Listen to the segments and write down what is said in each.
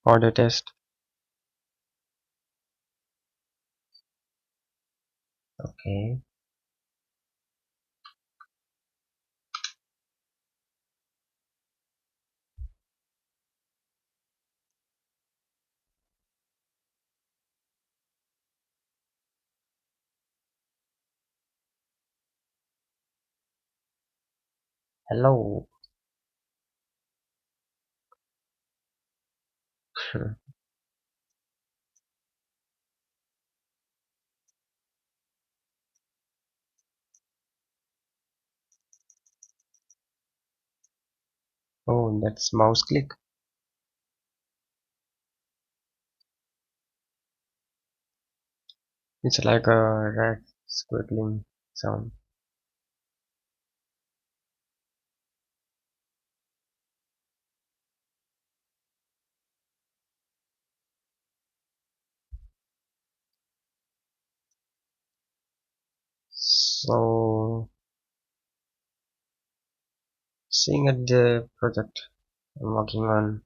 Audio test. Okay. Hello. Oh, that's mouse click. It's like a rat squiggling sound. So, seeing at the project I'm working on,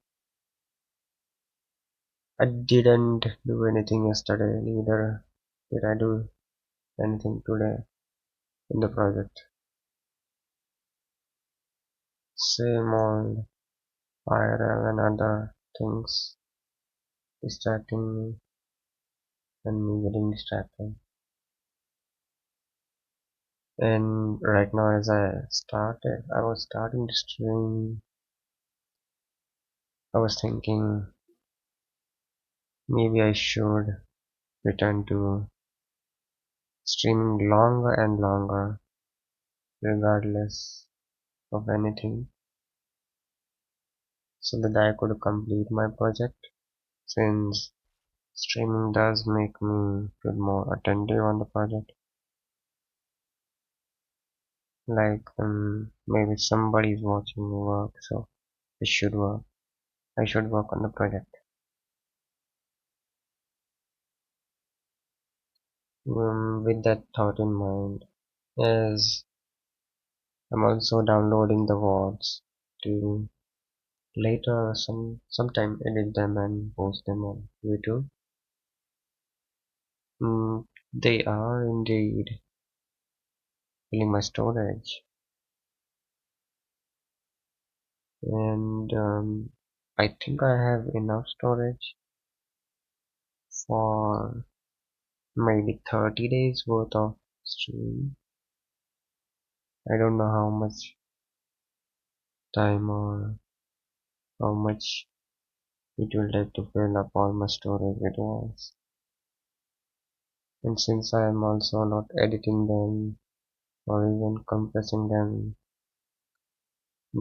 I didn't do anything yesterday, neither did I do anything today in the project. Same old IRL and other things distracting me and me getting distracted. And right now, as I was starting to stream. I was thinking maybe I should return to streaming longer and longer, regardless of anything, so that I could complete my project. Since streaming does make me feel more attentive on the project, like maybe somebody is watching me work, so I should work. I should work on the project. With that thought in mind, as I'm also downloading the VODs to later sometime edit them and post them on YouTube. They are indeed filling my storage, and I think I have enough storage for maybe 30 days worth of stream. I don't know how much time or how much it will take to fill up all my storage at once. And since I am also not editing them or even compressing them,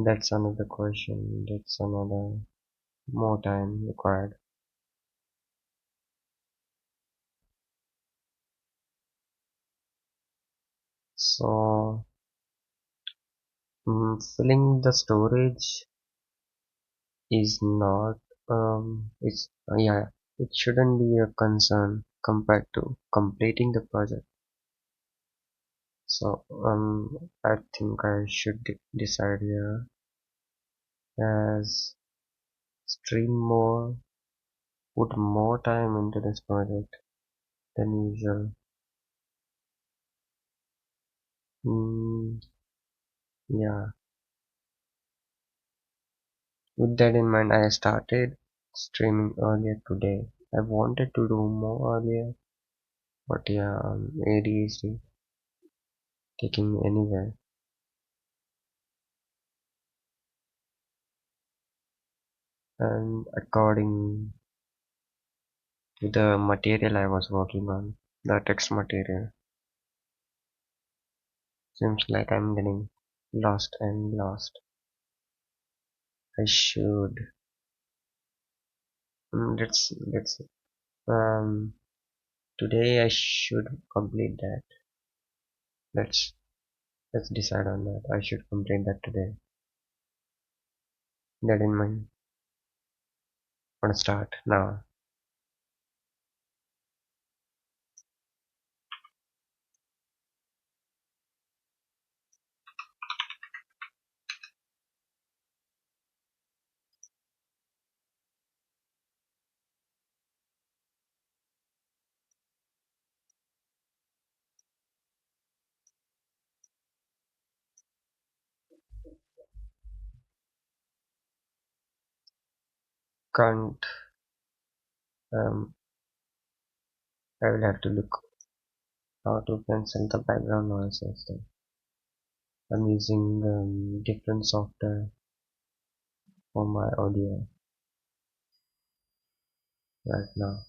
that's another question. That's another more time required. So, filling the storage is not, yeah, it shouldn't be a concern compared to completing the project. So, I think I should decide here as stream more, put more time into this project than usual. Mm, yeah, with that in mind, I started streaming earlier today. I wanted to do more earlier, but yeah, ADHD taking me anywhere. And according to the material I was working on, the text material, seems like I'm getting lost and lost. I should. Let's um today I should complete that. Let's let's decide on that. I should complete that today. That in mind. Wanna start now. can't. um, I will have to look how to cancel the background noises. I'm using different software for my audio right now.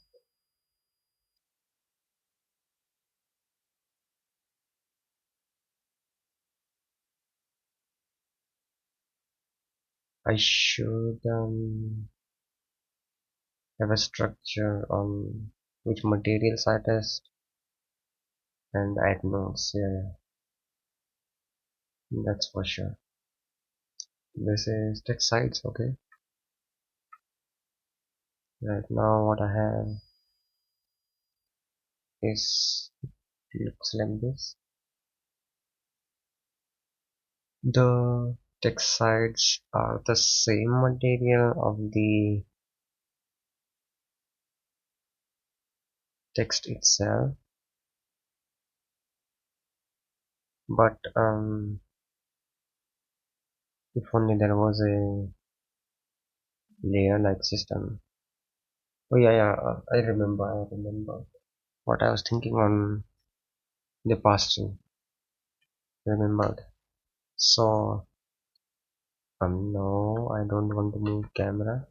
I should have a structure on which materials I test and add notes. Yeah, yeah, that's for sure. This is text sites, okay. Right now, what I have is looks like this. The text sites are the same material of the text itself, but if only there was a layer like system. Oh yeah, yeah, I remember what I was thinking on the past two. Remembered. So no, I don't want to move camera.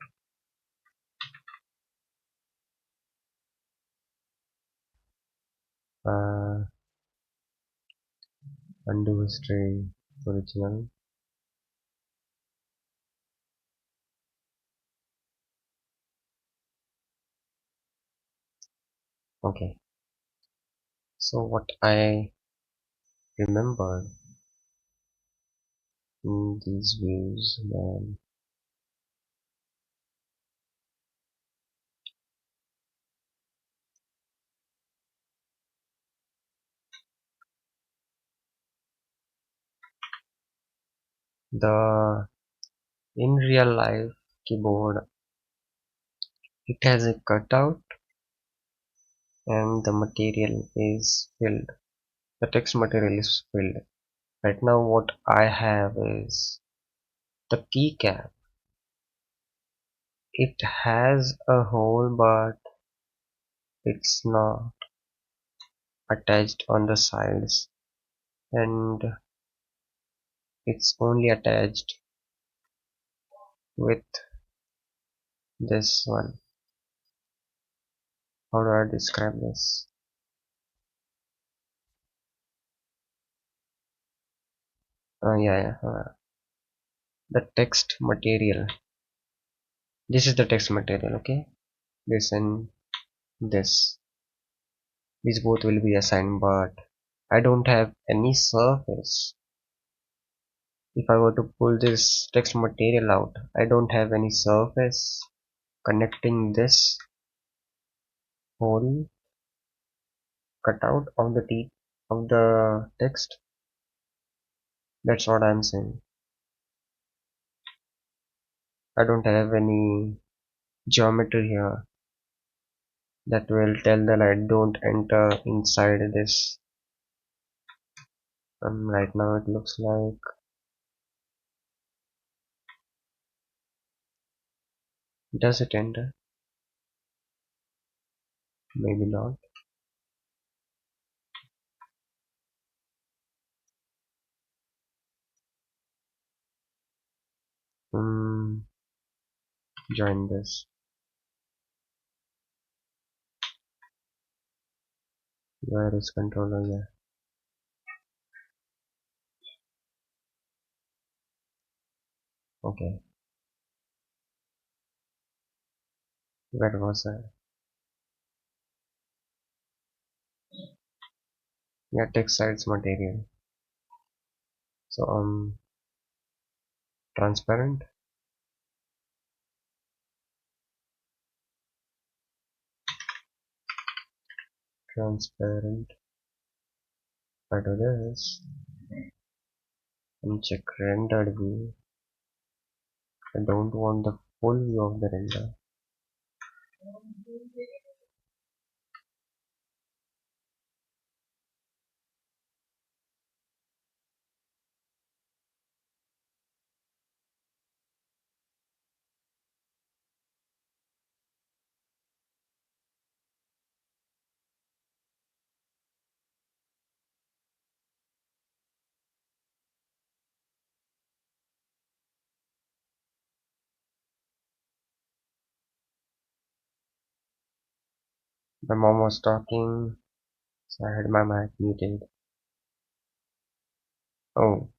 Uh, undo history original. Okay. So what I remembered in these views, man, the in real life keyboard, it has a cutout and the material is filled. The text material is filled. Right now what I have is the keycap. It has a hole but it's not attached on the sides, and it's only attached with this one. How do I describe this? The text material. This is the text material, okay? This and this. These both will be assigned, but I don't have any surface. If I were to pull this text material out, I don't have any surface connecting this whole cutout of the teeth of the text. That's what I'm saying. I don't have any geometry here that will tell the light don't enter inside this. Right now it looks like, does it enter? Maybe not. Hmm, join this. Where is controller? Yeah. Okay. Where was I? Yeah, text sites material. So transparent. Transparent. I do this and check rendered view. I don't want the full view of the render. My mom was talking, so I had my mic muted. Oh,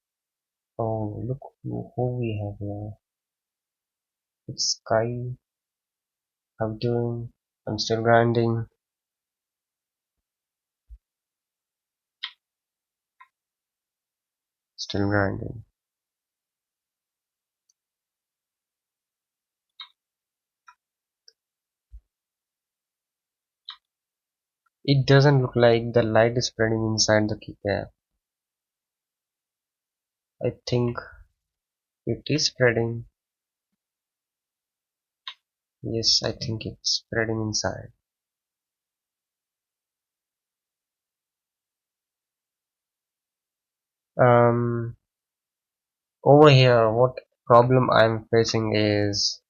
oh, look who we have here. It's Sky. How you doing? I'm still grinding. Still grinding. It doesn't look like the light is spreading inside the keycap. I think it is spreading. Yes, I think it's spreading inside. Um, Over here, what problem I'm facing is,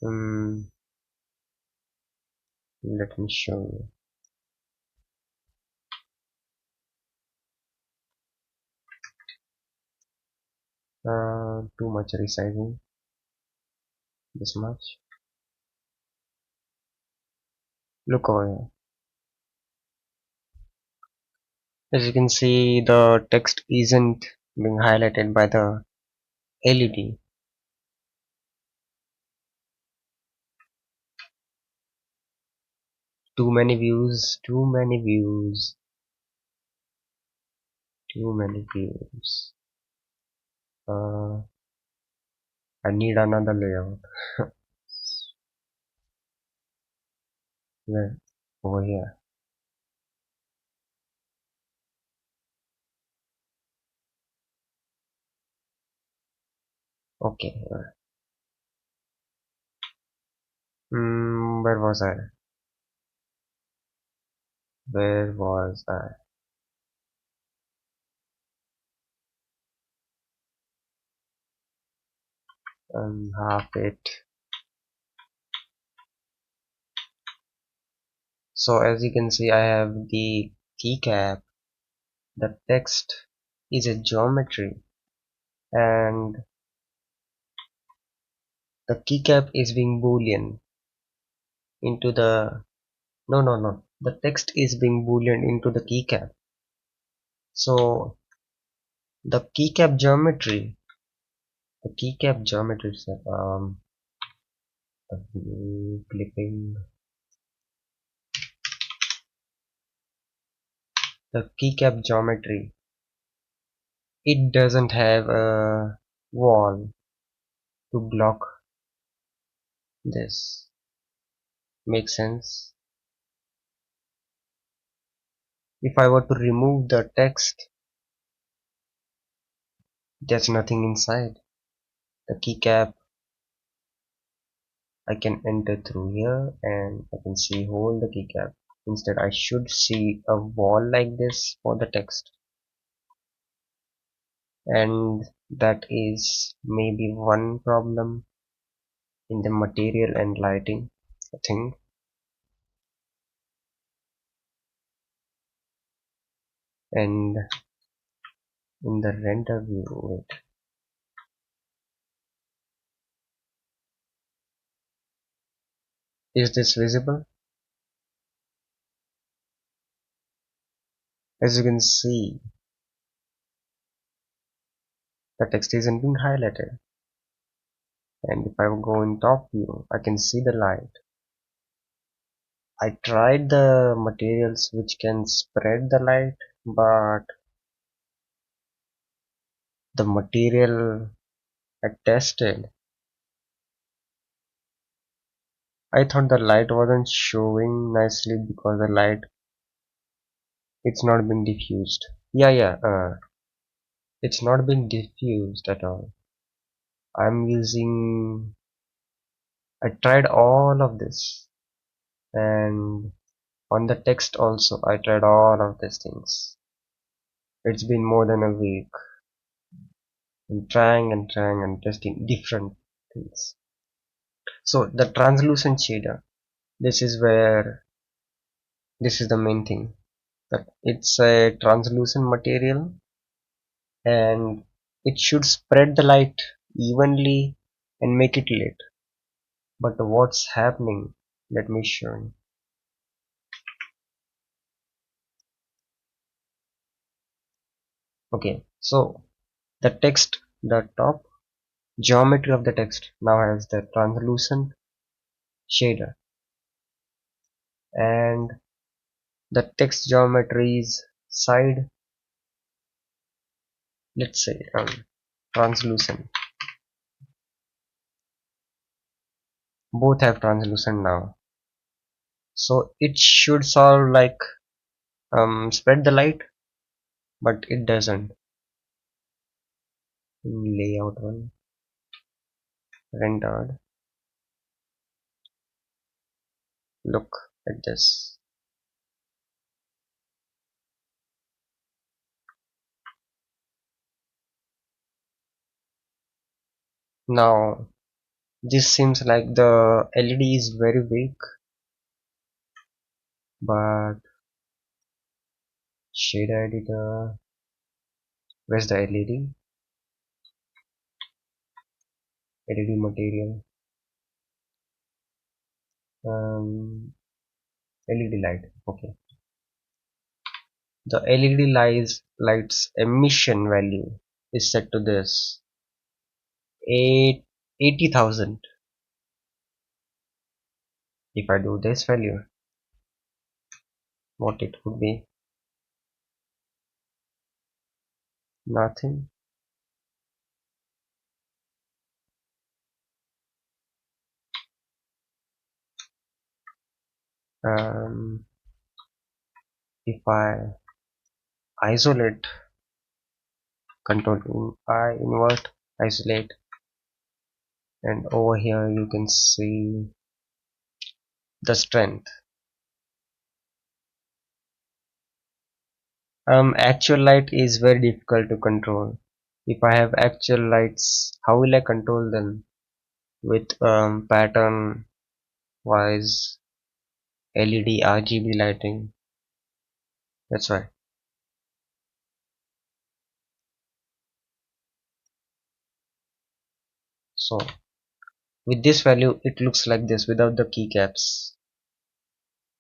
um, let me show you. Too much resizing. This much. Look over here. As you can see, the text isn't being highlighted by the LED. Too many views, too many views, too many views. Uh, I need another layout. Where? Over here. Okay. Where was I? Where was I? Half it. So as you can see, I have the keycap. The text is a geometry, and the keycap is being boolean into the no, the text is being boolean into the keycap. So the keycap geometry itself, clipping the keycap geometry, it doesn't have a wall to block this. Makes sense. If I were to remove the text, there's nothing inside the keycap. I can enter through here and I can see whole the keycap. Instead, I should see a wall like this for the text, and that is maybe one problem in the material and lighting, I think. And in the render view, wait, is this visible? As you can see, the text isn't being highlighted. And if I go in top view, I can see the light. I tried the materials which can spread the light, but the material I tested, I thought the light wasn't showing nicely because the light, it's not being diffused. It's not being diffused at all. I'm using, I tried all of this, and on the text also I tried all of these things. It's been more than a week. I'm trying and testing different things. So the translucent shader, this is where, this is the main thing, that it's a translucent material and it should spread the light evenly and make it lit. But what's happening, let me show you. Okay, so the text, the top geometry of the text now has the translucent shader, and the text geometry's side, let's say translucent. Both have translucent now, so it should solve like spread the light, but it doesn't. Layout one, rendered. Look at this. Now this seems like the LED is very weak, but shader editor, where's the LED? LED material, LED light. Okay, the LED light's emission value is set to this 80,000. If I do this value, what it would be? Nothing. Um, if I isolate, control I invert, isolate, and over here you can see the strength. Actual light is very difficult to control. If I have actual lights, how will I control them with pattern wise LED RGB lighting? That's why. So with this value it looks like this without the keycaps.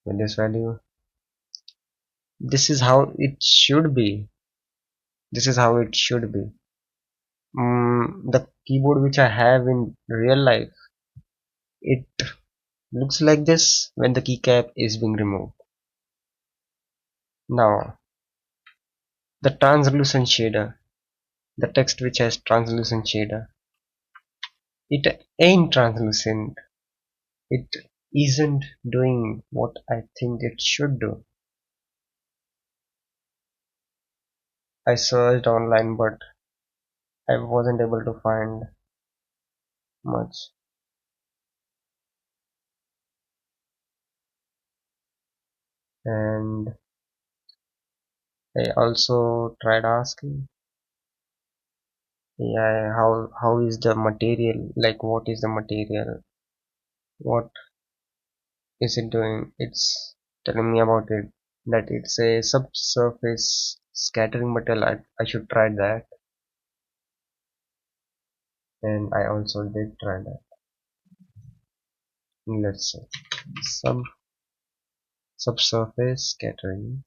With this value, this is how it should be. This is how it should be. The keyboard which I have in real life, it looks like this when the keycap is being removed. Now the translucent shader, the text which has translucent shader, it ain't translucent. It isn't doing what I think it should do. I searched online but I wasn't able to find much, and I also tried asking, yeah, how is the material, like what is the material, what is it doing? It's telling me about it, that it's a subsurface scattering material. I should try that, and I also did try that. Let's see, sub subsurface scattering.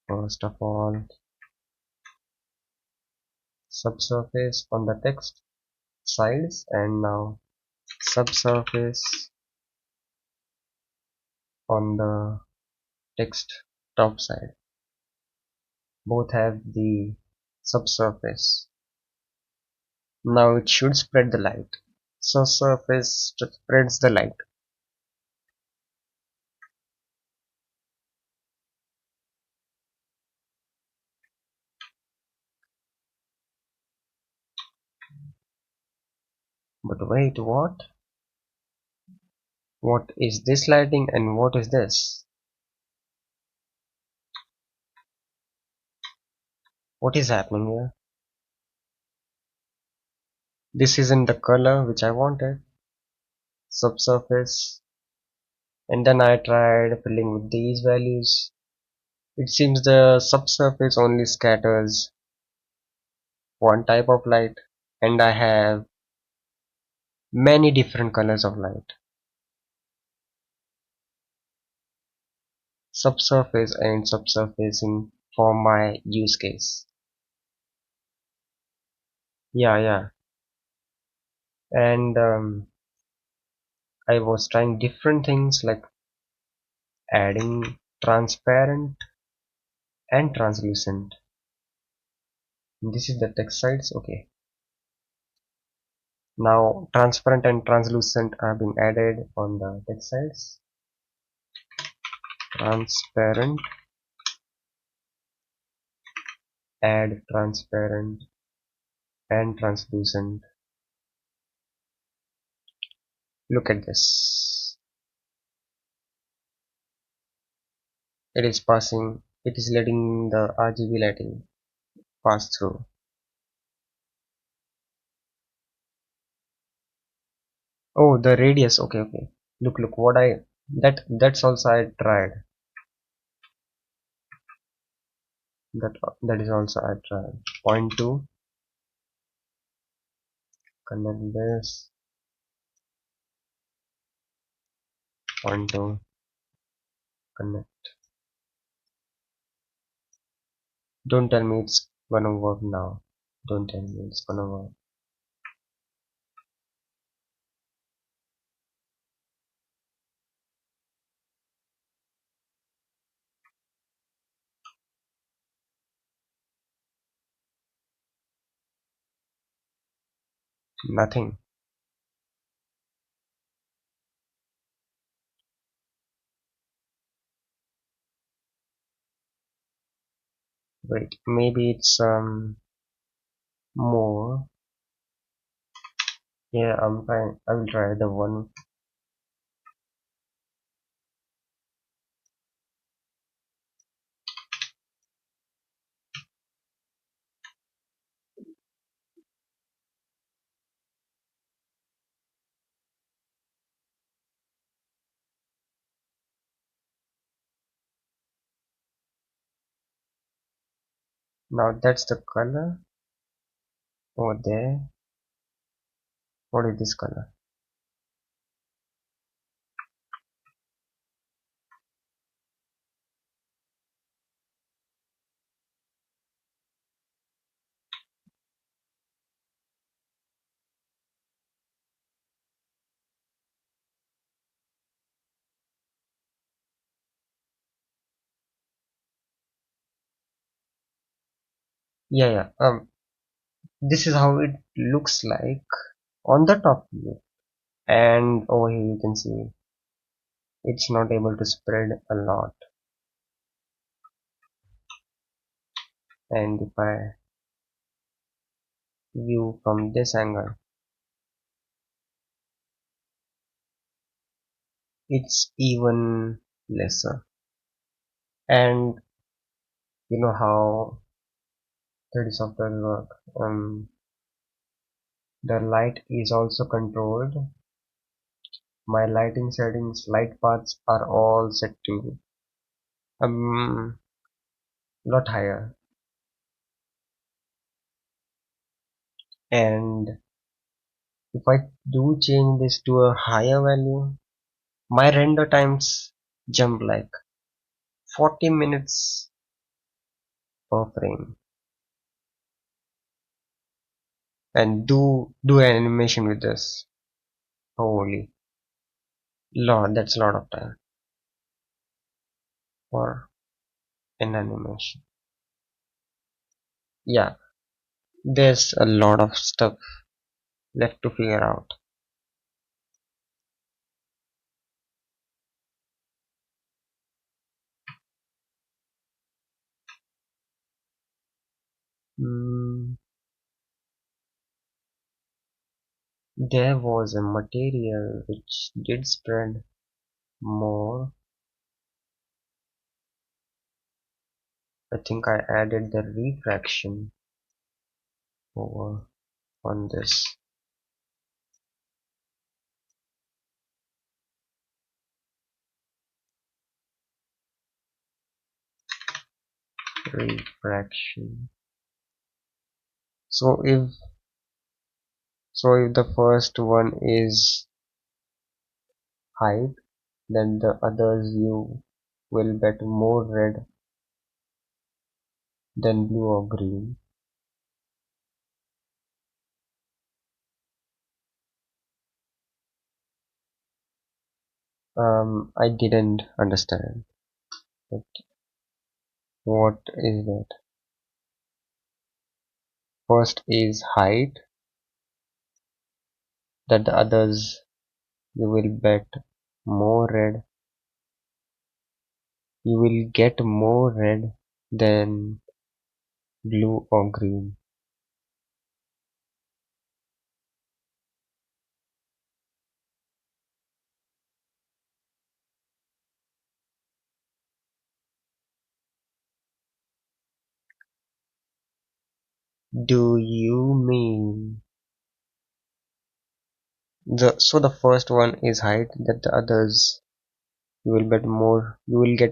First of all, subsurface on the text sides, and now subsurface on the text top side. Both have the subsurface. Now it should spread the light. So surface spreads the light. But wait, what? What is this lighting and what is this? What is happening here? This isn't the color which I wanted. Subsurface. And then I tried filling with these values. It seems the subsurface only scatters one type of light, and I have many different colors of light. Subsurface and subsurfacing for my use case. Yeah, yeah. And I was trying different things like adding transparent and translucent. This is the text sides. Okay. Now transparent and translucent have been added on the text sides. Transparent, add transparent and translucent. Look at this. It is letting the RGB lighting pass through. Oh, the radius. Okay, okay. Look, what that's also I tried. That is also I tried. Point two, connect this. Point two, connect. Don't tell me it's gonna work now. Don't tell me it's gonna work. Nothing. Wait, maybe it's more. Yeah, I'm trying. I will try the one. Now that's the color over there. What is this color? Yeah, yeah. This is how it looks like on the top view. And over here you can see it's not able to spread a lot. And if I view from this angle, it's even lesser. And you know how 3D software work. The light is also controlled. My lighting settings, light paths are all set to lot higher. And if I do change this to a higher value, my render times jump like 40 minutes per frame. And do an animation with this. Holy Lord, that's a lot of time for an animation. Yeah, there's a lot of stuff left to figure out. Mm, there was a material which did spread more. I think I added the refraction over on this. Refraction. So if the first one is height, then the others you will get more red. then blue or green. I didn't understand. But what is that? First is height, that the others you will bet more red. You will get more red than blue or green. Do you mean the first one is height, that the others you will get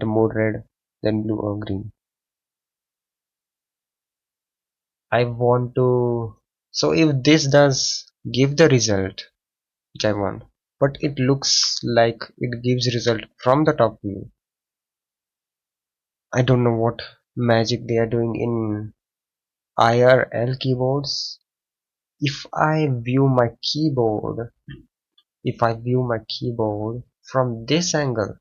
more red than blue or green. I want to, so if this does give the result which I want, but it looks like it gives result from the top view. I don't know what magic they are doing in IRL keyboards. If I view my keyboard, if I view my keyboard from this angle,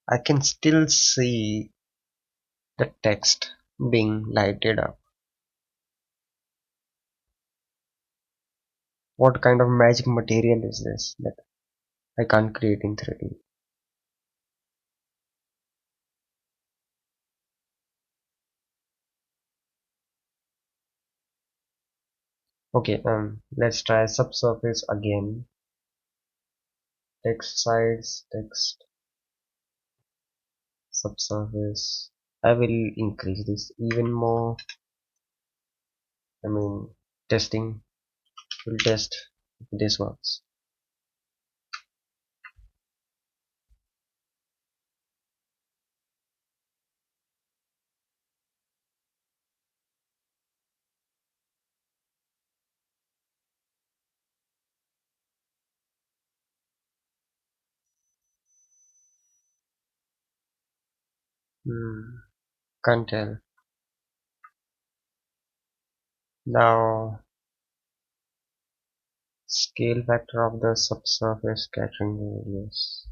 I can still see the text being lighted up. What kind of magic material is this that I can't create in 3D? Okay, let's try subsurface again. Text size, text, subsurface. I will increase this even more. I mean, testing. We'll test if this works. Can't tell. Now, scale factor of the subsurface scattering radius.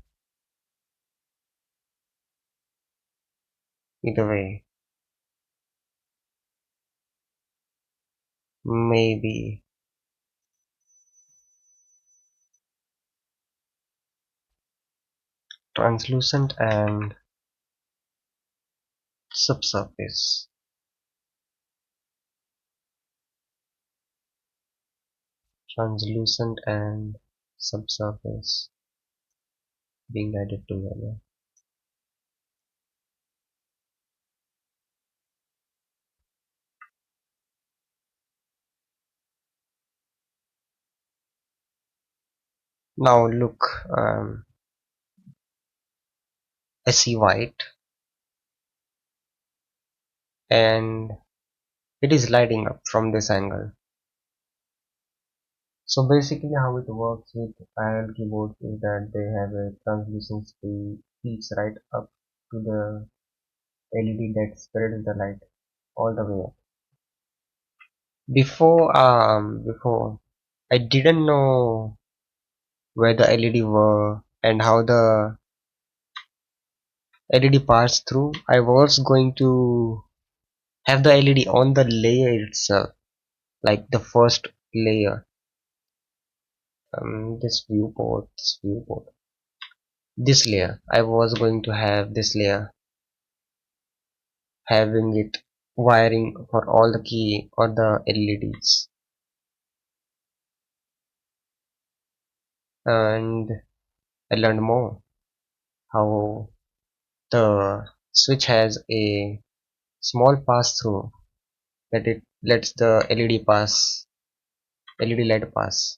Either way, maybe translucent and subsurface. Translucent and subsurface being added together. Now look, I see white and it is lighting up from this angle. So basically how it works with IRL keyboards is that they have a translucency peaks right up to the LED that spreads the light all the way up. Before I didn't know where the LED were and how the LED passed through. I was going to have the LED on the layer itself, like the first layer. This layer. I was going to have this layer, having it wiring for all the key or the LEDs, and I learned more how the switch has a small pass through that it lets the LED light pass.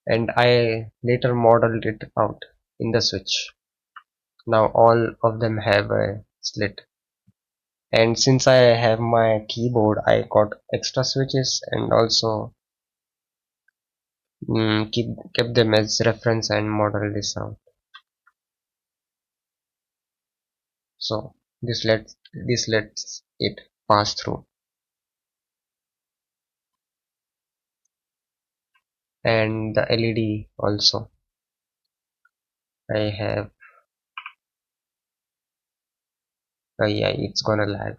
And I later modeled it out in the switch. Now all of them have a slit. And since I have my keyboard, I got extra switches and also Keep them as reference and model this out. So this lets it pass through. And the LED also. I have yeah, it's gonna lag.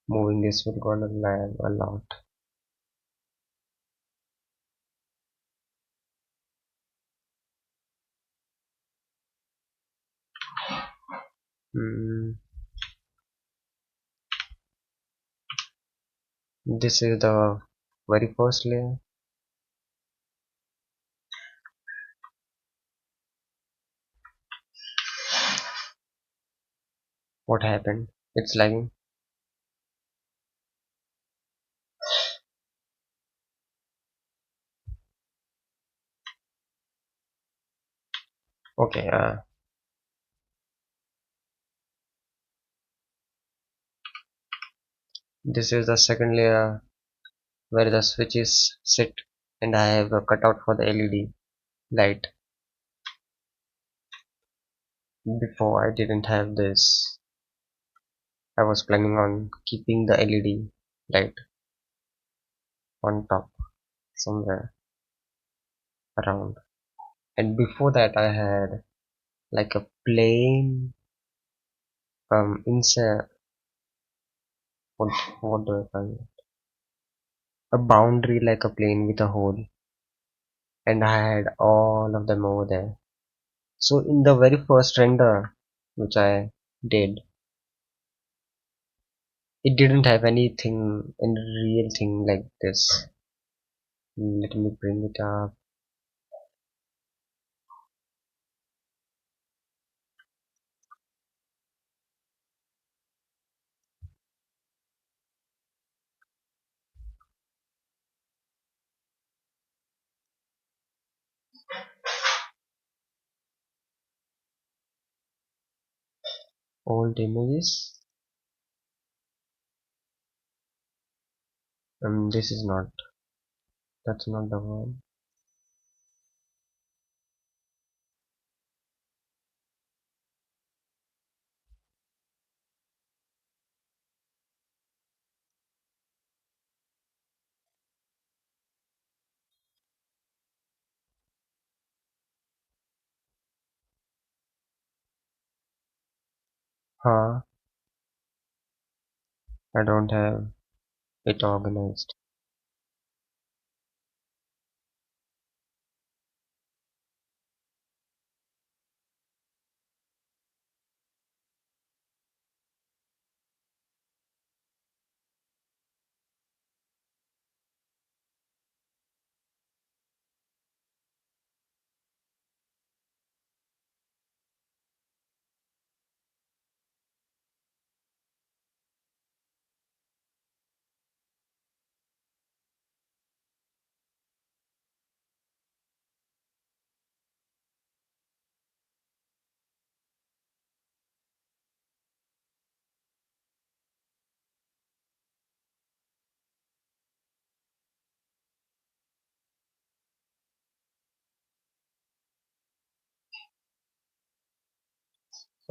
Moving this will gonna lag a lot. Mm, this is the very first layer. What happened? It's lagging. Okay, this is the second layer where the switches sit, and I have a cutout for the LED light. Before I didn't have this. I was planning on keeping the LED light on top somewhere around. And before that I had like a plain insert, what what do I call it? A boundary like a plane with a hole, and I had all of them over there. So in the very first render which I did, it didn't have anything, any real thing like this. Let me bring it up. Old images. This is not, that's not the one. Huh, I don't have it organized.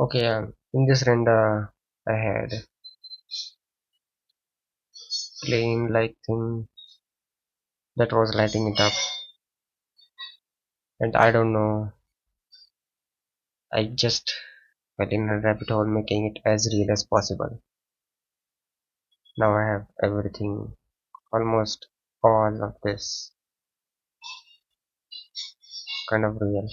Okay, in this render I had plain like thing that was lighting it up, and I don't know, I just fell in a rabbit hole making it as real as possible. Now I have everything, almost all of this kind of real.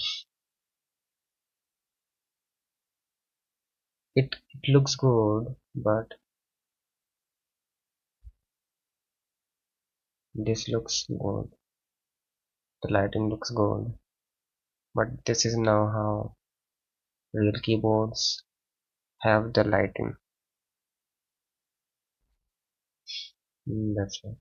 It looks good, but this looks good. The lighting looks good, but this is now how real keyboards have the lighting. That's it.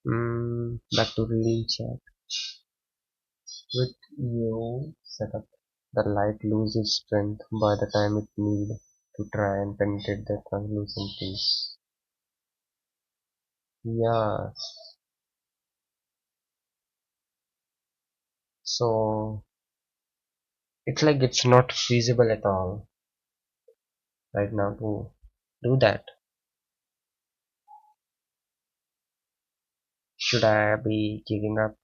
Back to reading chat. With you setup, the light loses strength by the time it need to try and penetrate the translucent piece. Yeah, so it's like it's not feasible at all right now to do that. Should I be giving up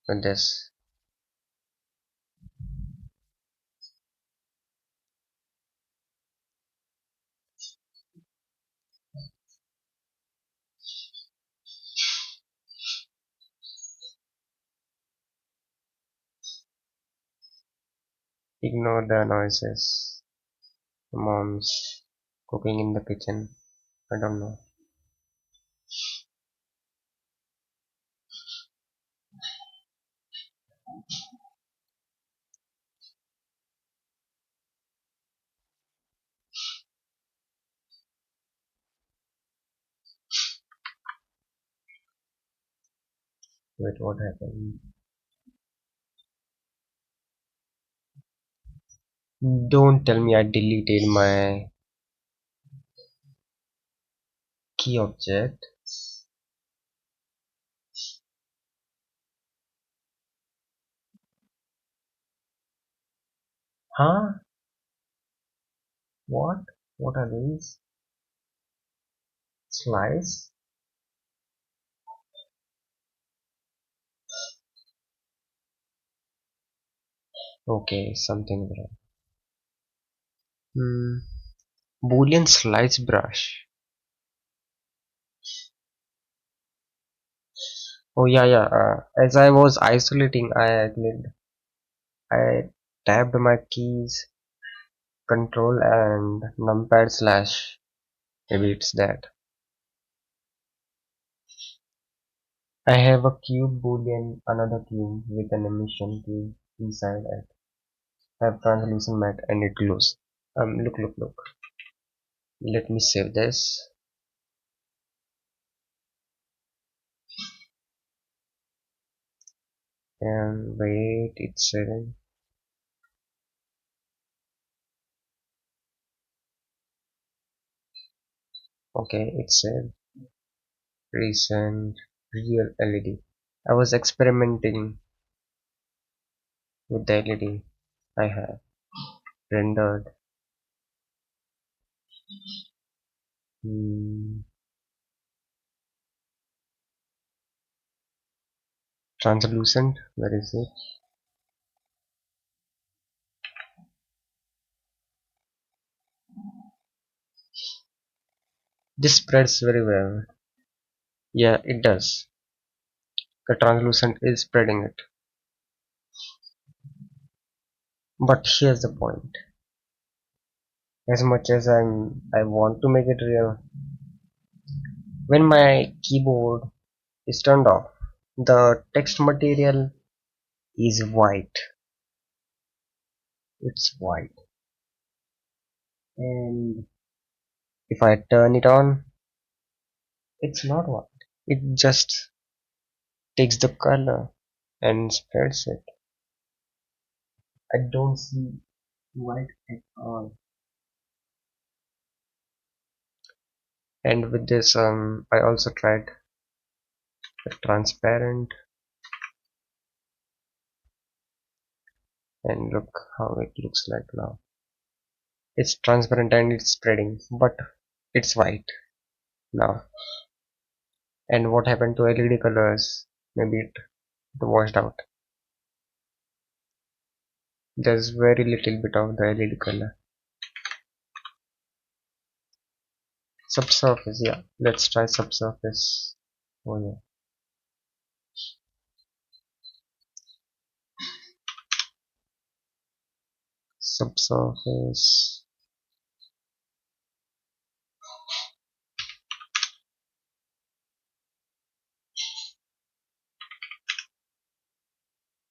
with this? Ignore the noises. Mom's cooking in the kitchen. I don't know. Wait, what happened? Don't tell me I deleted my key object. Huh? What? What are these? Slice? Okay, something wrong. Hmm. Boolean slice brush. Oh yeah, yeah. As I was isolating, I tabbed my keys, control and numpad slash. Maybe it's that. I have a cube boolean, another cube with an emission cube inside it. I have translucent matte and it glows. Look. Let me save this and wait. It's saving. Okay, it's saved. Recent real LED. I was experimenting with the LED I have rendered. Hmm, translucent. Where is it? This spreads very well. Yeah, it does. The translucent is spreading it. But here's the point. As much as I want to make it real, when my keyboard is turned off, the text material is white. It's white. And if I turn it on, it's not white. It just takes the color and spreads it. I don't see white at all. And with this, I also tried the transparent, and look how it looks like now. It's transparent and it's spreading, but it's white now. And what happened to LED colors? Maybe it washed out. There's very little bit of the LED color. Subsurface, yeah. Let's try subsurface. Oh yeah. Subsurface.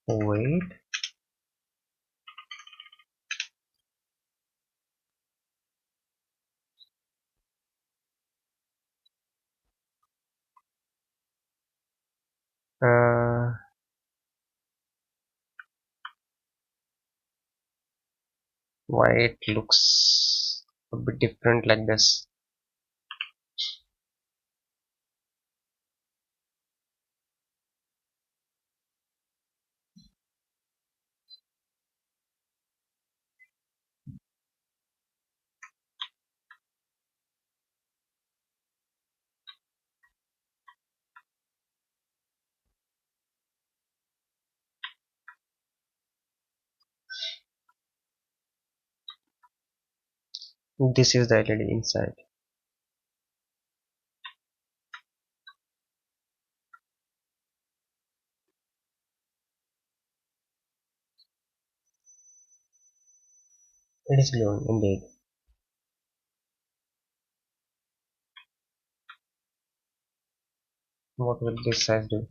Wait. Why it looks a bit different like this? This is the LED inside. It is glowing indeed. What will this size do?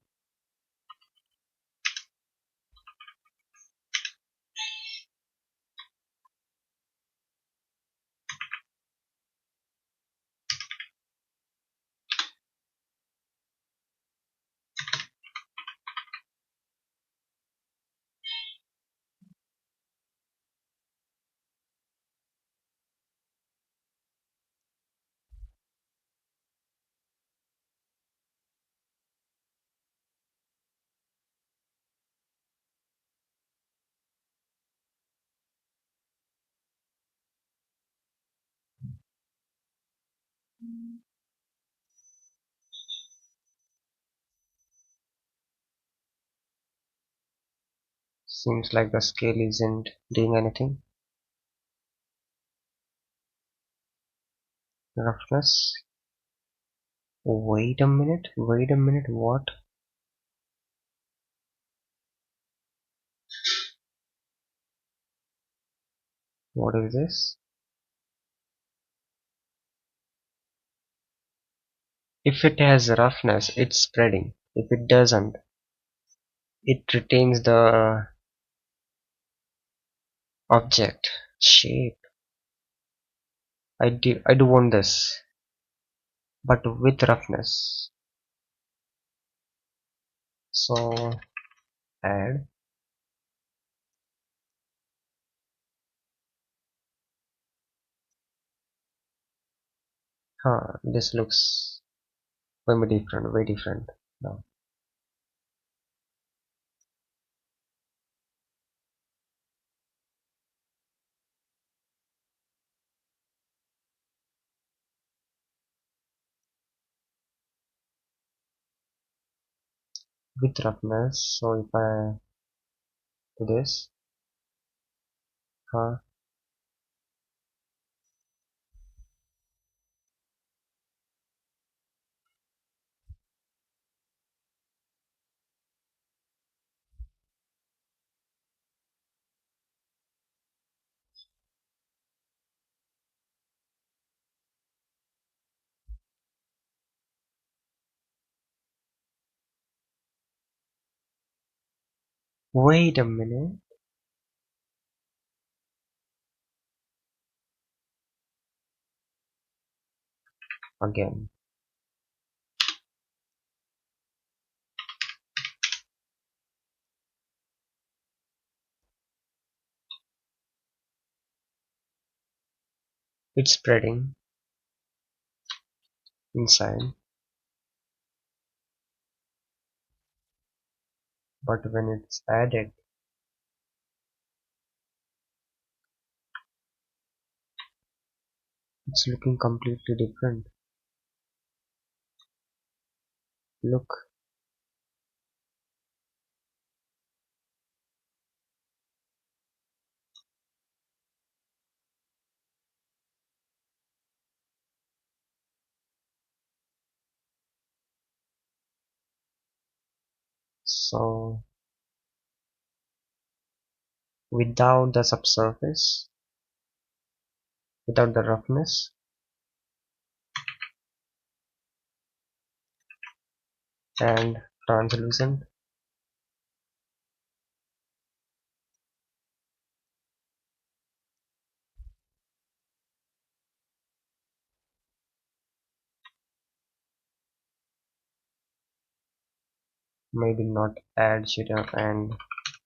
Seems like the scale isn't doing anything. Roughness. Wait a minute, what? What is this? If it has roughness, it's spreading. If it doesn't, it retains the object shape. I do want this, but with roughness. So add. Huh, this looks very different now. With roughness, so if I do this, huh, wait a minute, again, it's spreading inside, but when it's added, it's looking completely different. Look, so without the subsurface, without the roughness, and translucent, maybe not add shader and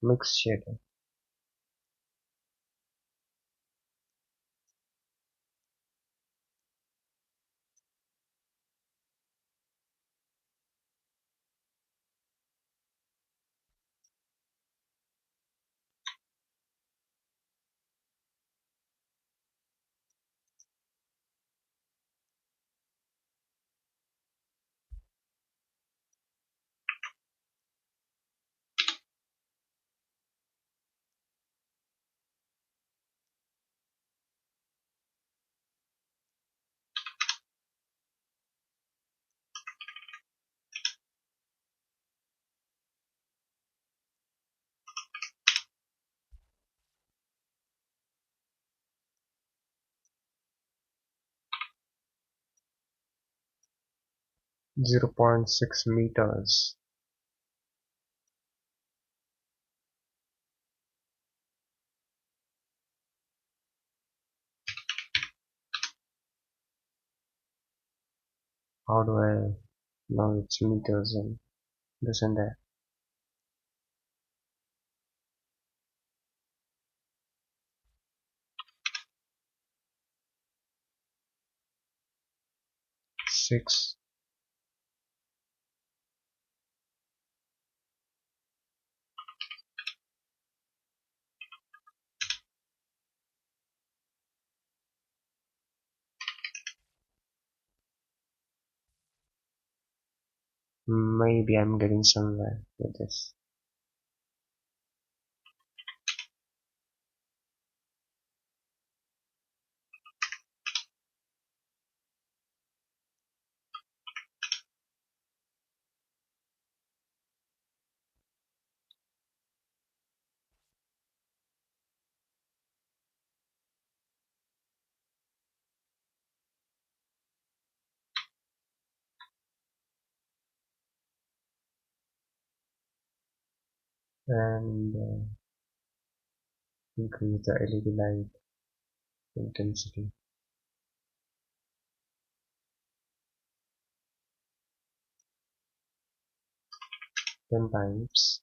mix shader. 0.6 meters. How do I know it's meters and this and that? 6. Maybe I'm getting somewhere with this. And increase the LED light intensity 10 times.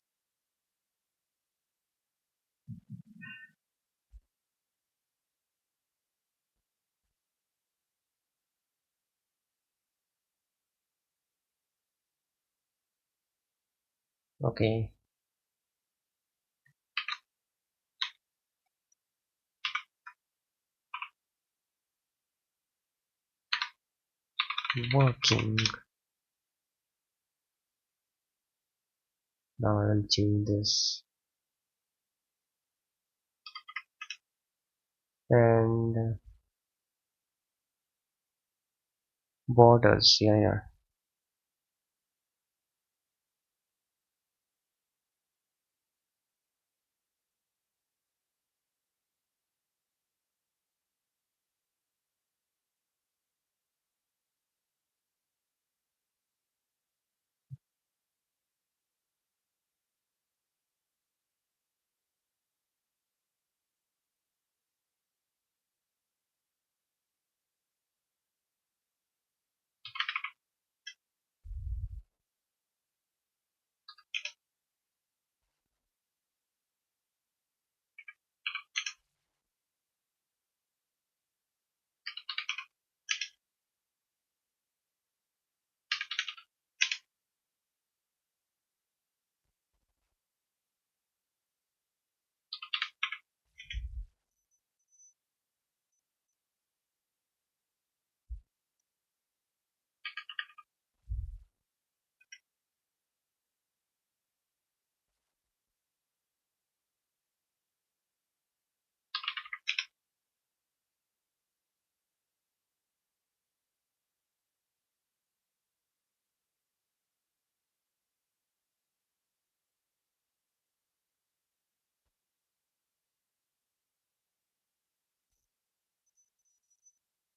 Okay, working. Now I'll change this. And borders, yeah.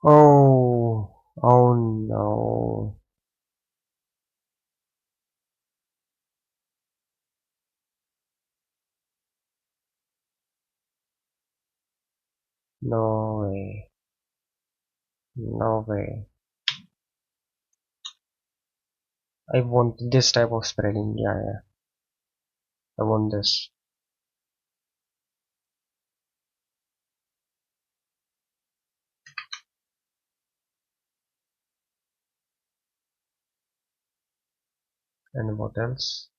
Oh, oh no, no way, no way. I want this type of spreading, yeah. I want this. And what else?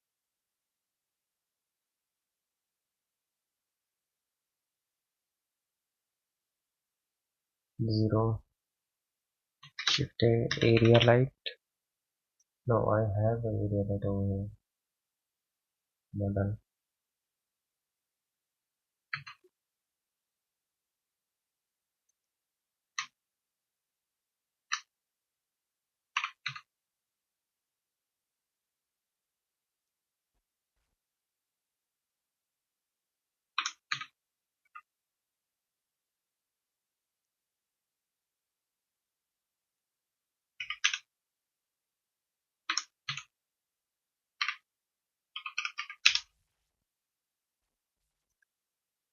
0. Shift a area light. No, I have an area light over here. Model.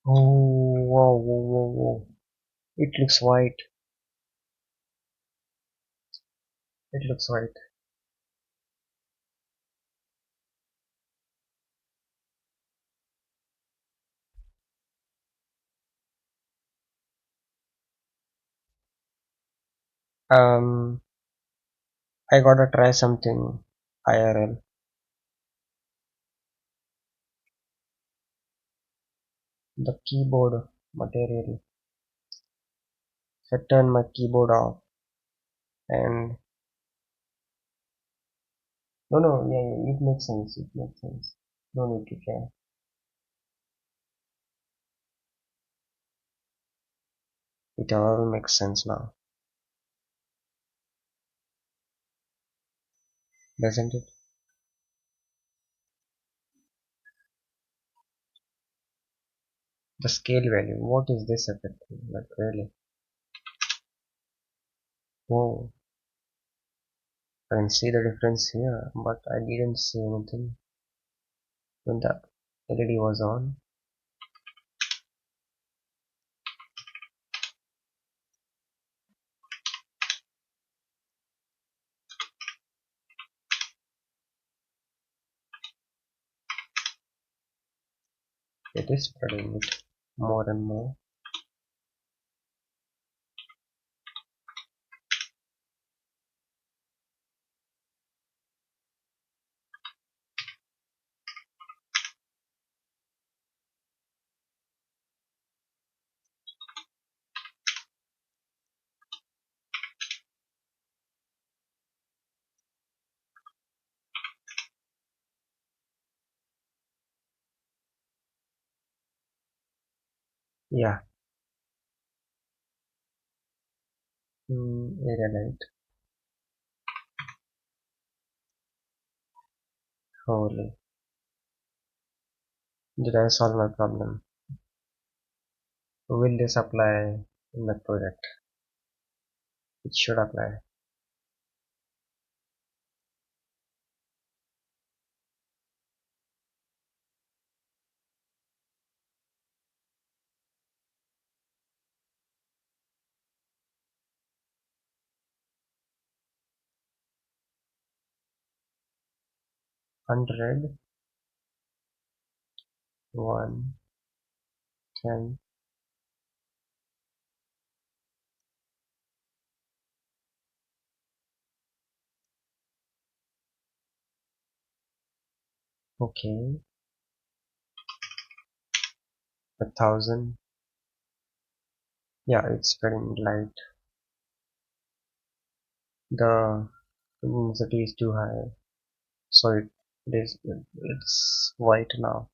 Oh, whoa, whoa, whoa, whoa. It looks white. It looks white. Um, I gotta try something IRL. The keyboard material. If I turn my keyboard off and no, no, yeah, yeah, it makes sense. It makes sense. No need to try. It all makes sense now, doesn't it? The scale value. What is this effect? Like really? Whoa! I can see the difference here, but I didn't see anything when the LED was on. It is spreading it more and more. Yeah. Area light. Holy. Did I solve my problem? Will this apply in the project? It should apply. 100, 1, 10. Okay. 1,000. Yeah, it's spreading light. The intensity is too high, so it's white now.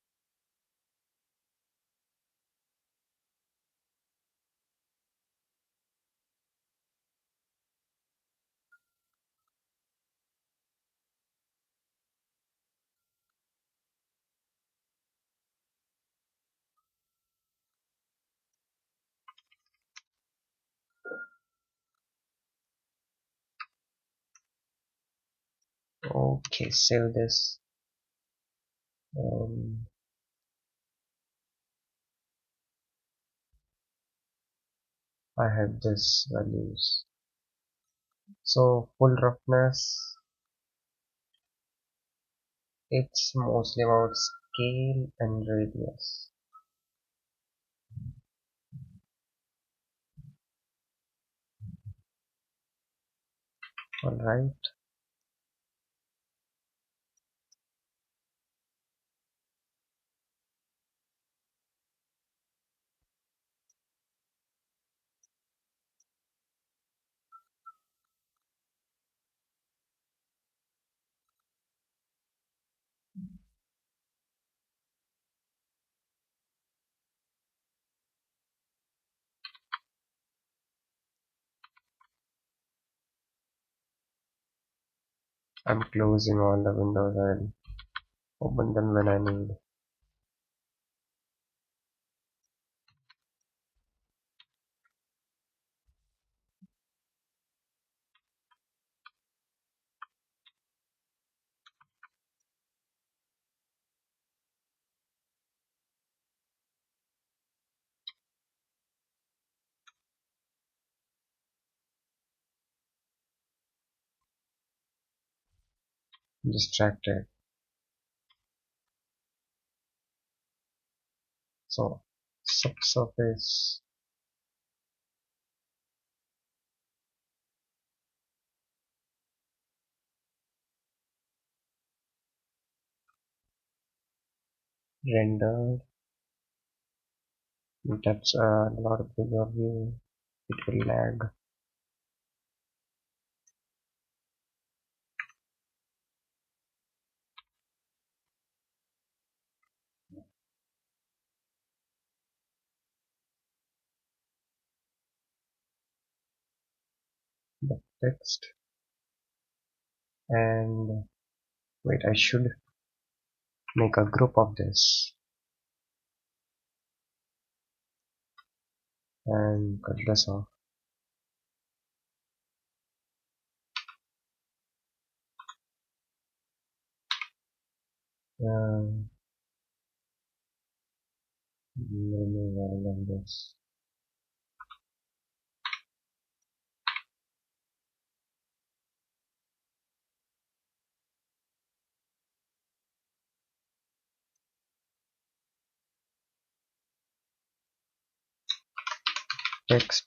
Okay, save this. Um, I have this values. So full roughness, it's mostly about scale and radius. Alright, I'm closing all the windows and open them when I need. distracted. So subsurface rendered. That's a lot of bigger view. It will lag. The text and wait, I should make a group of this and cut this off. Um, remove all of this. Text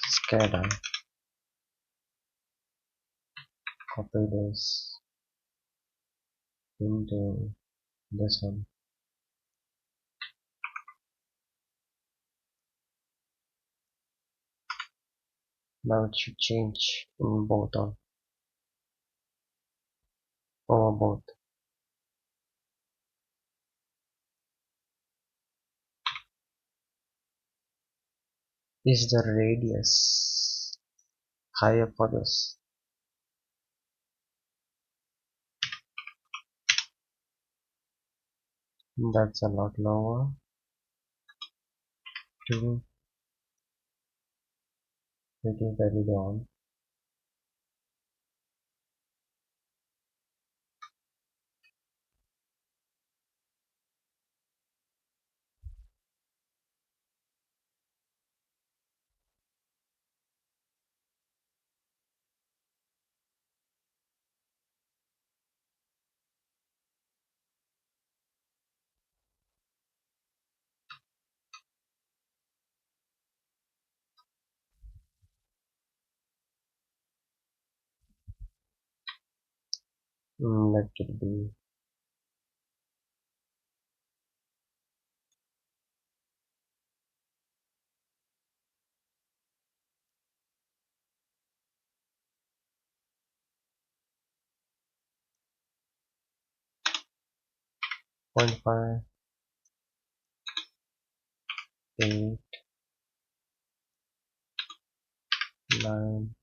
scatter. Copy this into this one. Now it should change in both of over both. Is the radius higher for this? That's a lot lower. To it is very down. Let it be 0.5, 8, 9.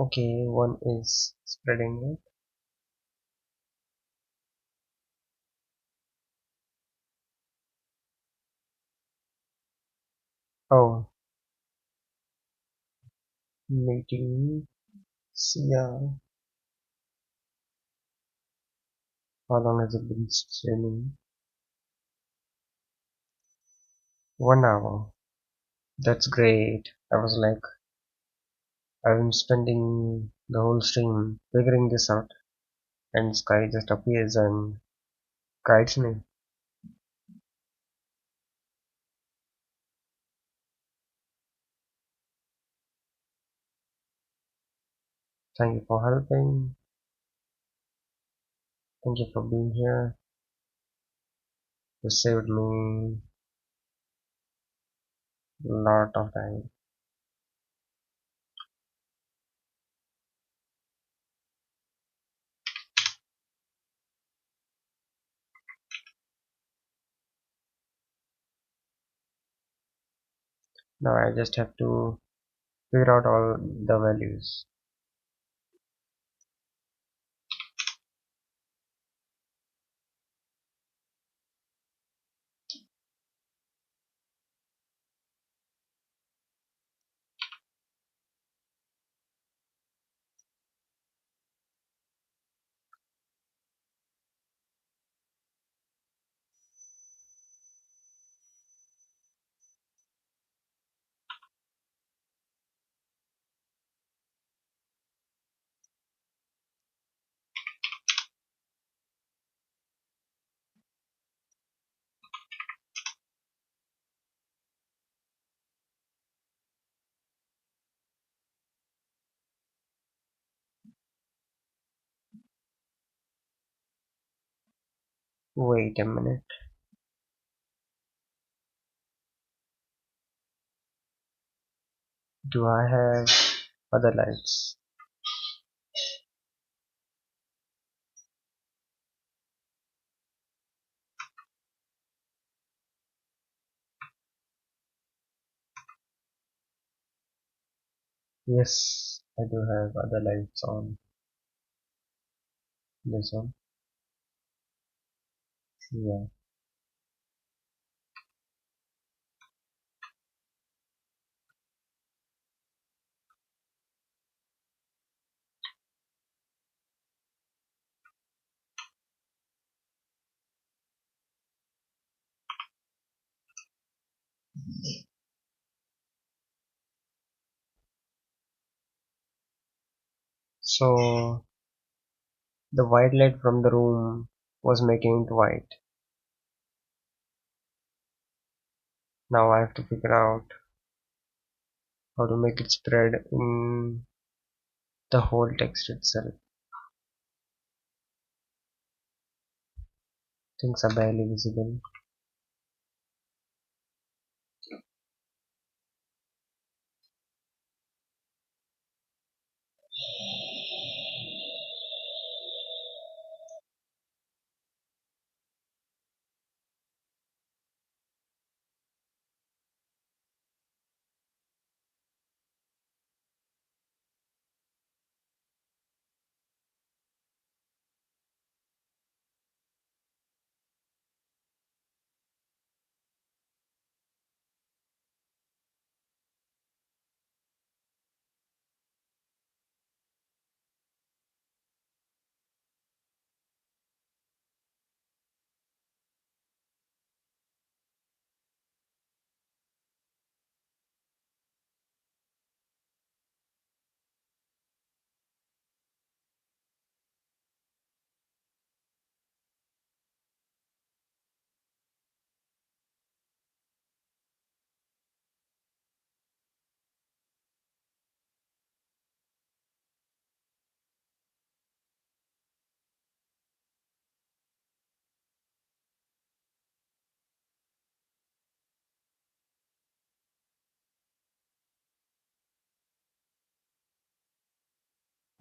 Okay, one is spreading it. Oh, meeting. Yeah. How long has it been streaming? 1 hour. That's great. I was like, I've been spending the whole stream figuring this out, and Sky just appears and guides me. Thank you for helping. Thank you for being here. You saved me a lot of time. Now I just have to figure out all the values. Wait a minute. Do I have other lights? Yes, I do have other lights on. This one. Yeah. So the white light from the room was making it white. Now I have to figure out how to make it spread in the whole text itself. Things are barely visible.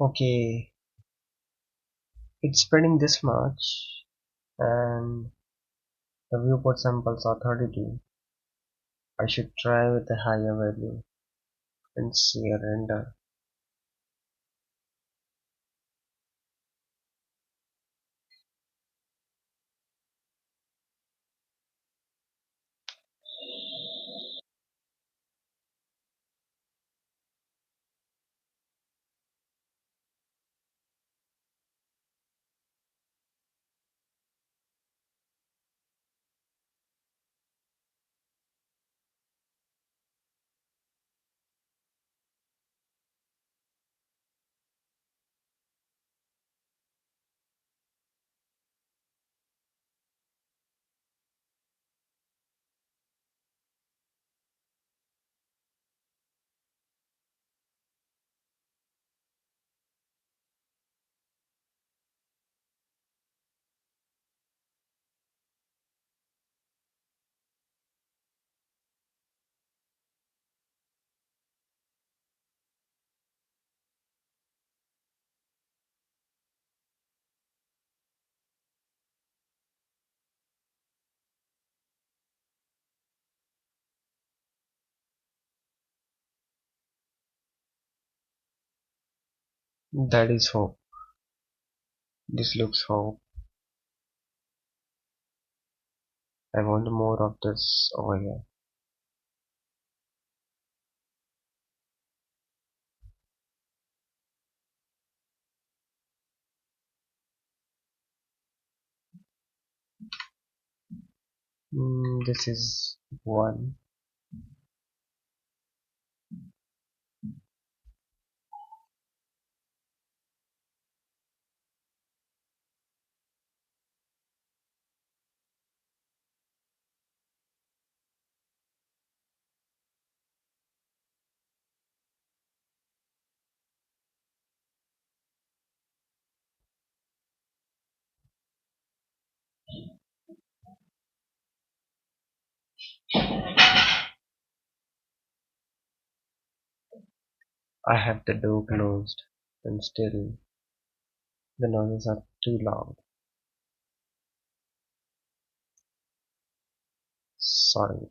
Okay, it's spreading this much and the viewport samples are 32. I should try with a higher value and see a render. That is hope. This looks hope. I want more of this over here. This is one. I have the door closed, and still the noises are too loud. Sorry.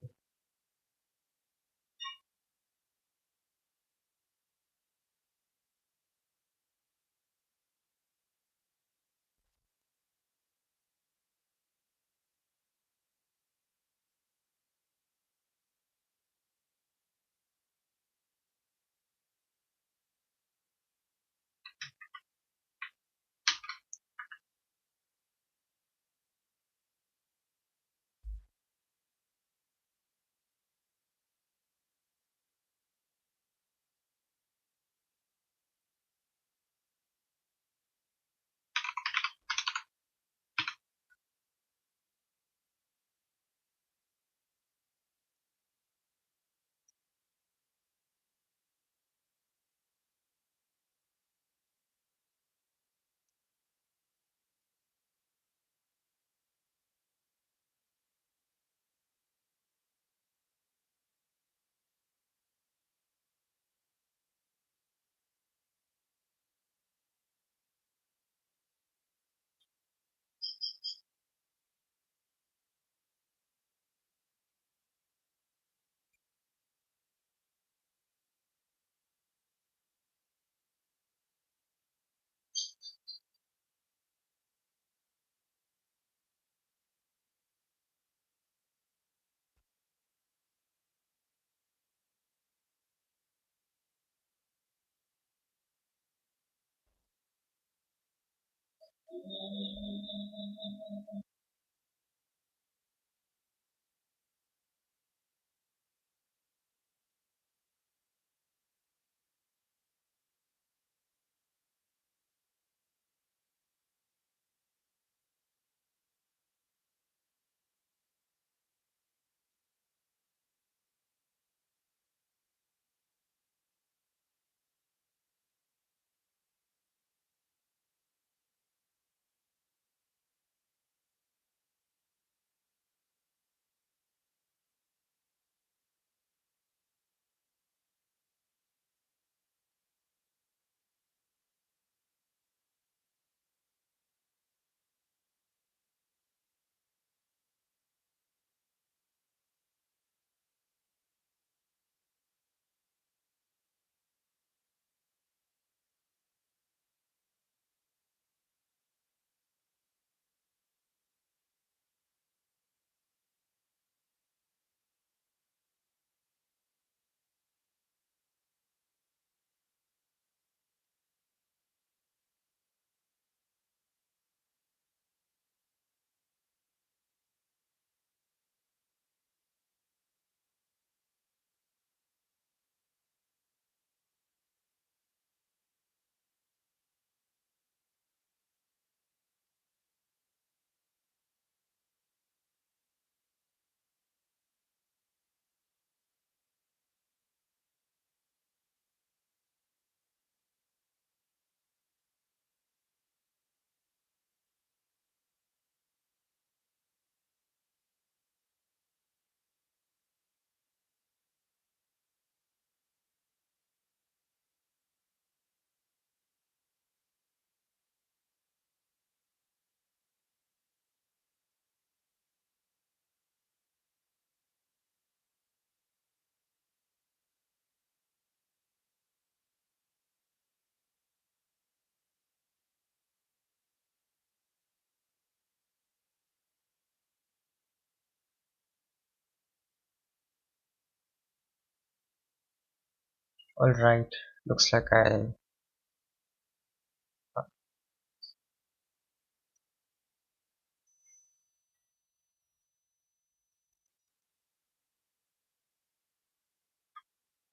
Alright, looks like I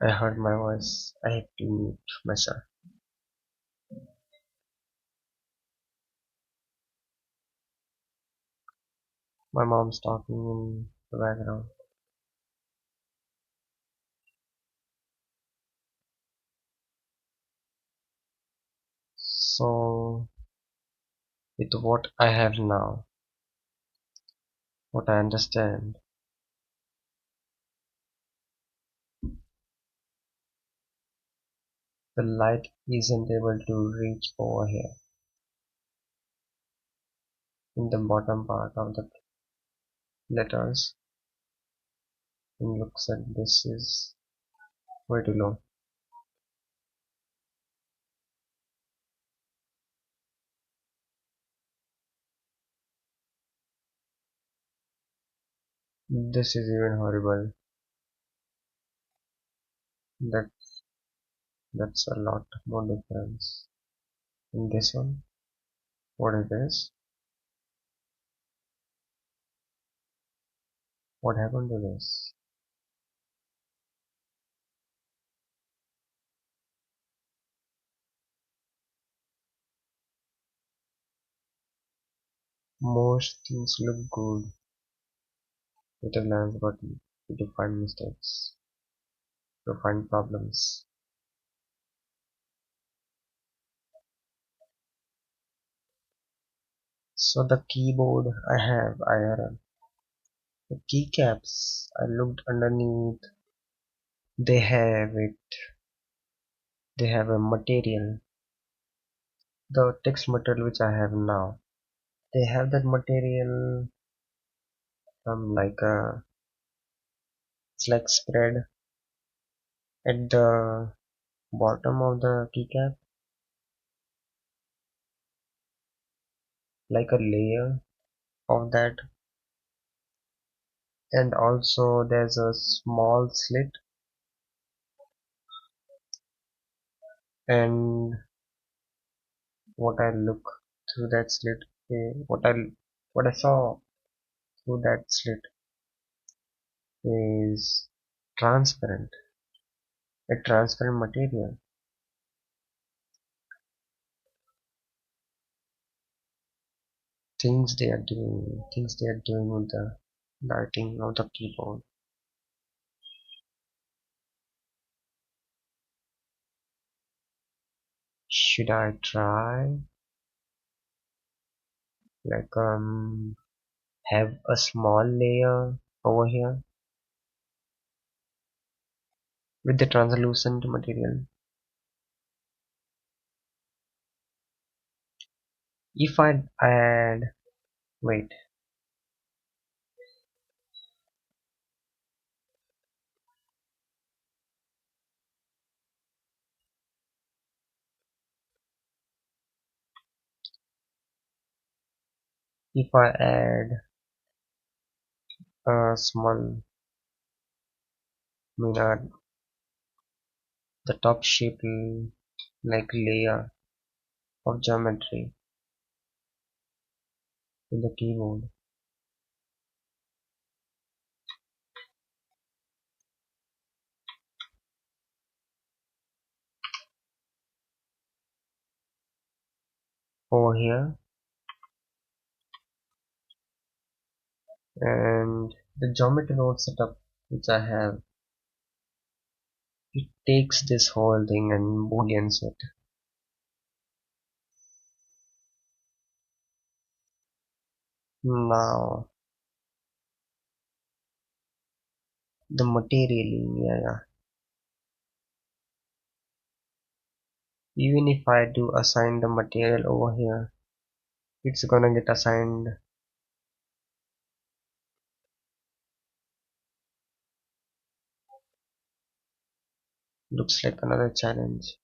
heard my voice. I have to mute myself. My mom's talking in the background. So, with what I have now, what I understand, The light isn't able to reach over here. In the bottom part of the letters, it looks like this is way too low. This is even horrible. That that's a lot more difference. In this one, what is this? What happened to this? Most things look good at a glance, but we do find mistakes, to find problems. So the keyboard I have iron. The keycaps I looked underneath. They have it. They have a material. The text material which I have now. They have that material like a. It's like spread at the bottom of the keycap, like a layer of that, and also there's a small slit, and what I look through that slit, what I saw through that slit is transparent, a transparent material. Things they are doing with the lighting of the keyboard. Should I try like have a small layer over here with the translucent material? If I add, wait, if I add a small, the top shape like layer of geometry in the keyboard over here, and the geometry node setup which I have, it takes this whole thing and booleans it. Now the material, yeah. Even if I do assign the material over here, it's gonna get assigned. Looks like another challenge.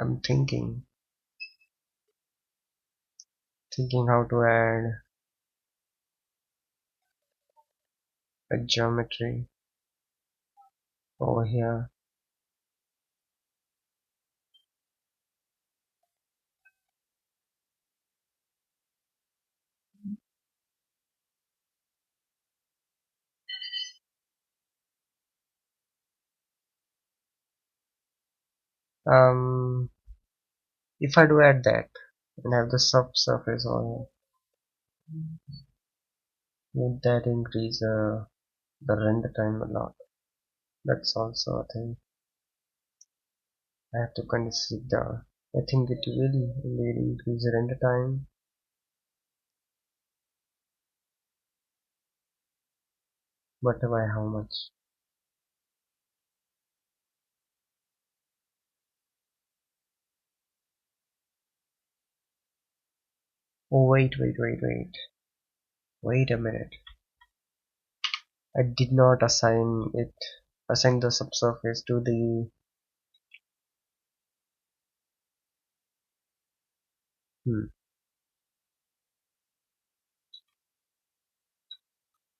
I'm thinking how to add a geometry over here. Um, if I do add that and have the subsurface over here, would that increase the render time a lot? That's also a thing I have to consider. I think it really increase the render time, but by how much? Oh wait a minute. I did not assign the subsurface to the hmm,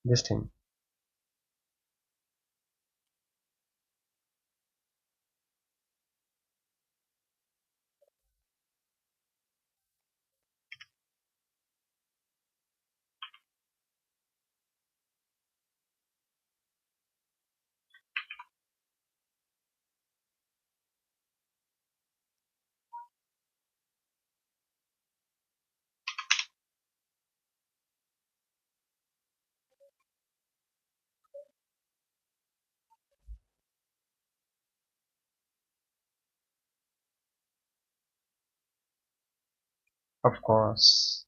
this thing. Of course,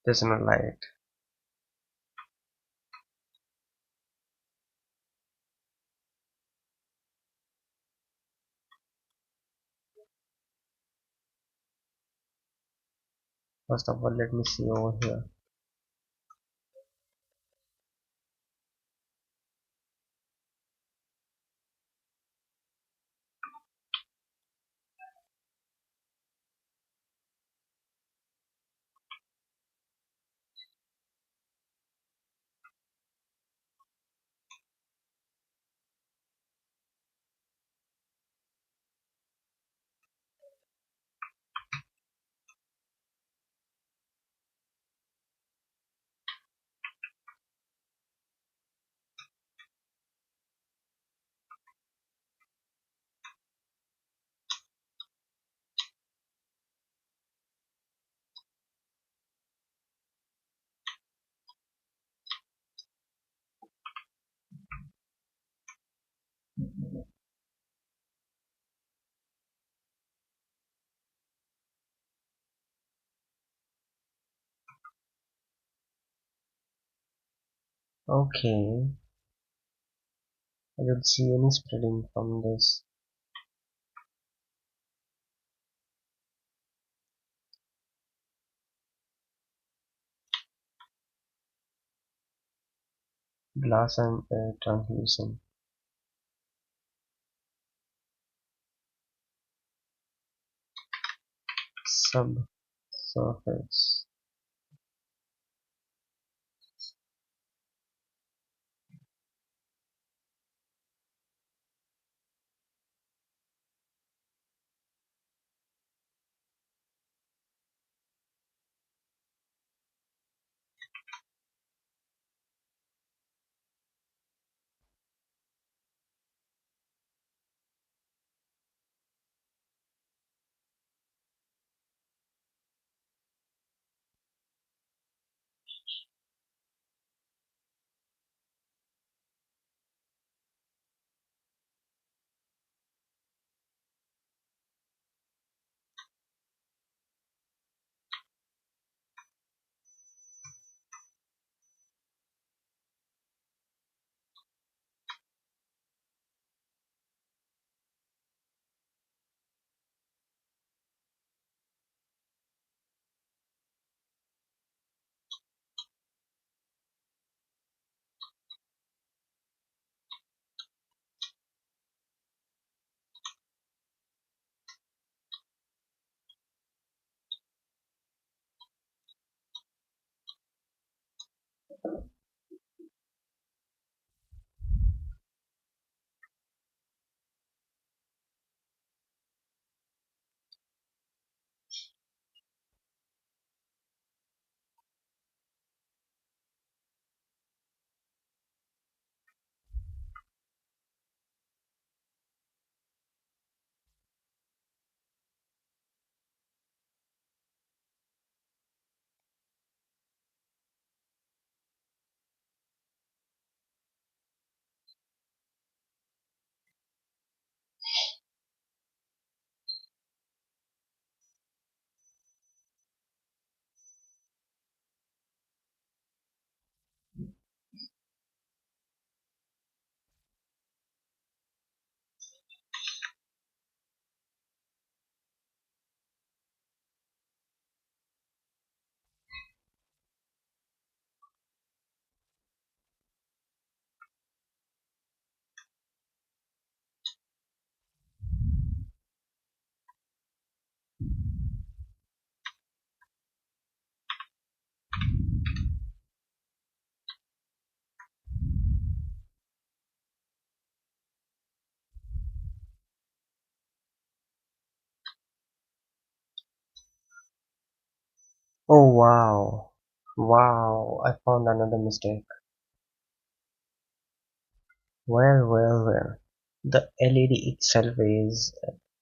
there's no light. First of all, let me see over here. Okay, I don't see any spreading from this glass and air translucent subsurface. Oh wow. Wow, I found another mistake. Well. The LED itself is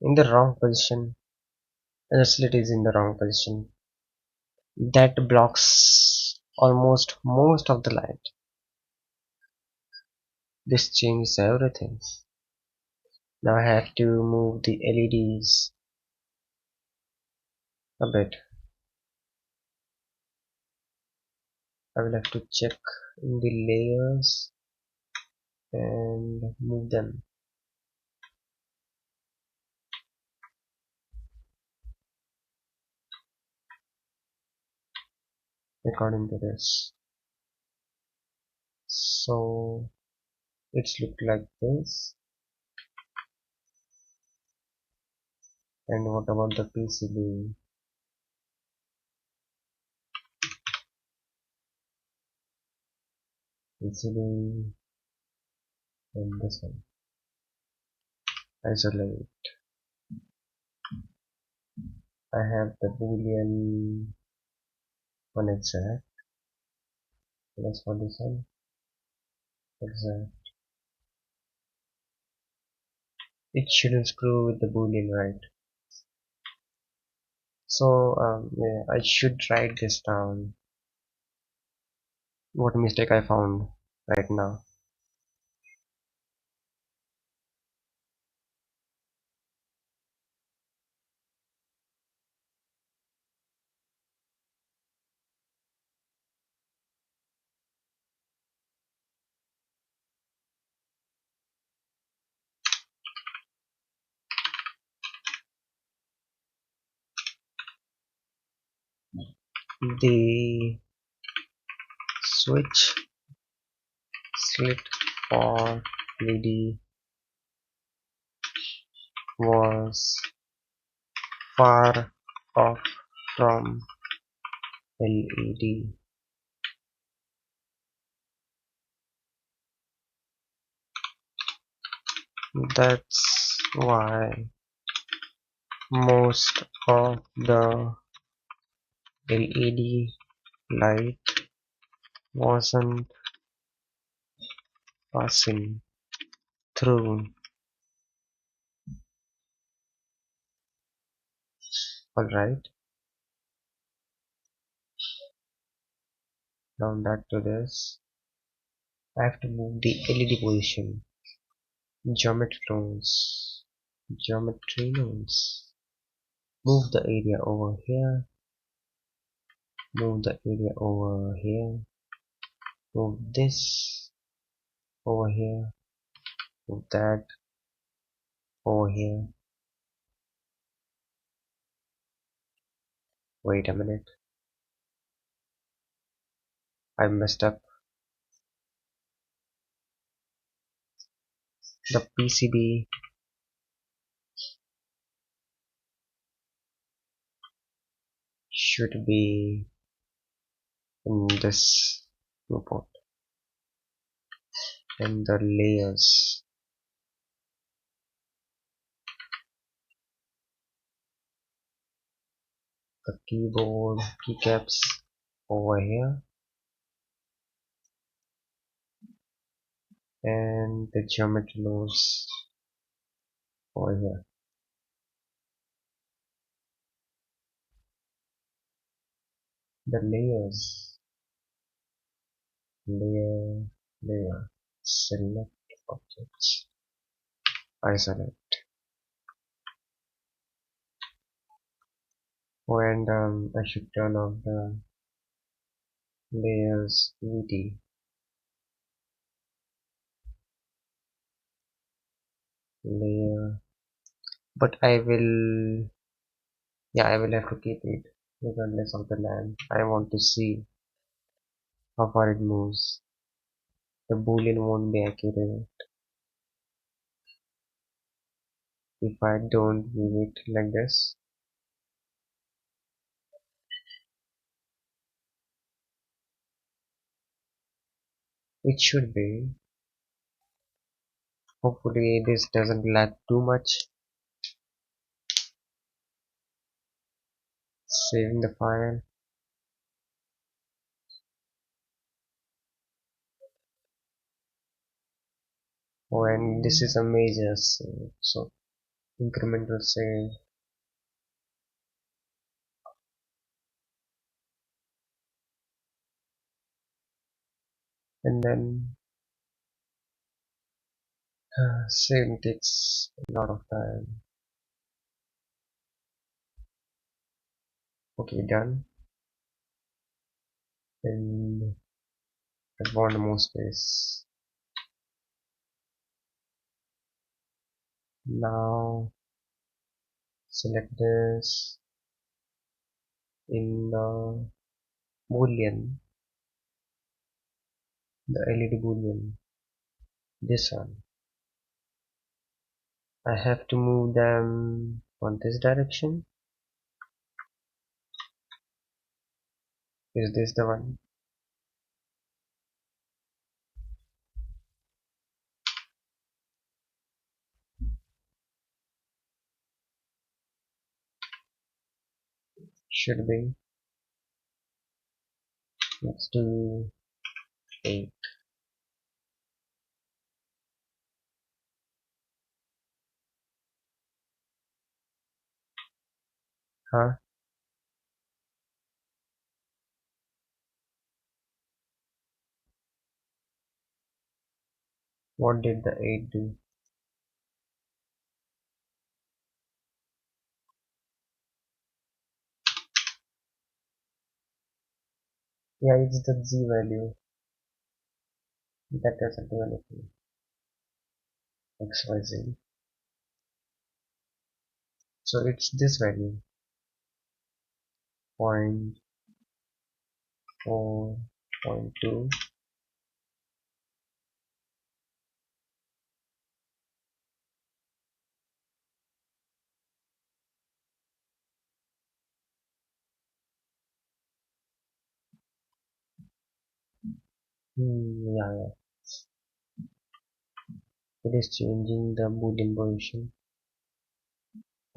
in the wrong position and the slit is in the wrong position. That blocks almost most of the light. This changes everything. Now I have to move the LEDs a bit. I will have to check in the layers and move them according to this. So it's look like this. And what about the PCB? PCB and this one. Isolate. I have the boolean one exact. Let's for this one exact. It shouldn't screw with the boolean, right? So yeah, I should write this down. What mistake I found right now. The switch slit for LED was far off from LED. That's why most of the LED light wasn't passing through. Alright, now back to this. I have to move the LED position. Geometry nodes. Geometry nodes. Move the area over here. Move the area over here. Move this over here. Move that over here. Wait a minute. I messed up. The PCB should be in this viewport. And the layers. The keyboard keycaps over here. And the geometry nodes over here. The layers. Layer, layer. Select objects. Isolate. Oh, and I should turn off the layers VD. Layer. But I will have to keep it regardless of the land. I want to see how far it moves. The boolean won't be accurate if I don't move it like this. It should be. Hopefully this doesn't lag too much. Saving the file. Oh, and this is a major save. So incremental save, and then saving takes a lot of time. Okay, done. And I want more space. Now select this in the boolean, the LED boolean. This one. I have to move them on this direction. Is this the one? Should be. Let's do 8. Huh? What did the 8 do? Yeah, it's the Z value. That doesn't do anything. XYZ. So it's this value. 0.4.2. Yeah, yeah. It is changing the boolean position.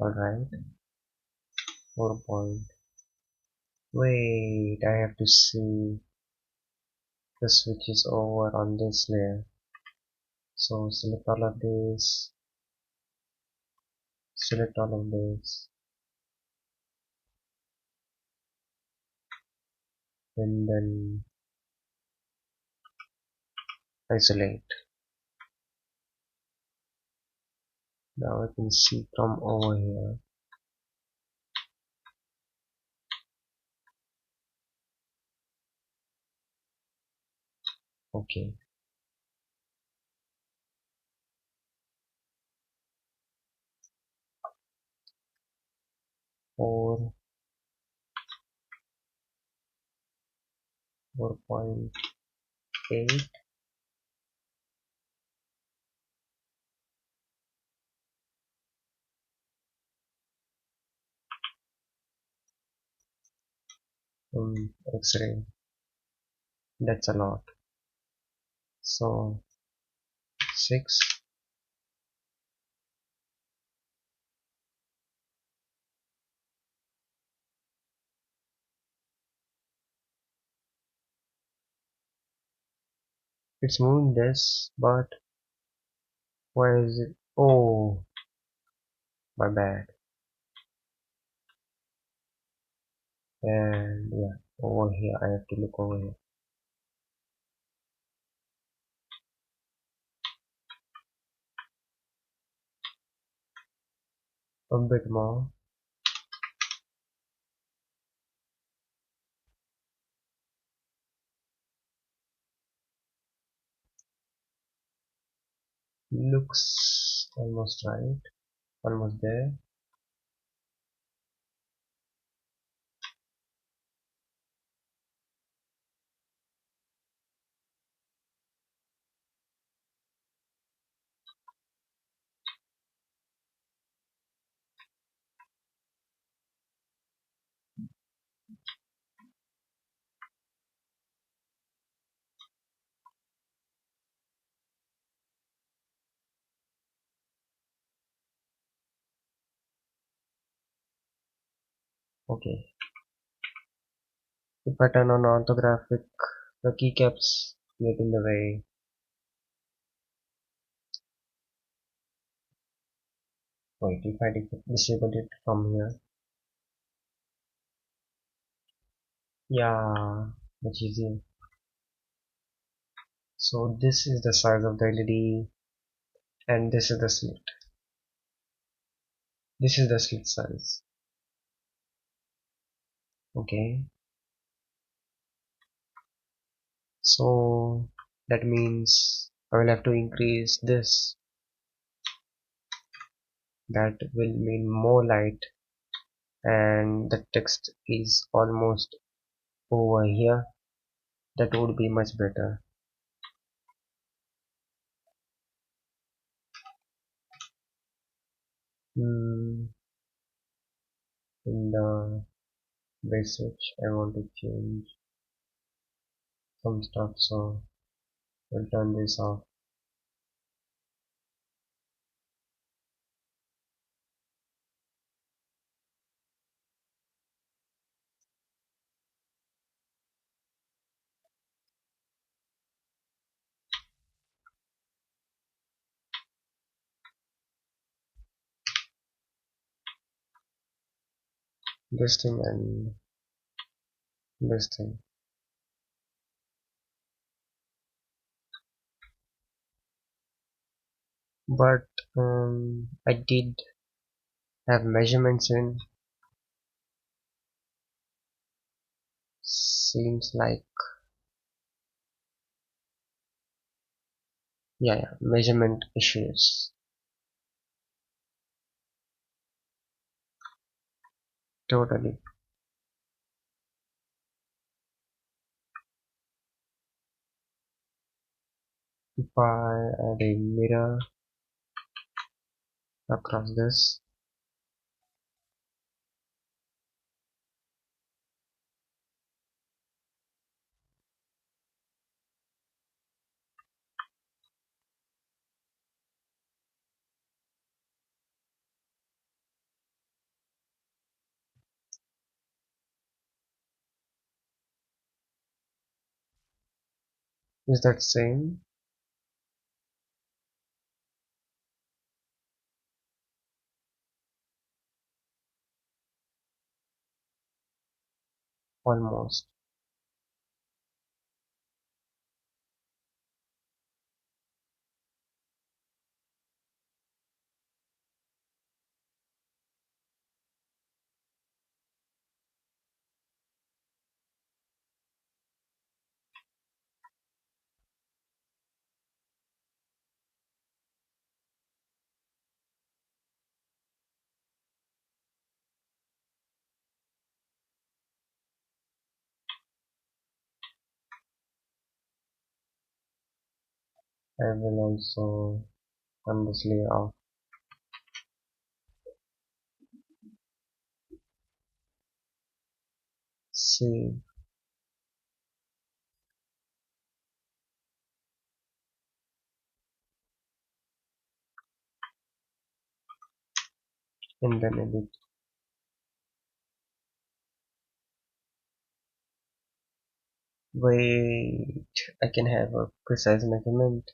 Alright. 4 point. Wait, I have to see the switches over on this layer. So select all of this, and then isolate. Now I can see from over here. Okay. Four 4.8. X-ray. That's a lot. So 6. It's moving this, but why is it? Oh, my bad. And yeah, over here I have to look over here a bit more. Looks almost right, almost there. Okay. If I turn on orthographic, the keycaps get in the way. Wait, if I disable it from here, yeah, much easier. So this is the size of the LED, and this is the slit. This is the slit size. Okay, so that means I will have to increase this. That will mean more light, and the text is almost over here. That would be much better. Hmm, in the basic, I want to change some stuff, so we'll turn this off. This thing and this thing. But I did have measurements in. Seems like, yeah, measurement issues. Totally. If I add a mirror across this, is that same? Almost. I will also turn this layer off. Save, and then edit. Wait, I can have a precise measurement.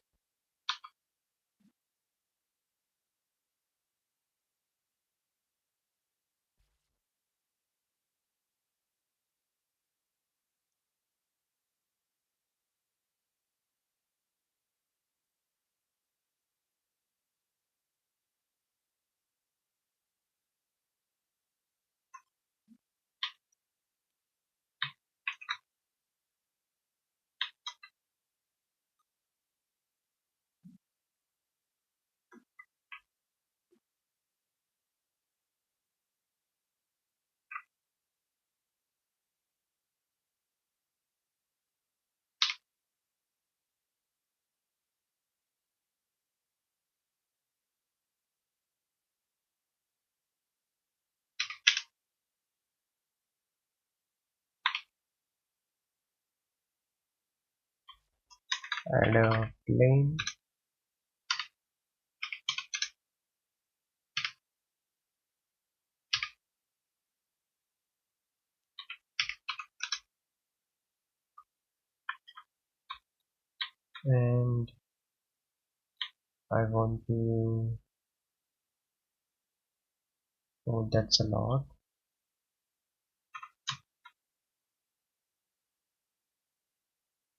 Add a plane, and I want to Oh, that's a lot.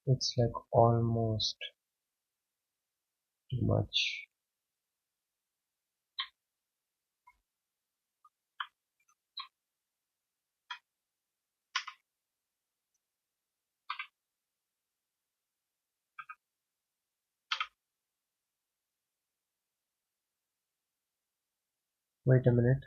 It's like almost too much. Wait a minute.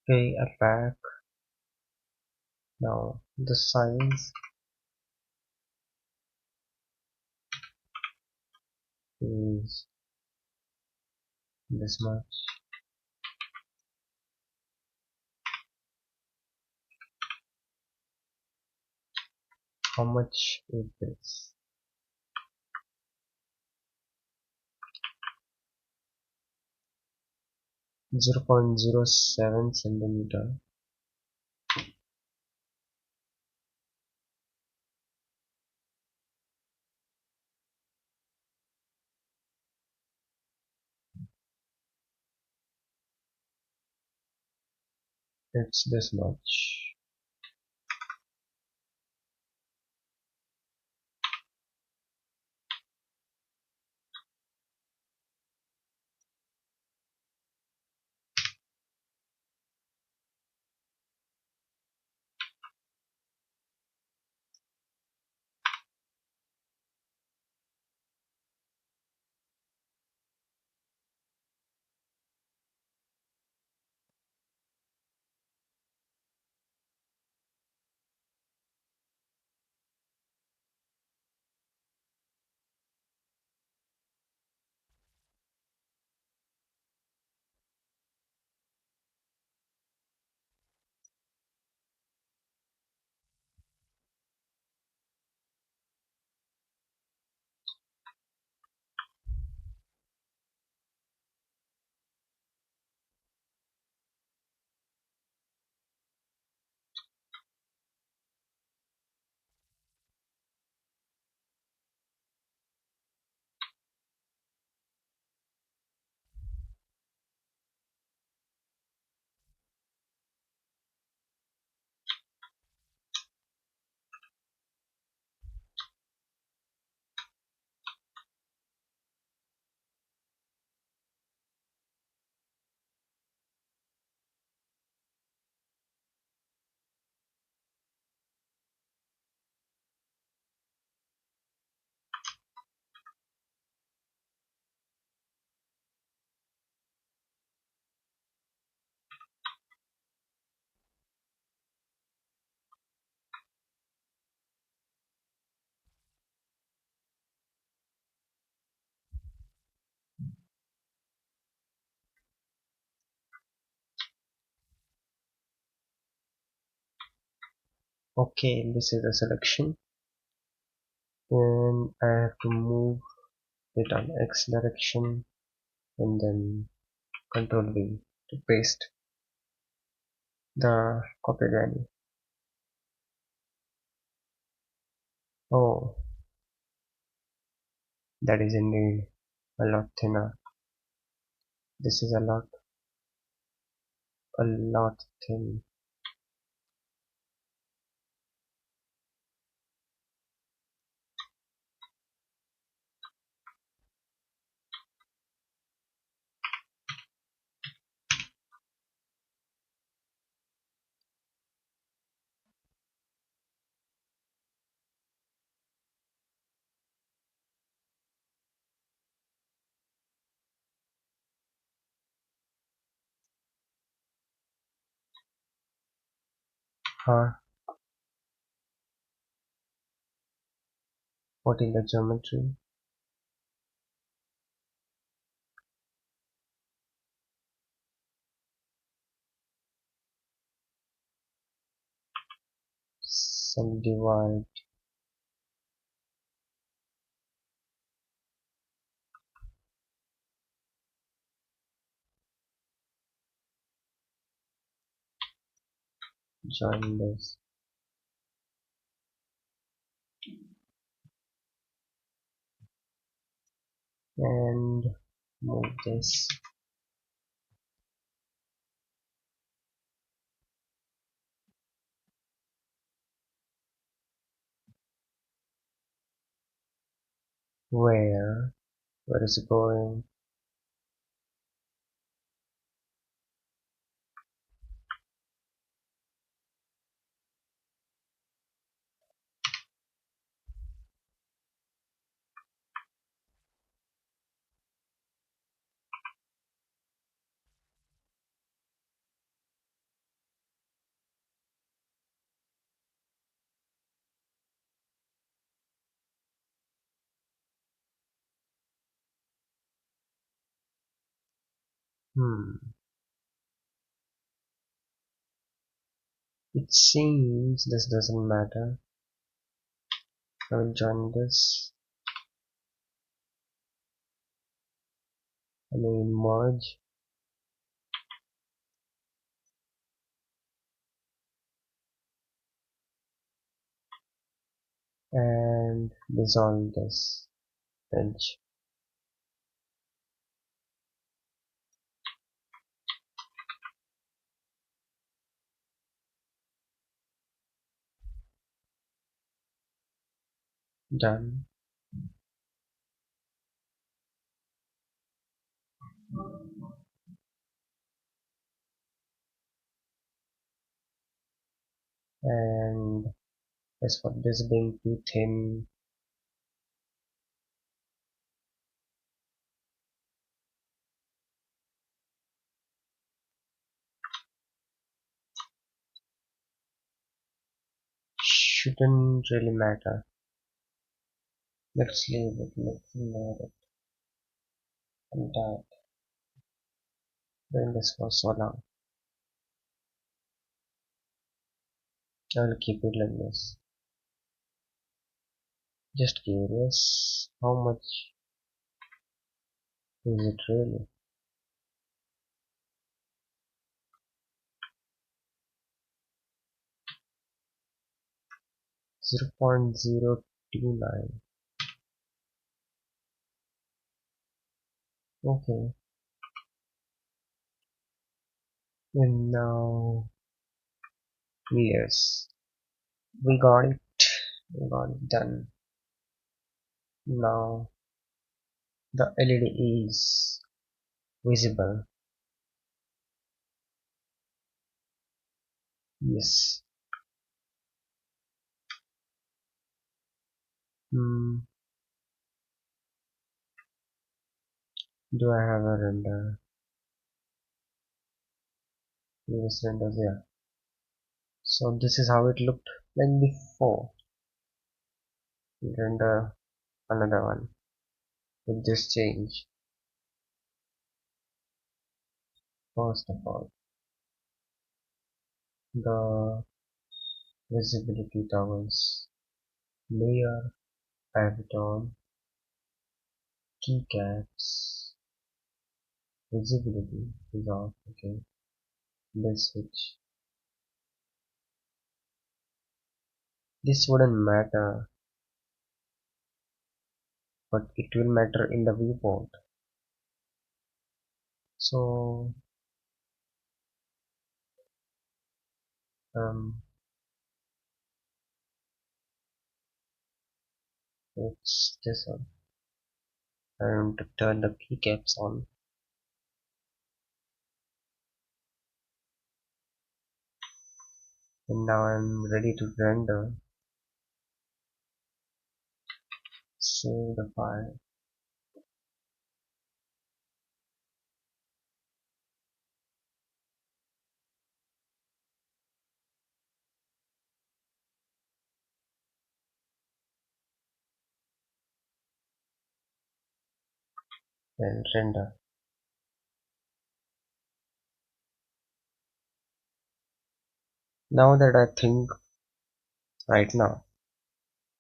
Okay, I'm back. Now, the size is this much. How much is this? 0.07 centimeter. It's this much. Okay, this is the selection, and I have to move it on X direction and then Control V to paste the copy value. Oh, that is indeed a lot thinner. This is a lot thin. Huh? What in the geometry? Subdivide. Join this and move this. Where? Where is it going? Hmm. It seems this doesn't matter. I will join this. I mean merge and dissolve this edge. Done. And as for this being too thin, shouldn't really matter. Let's leave it. Let's leave it. I'm tired doing this for so long. I'll keep it like this. Just curious, how much is it really? 0.029. Okay, and now yes, we got it. We got it done. Now the LED is visible. Yes. Hmm. Do I have a render? Previous renders, yeah. So this is how it looked like before. Render another one with this change. First of all, the Visibility toggles. Layer, favicon, keycaps. Visibility is off. Okay. This switch. This wouldn't matter, but it will matter in the viewport. So um, it's this one. I want to turn the keycaps on, and now I'm ready to render. Save the file and render. Now that I think right now,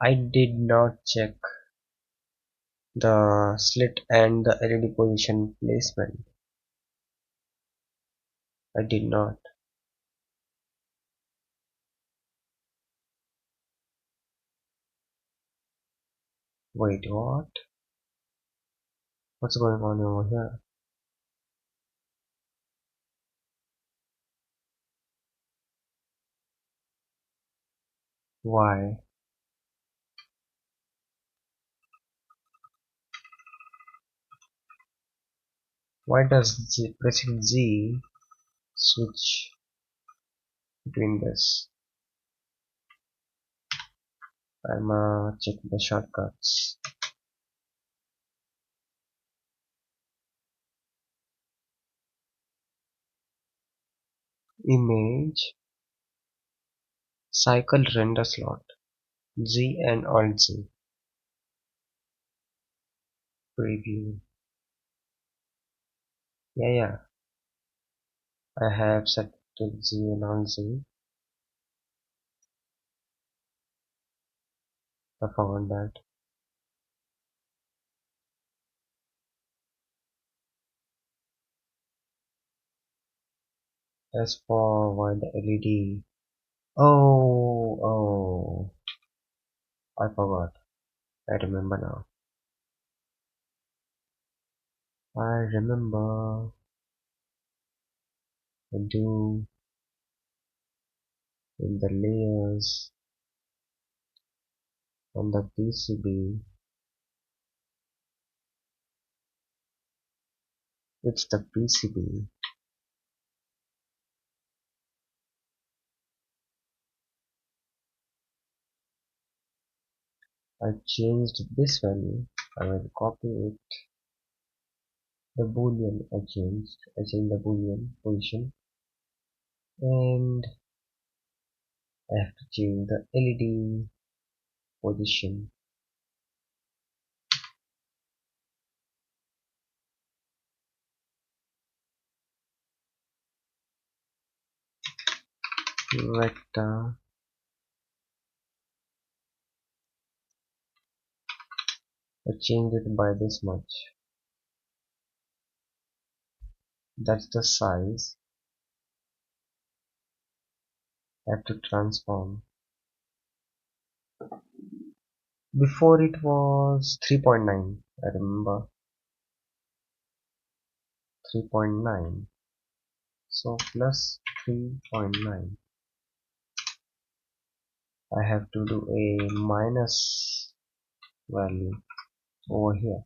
I did not check the slit and the LED position placement. I did not. Wait, what? What's going on over here? Why? Why does pressing G switch between this? I'm check the shortcuts. Image, cycle render slot, G and Alt Z. Preview. Yeah, I have set to Z and Alt Z. I forgot that. As for why the LED. Oh, I forgot. I remember now. I remember. I do in the layers on the PCB. It's the PCB. I changed this value. I will copy it. The boolean I changed the boolean position, and I have to change the LED position. Vector. I changed it by this much. That's the size. I have to transform. Before it was 3.9. I remember 3.9. So plus 3.9. I have to do a minus value over here.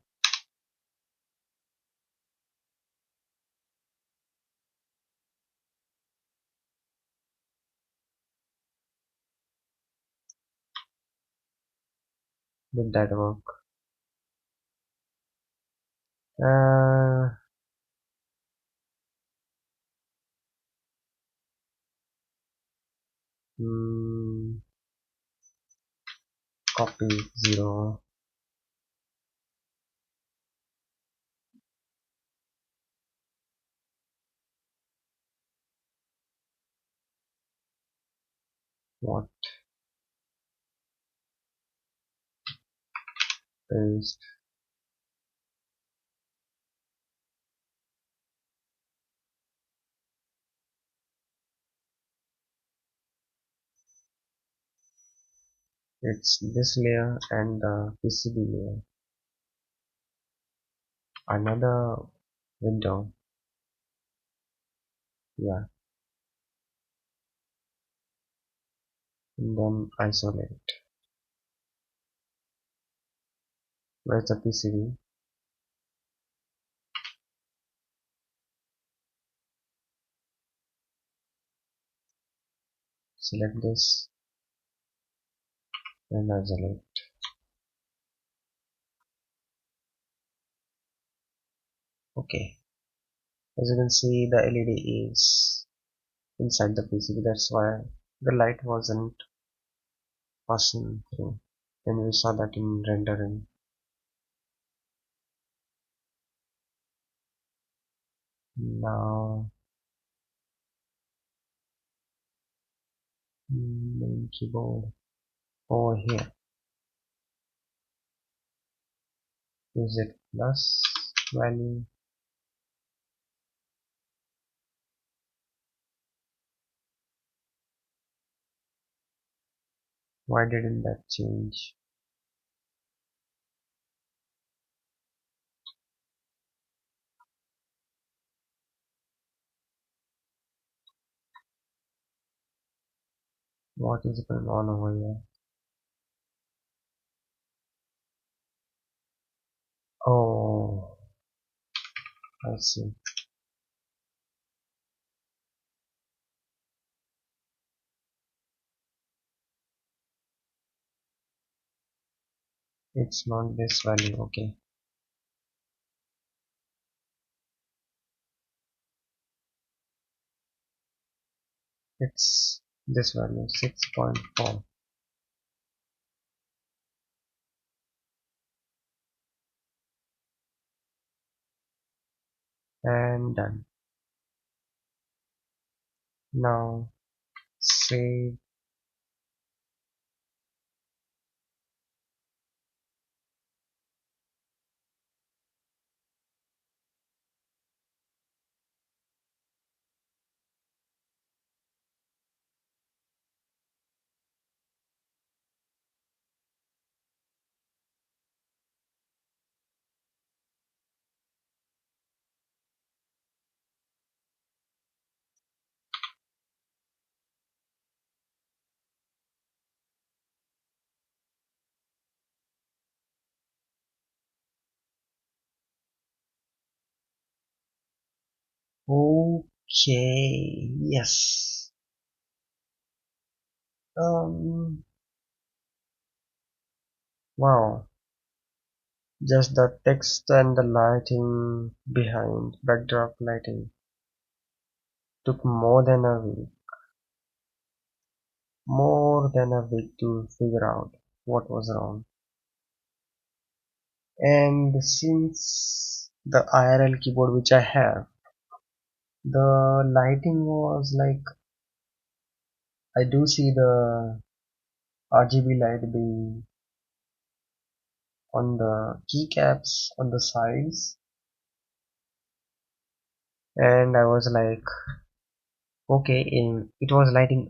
Did that work? Uh, hmm, copy 0. What? paste. It's this layer and the PCB layer. Another window. Yeah, and then isolate. Where's the PCB? Select this and isolate. Okay. As you can see, the LED is inside the PCB. That's why the light wasn't passing through. And we saw that in rendering. Now, main keyboard over here. Is it plus value? Why didn't that change? What is going on over here? Oh, I see. It's not this value. Okay. It's this value 6.4 and done. Now save. Okay, yes. Um, wow. Just the text and the lighting behind, backdrop lighting, took more than a week to figure out what was wrong. And since the IRL keyboard which I have, the lighting was like, I do see the RGB light being on the keycaps on the sides, and I was like, okay, it was lighting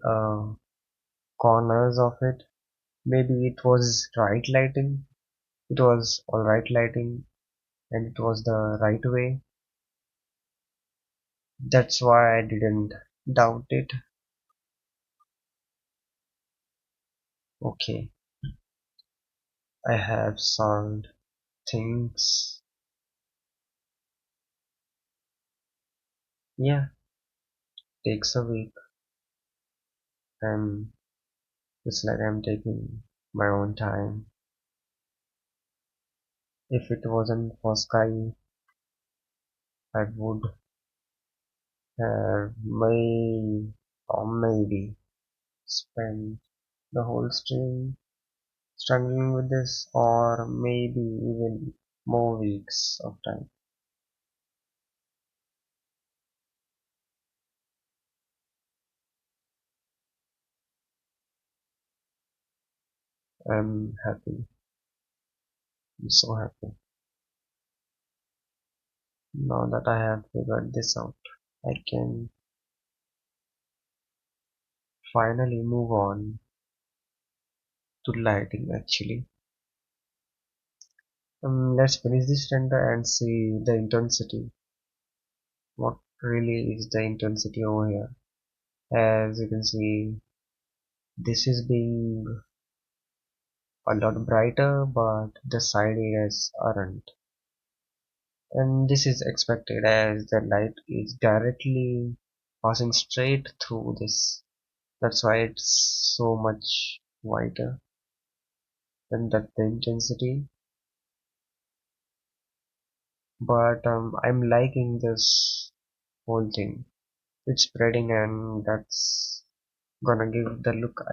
corners of it. Maybe it was right lighting. It was alright lighting, and it was the right way. That's why I didn't doubt it. Okay, I have solved things. Yeah, takes a week, and it's like I'm taking my own time. If it wasn't for Sky, I would have maybe spent the whole stream struggling with this, or maybe even more weeks of time. I'm happy. I'm so happy. Now that I have figured this out, I can finally move on to lighting actually. Let's finish this render and see the intensity. What really is the intensity over here? As you can see, this is being a lot brighter, but the side areas aren't. And this is expected as the light is directly passing straight through this. That's why it's so much whiter than the intensity. But I'm liking this whole thing. It's spreading and that's gonna give the look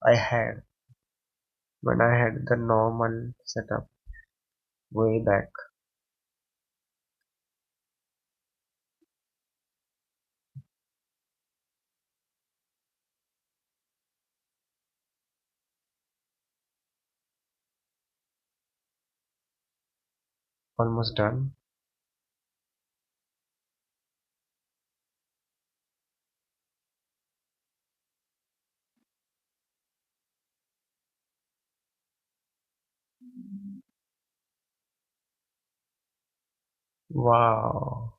I had when I had the normal setup way back. Almost done. Wow.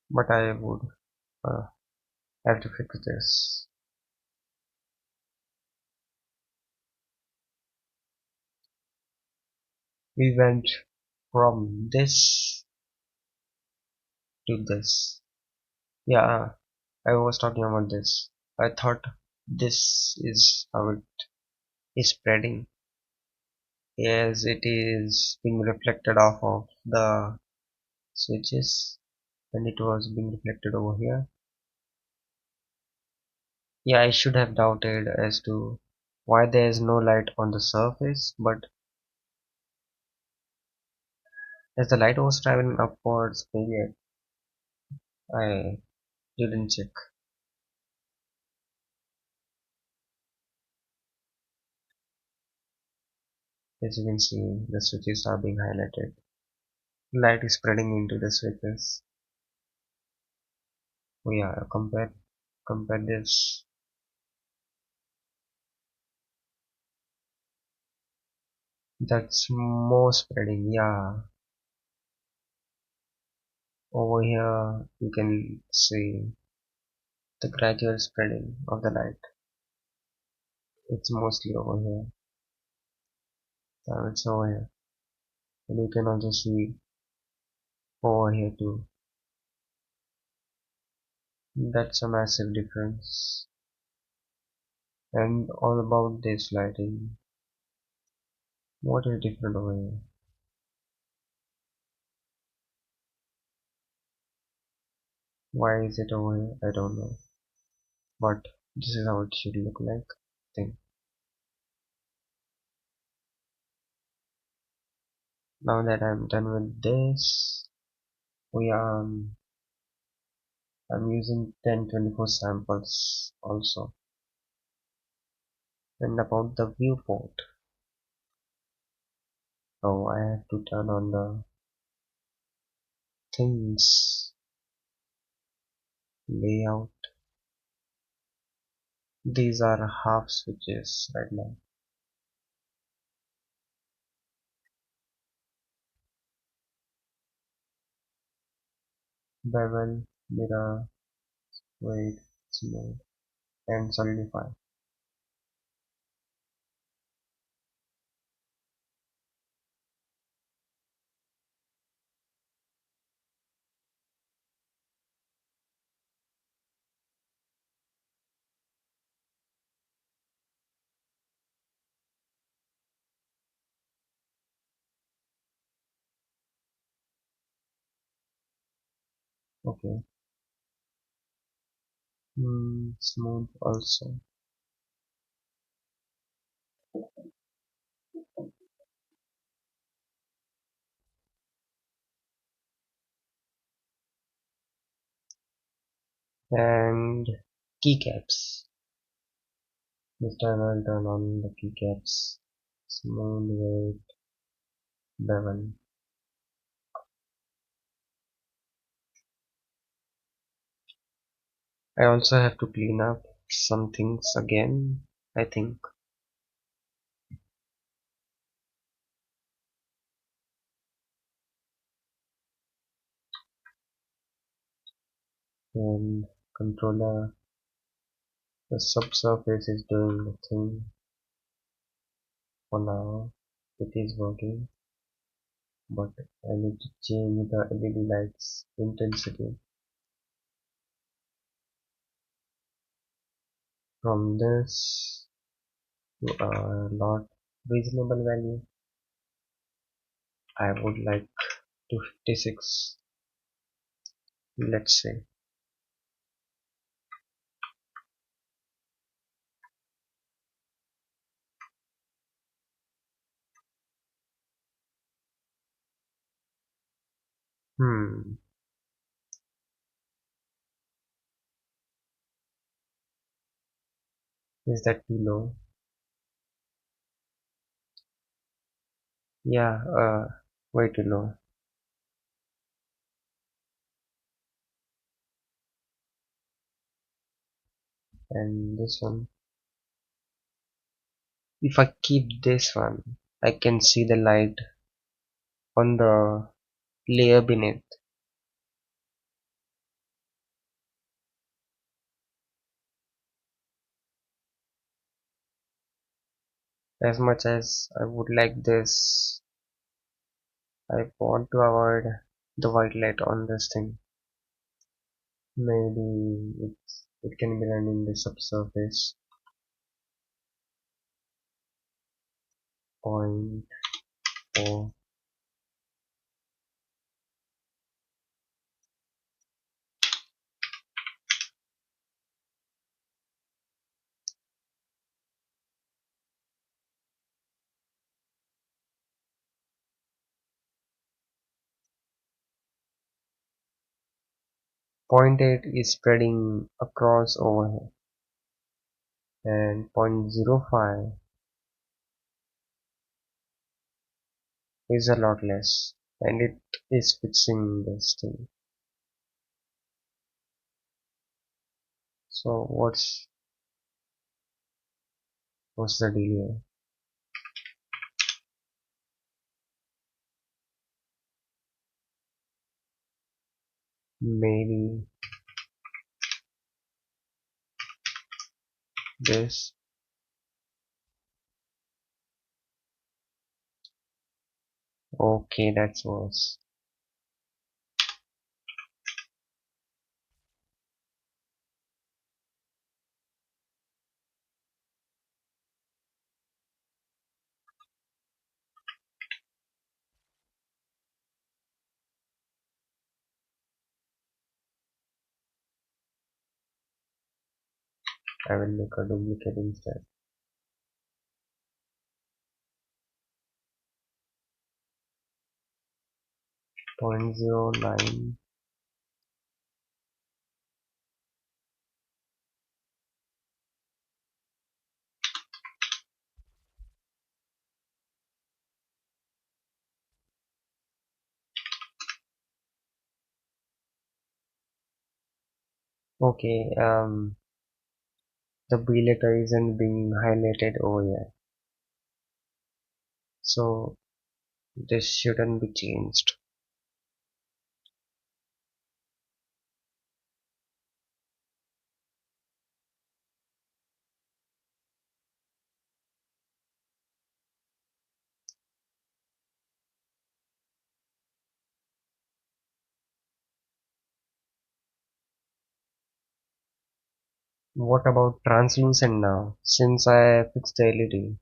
But I would uh, have to fix this. We went from this to this. Yeah, I was talking about this. I thought this is how it is spreading as it is being reflected off of the switches and it was being reflected over here. Yeah, I should have doubted as to why there is no light on the surface, but as the light was traveling upwards, maybe I didn't check. As you can see, the switches are being highlighted. Light is spreading into the switches. Oh yeah, compare this. That's more spreading. Yeah, over here you can see the gradual spreading of the light. It's mostly over here. It's over here, and you can also see over here too. That's a massive difference. And all about this lighting. What is different over here? Why is it over here? I don't know. But this is how it should look like. I think. Now that I'm done with this, we are I'm using 1024 samples also. And about the viewport, oh, I have to turn on the things layout. These are half switches right now. Bevel, mirror, weight, smooth, and solidify. Okay. Smooth also. And keycaps. This time I'll turn on the keycaps. Smooth weight bevel. I also have to clean up some things again, I think. And controller, the subsurface is doing the thing for now. It is working, but I need to change the LED lights intensity from this to a not reasonable value. I would like to 56, let's say. Hmm, is that too low? Yeah, way too low. And this one, if I keep this one, I can see the light on the layer beneath. As much as I would like this, I want to avoid the white light on this thing. Maybe it can be done in the subsurface. Point four. Point eight is spreading across over here, and point zero five is a lot less, and it is fixing this thing. So what's the deal here? Maybe this. Okay, that's worse. I will make a duplicate instead. Point zero 0.09. Okay, the B letter isn't being highlighted over here, so this shouldn't be changed. What about translucent now, since I fixed the LED?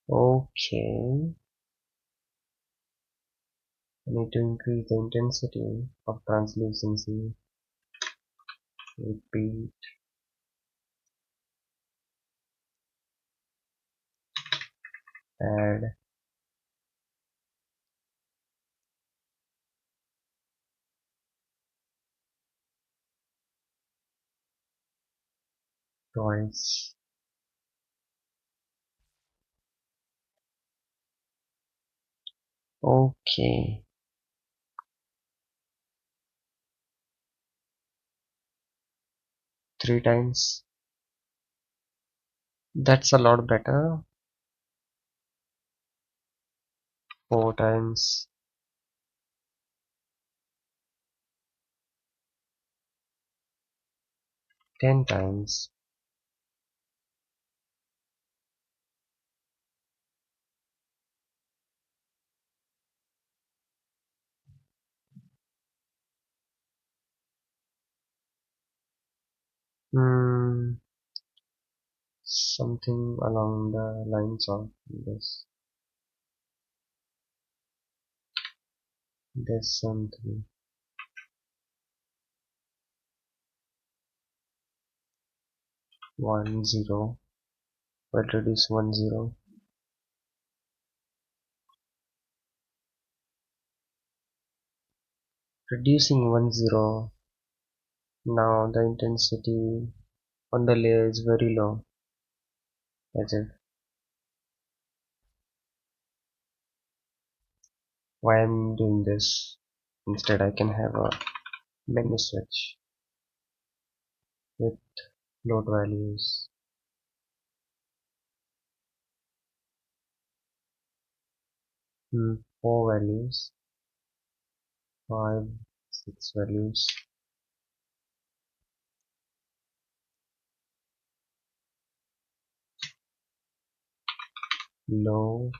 Okay, I need to increase the intensity of translucency. Repeat, add, twice. Okay, 3 times. That's a lot better. 4 times. 10 times. Hmm, something along the lines of this something. 1 0. But reduce 1 0. Reducing 1 0. Now the intensity on the layer is very low. As if why I'm doing this. Instead I can have a menu switch with load values. 4 values, 5, 6 values, low,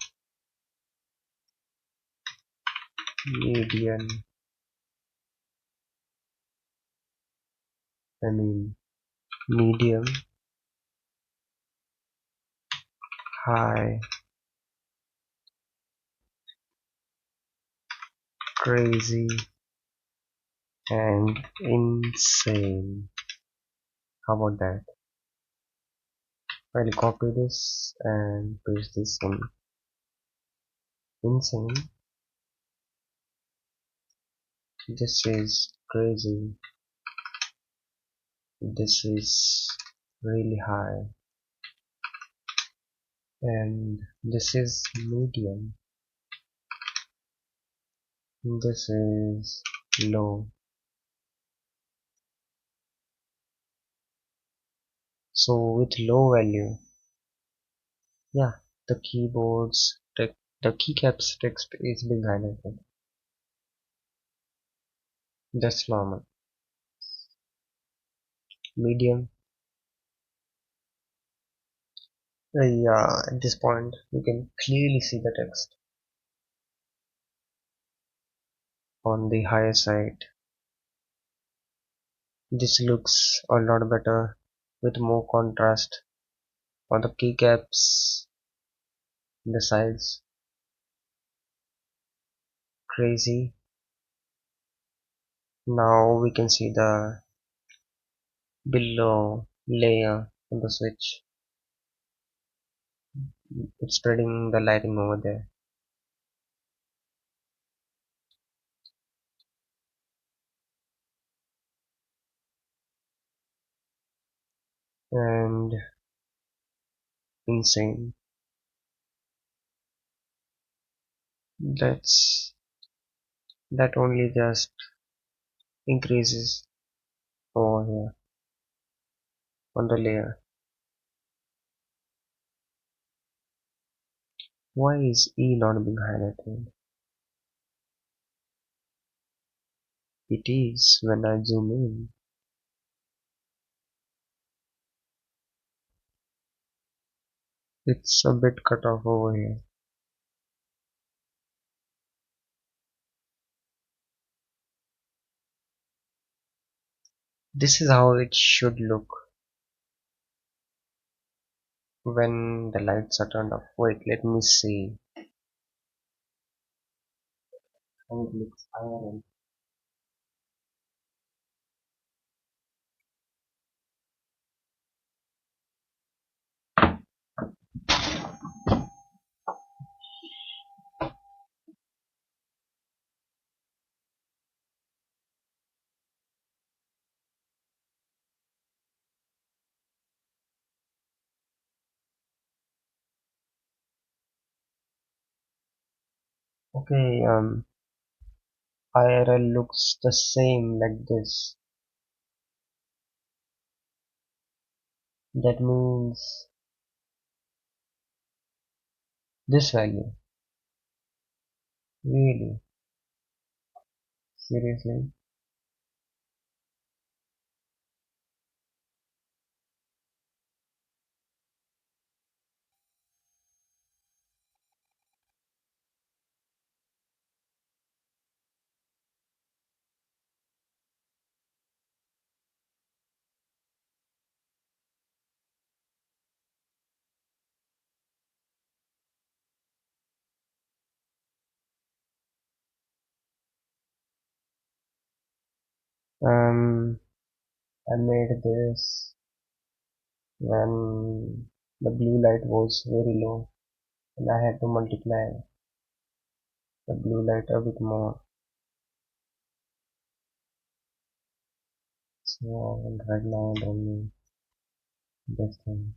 median, I mean medium, high, crazy, and insane. How about that? I'll copy this and paste this in insane. This is crazy. This is really high. And this is medium. This is low. So with low value, yeah, the the keycaps text is being highlighted. That's normal. Medium, yeah, at this point you can clearly see the text. On the higher side, this looks a lot better with more contrast on the keycaps, the sides, crazy. Now we can see the below layer on the switch. It's spreading the lighting over there. And insane. That's that only just increases over here on the layer. Why is E not being highlighted? It is when I zoom in. It's a bit cut off over here. This is how it should look when the lights are turned off. Wait, let me see how it looks higher. Okay, IRL looks the same like this. That means this value. Really? Seriously? Um, I made this when the blue light was very low and I had to multiply the blue light a bit more. So right now I don't need this thing.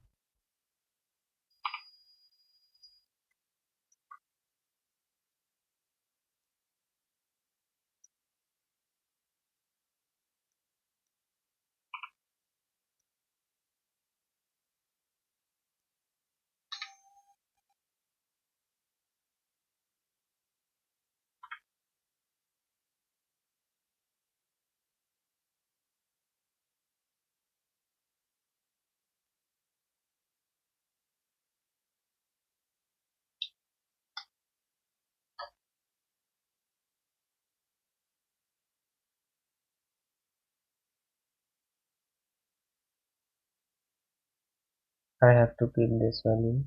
I have to keep this value.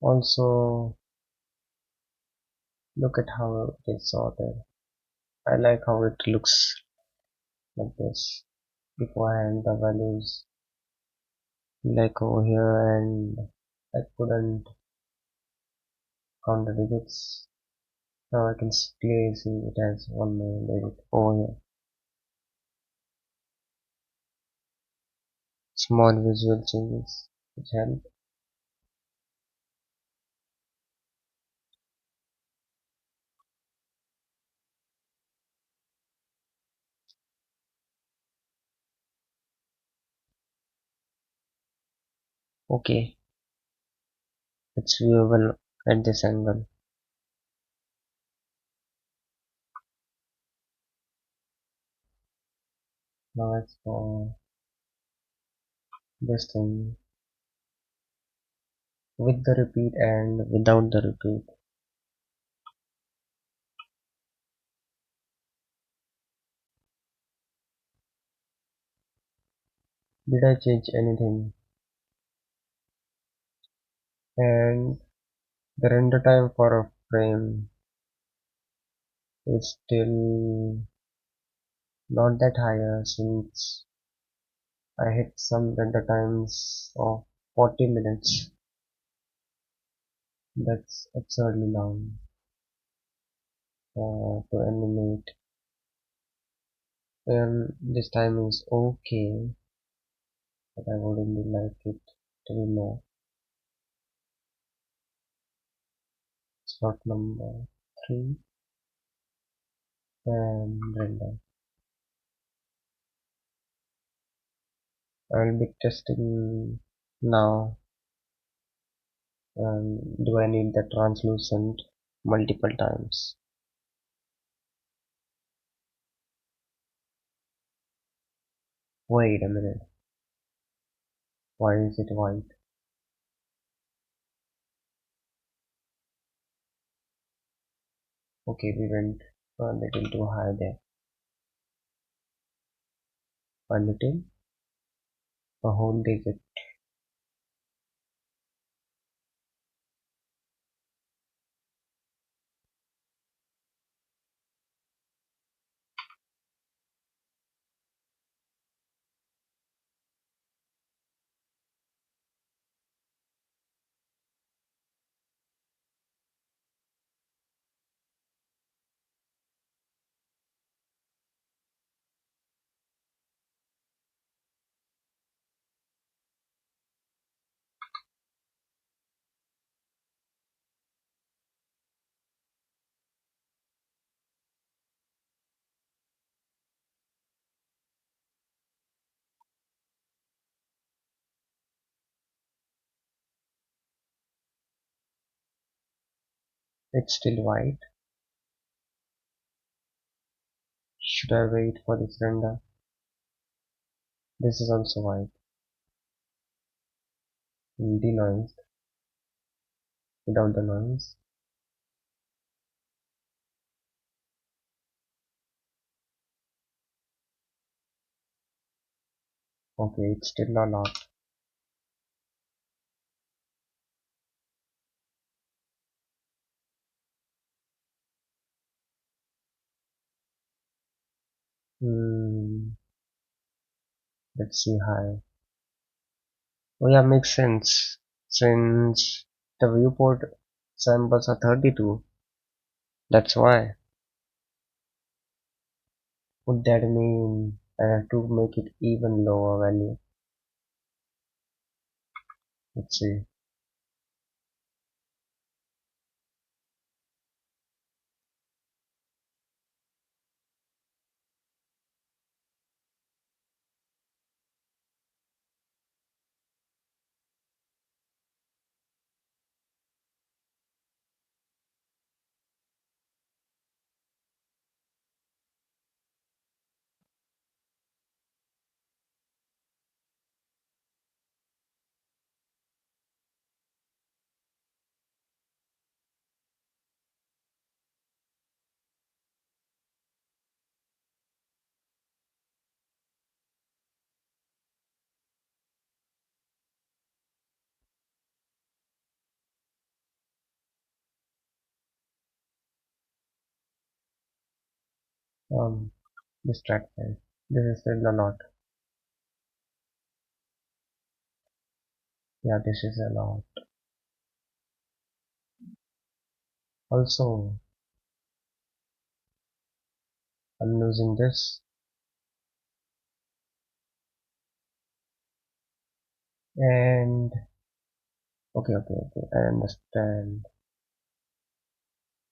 Also, look at how it is sorted. I like how it looks like this. Beforehand, the values like over here, and I couldn't count the digits. Now I can clearly see it has one more digit over here. Small visual changes which help. Okay, it's viewable at this angle. Now it's for this thing with the repeat and without the repeat. Did I change anything? And the render time for a frame is still not that higher since I hit some render times of 40 minutes. That's absurdly long to animate. And this time is okay, but I would really like it to be more. Slot number 3 and render. I'll be testing now. Do I need the translucent multiple times? Wait a minute. Why is it white? Okay, we went a little too high there. A little? A whole digit. It's still white. Should I wait for this render? This is also white. Denoised without the noise. Okay, it's still a lot. Hmm, let's see high. Oh yeah, makes sense. Since the viewport samples are 32, that's why. Would that mean I have to make it even lower value? Let's see. Um, this track size. This is still a lot. Yeah, this is a lot. Also, I'm losing this. And okay, I understand.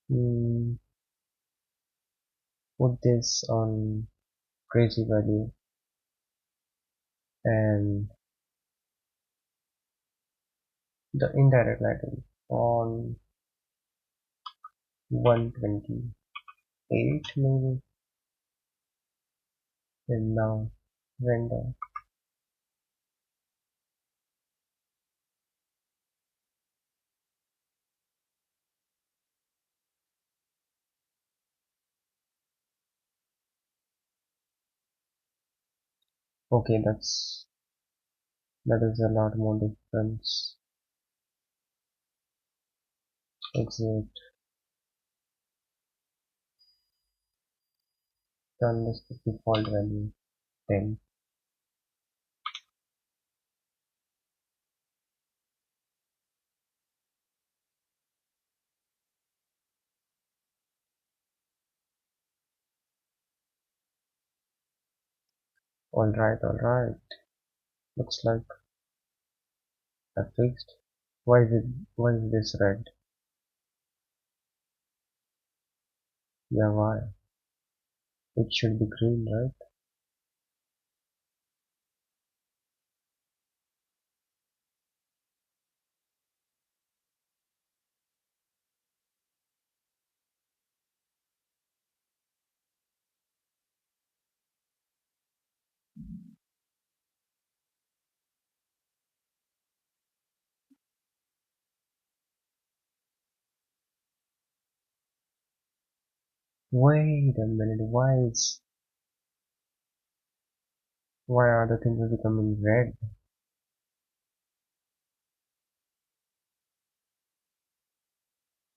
Hmm, put this on crazy value and the indirect lighting on 128 maybe. And now render. Okay, that is a lot more difference. Exit. Turn this to default value 10. Alright. Looks like I fixed. Why is this red? Yeah, why? It should be green, right? Wait a minute, why are the things becoming red?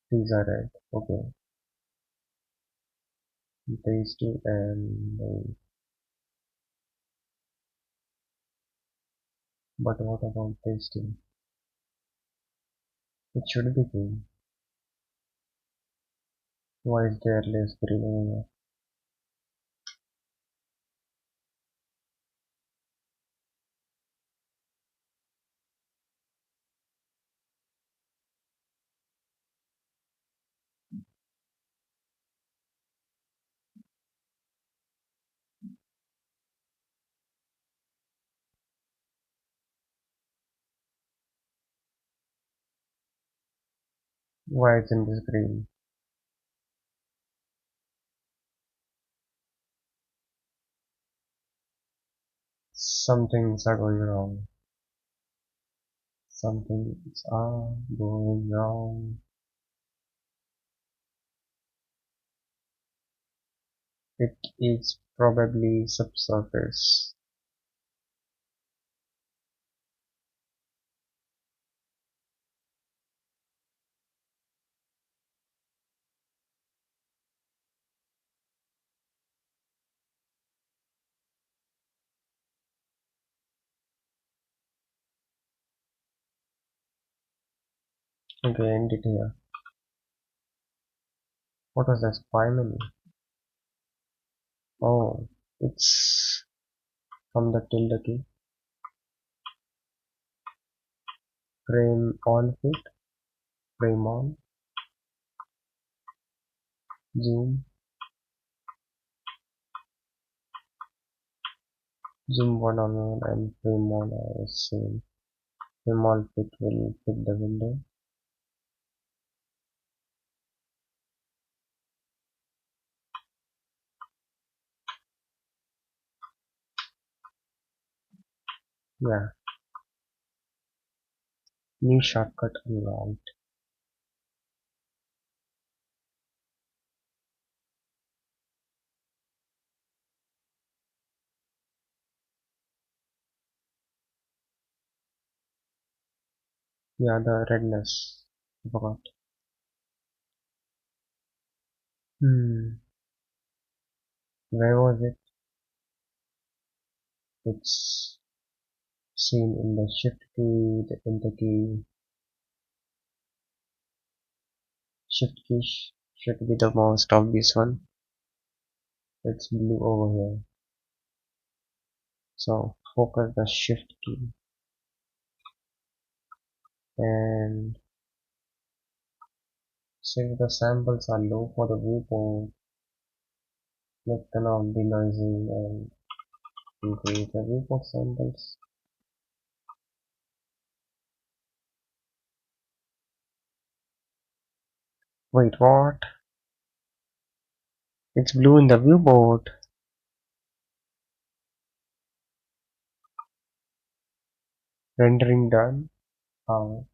These are red. Okay. Tasty and but what about tasty? It should be green. Why is there less green over here? Why isn't this green? Some things are going wrong. Some things are going wrong. It is probably subsurface. Okay, end it here. What was that? Finally. Oh, it's from the tilde key. Frame on fit. Frame on. Zoom. Zoom one on one and frame on is same. Frame on fit will fit the window. Yeah. New shortcut unlocked. Yeah, the redness. I forgot. Hmm. Where was it? It's seen in the shift key, the enter key. Shift key should be the most obvious one. It's blue over here. So focus the shift key and since the samples are low for the viewport, let's turn off denoising and increase the viewport samples. Wait, what? It's blue in the viewport. Rendering done. How?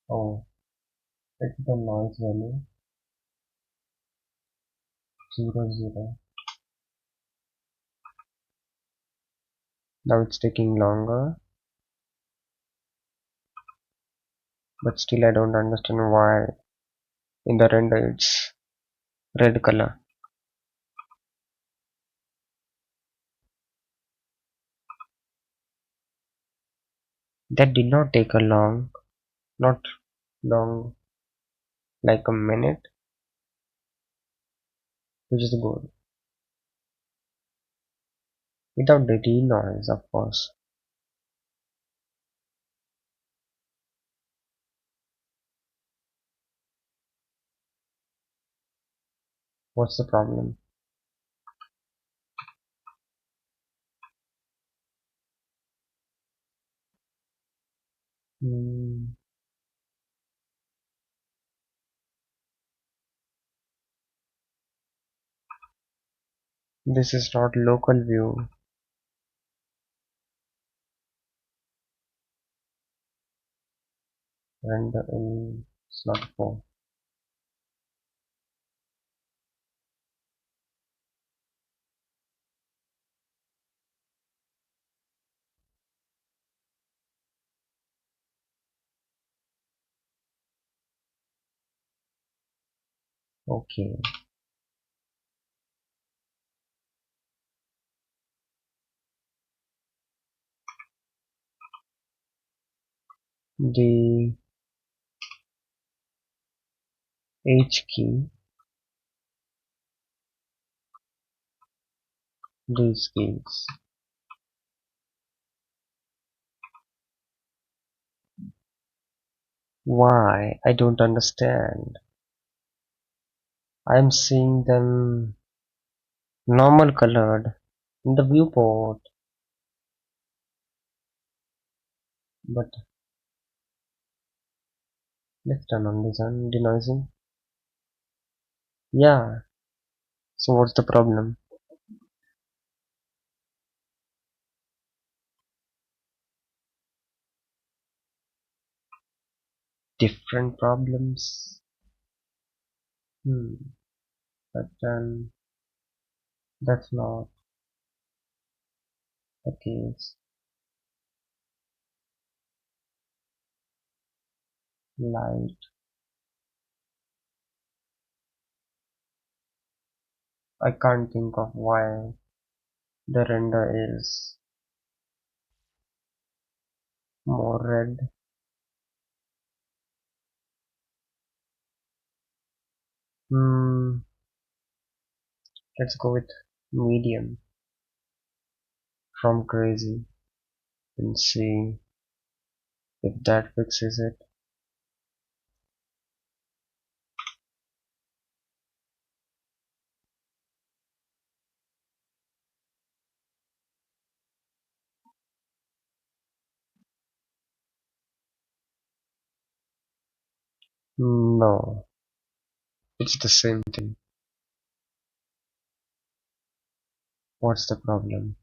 Oh, it's the noise value 00. Now it's taking longer, but still I don't understand why in the render it's red color. That did not take a long, not long, like a minute, which is good. Without the denoise, of course. What's the problem? Hmm, this is not local view. Render in slot 4. Okay. The H key, these keys. Why? I don't understand. I'm seeing them normal colored in the viewport, but let's turn on this on denoising. Yeah, So what's the problem? Different problems? Hmm. But then that's not the case. Light. I can't think of why the render is more red. Hmm. Let's go with medium from crazy and see if that fixes it. No, it's the same thing. What's the problem?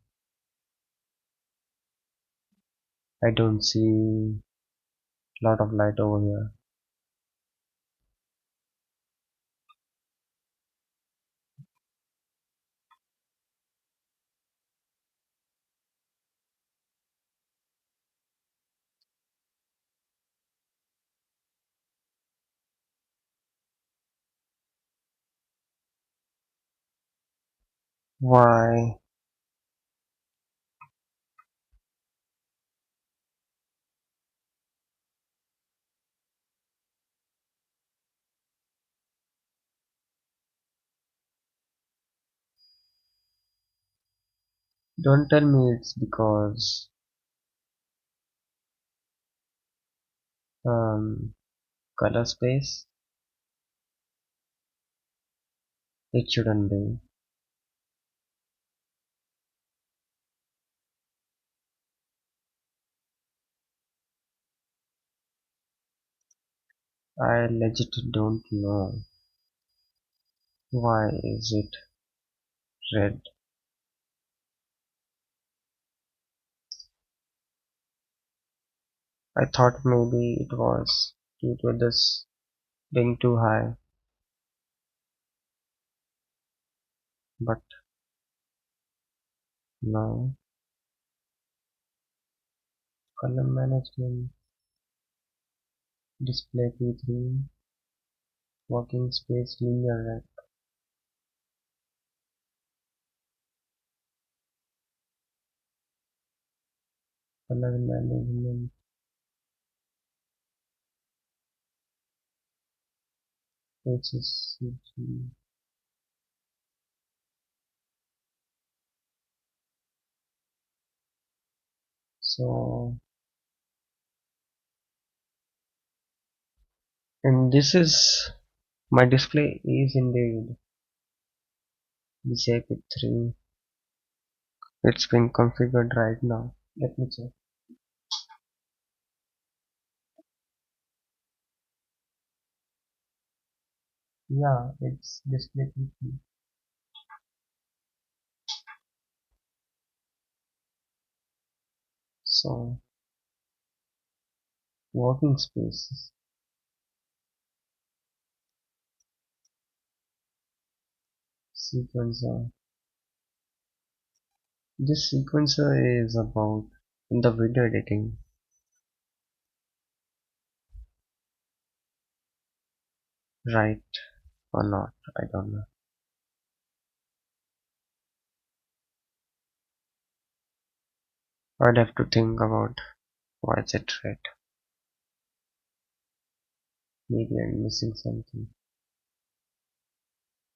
I don't see lot of light over here. Why? Don't tell me it's because um color space. It shouldn't be. I legit don't know. Why is it red? I thought maybe it was due to this being too high, but no. Color management, display P3, working space linear red, color management, HSCG. So, and this is my display is indeed DCI-P3. It's being configured right now. Let me check. Yeah, it's display P3. So, working spaces, sequencer. This sequencer is about in the video editing, right or not? I don't know. I'd have to think about why is it red. Maybe I'm missing something.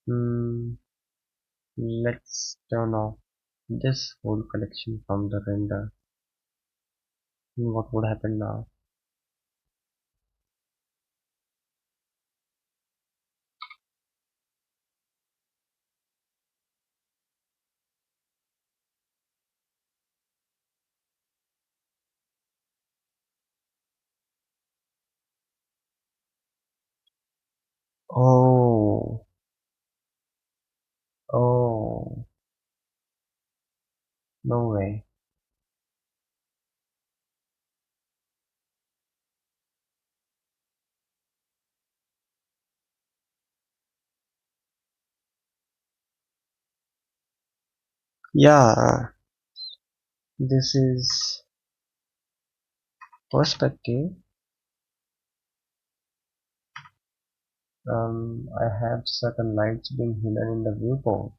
Hmm, let's turn off this whole collection from the render. What would happen now? Oh, No way. Yeah, this is perspective. I have certain lights being hidden in the viewport.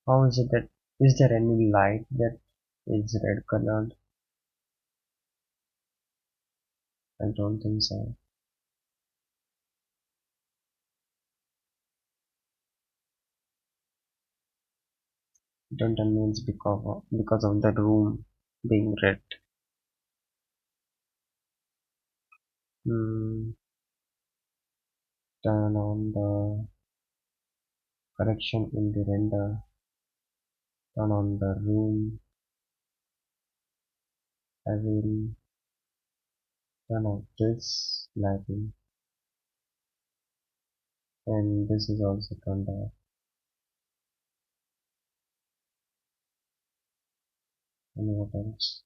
How is it that is there any light that is red colored? I don't think so. Don't tell me it's because of the room being red. Hmm, turn on the correction in the render. Turn on the room. I will turn off this lighting, and this is also turned off. And what else?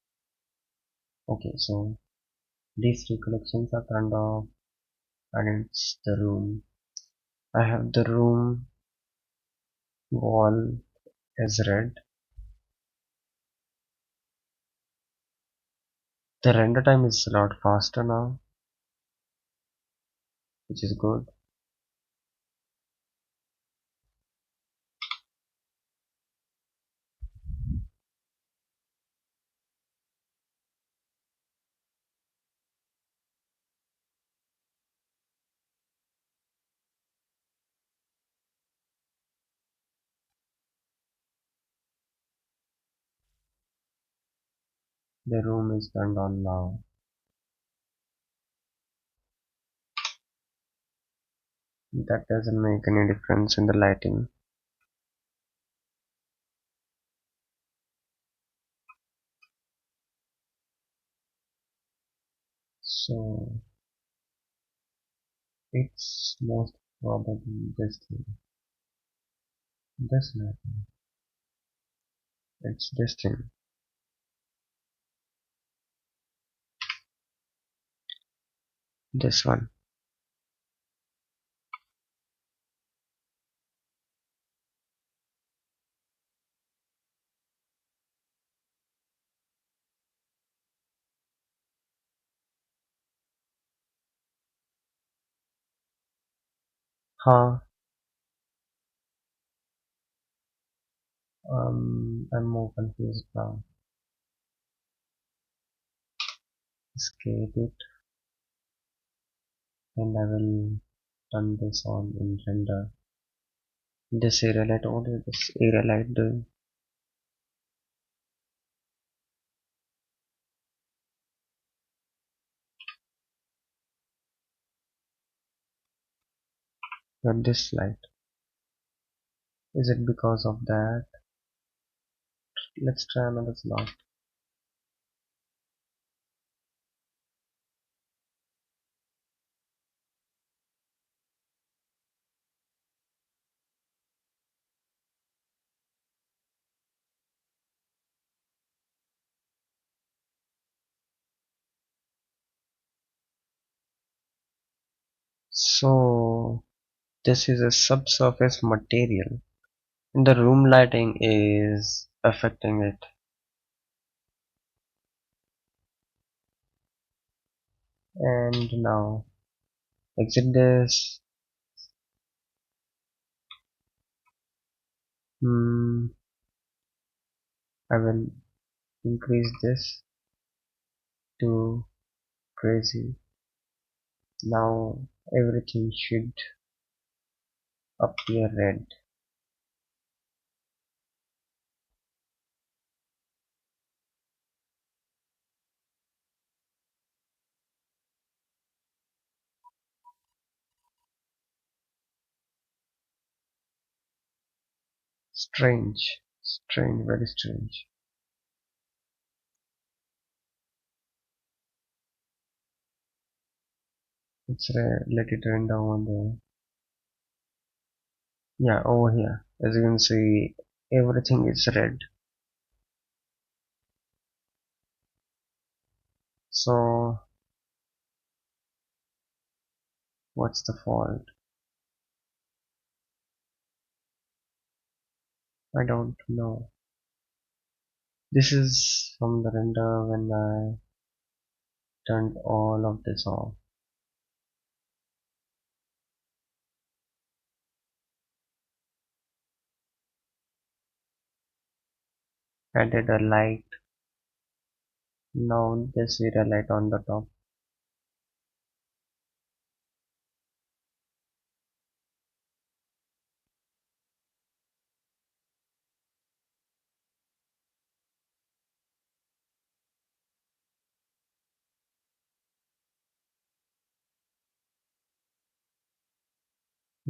Okay, so these three collections are turned off, and it's the room. I have the room wall as red. The render time is a lot faster now, which is good. The room is turned on now. That doesn't make any difference in the lighting. So it's most probably this thing. This lighting. It's this thing. This one. Huh. I'm more confused now. Escape it, and I will turn this on in render. This area light, what is this area light doing? Not this light. Is it because of that? Let's try another slot. So this is a subsurface material, and the room lighting is affecting it. And now exit this. Hmm, I will increase this to crazy. Now everything should appear red. Strange, strange, very strange. Let it run down on the, yeah, over here. As you can see, Everything is red. So what's the fault? I don't know. This is from the render when I turned all of this off. Added a light. Now there's zero light on the top.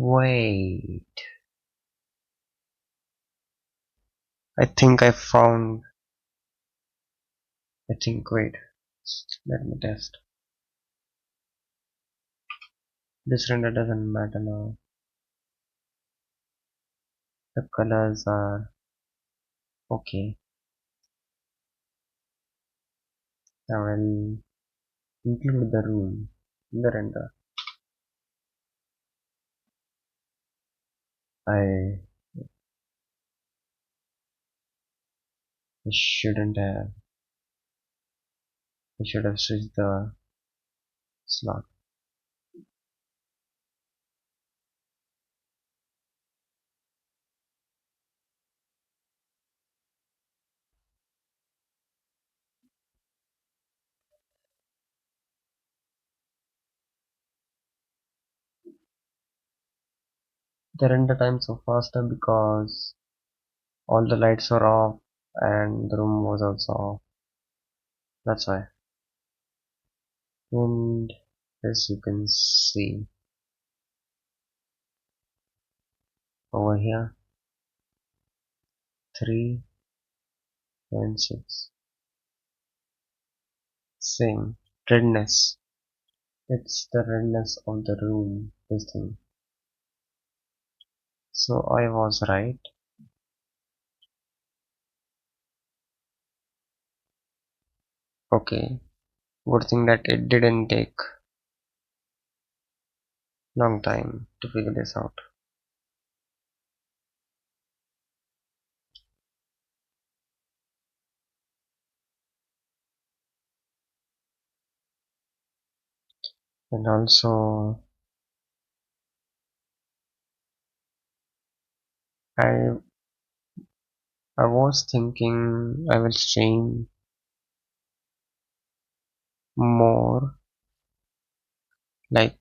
Wait. I think I found. I think, wait. Let me test. This render doesn't matter now. The colors are okay. I will include the room in the render. I shouldn't have. I should have switched the slot. The render times were faster because all the lights were off and the room was also off. That's why. And as you can see over here, 3 and 6. Same. Redness. It's the redness of the room, this thing. So I was right. Okay. Good thing that it didn't take long time to figure this out. And also I I was thinking I will stream more, like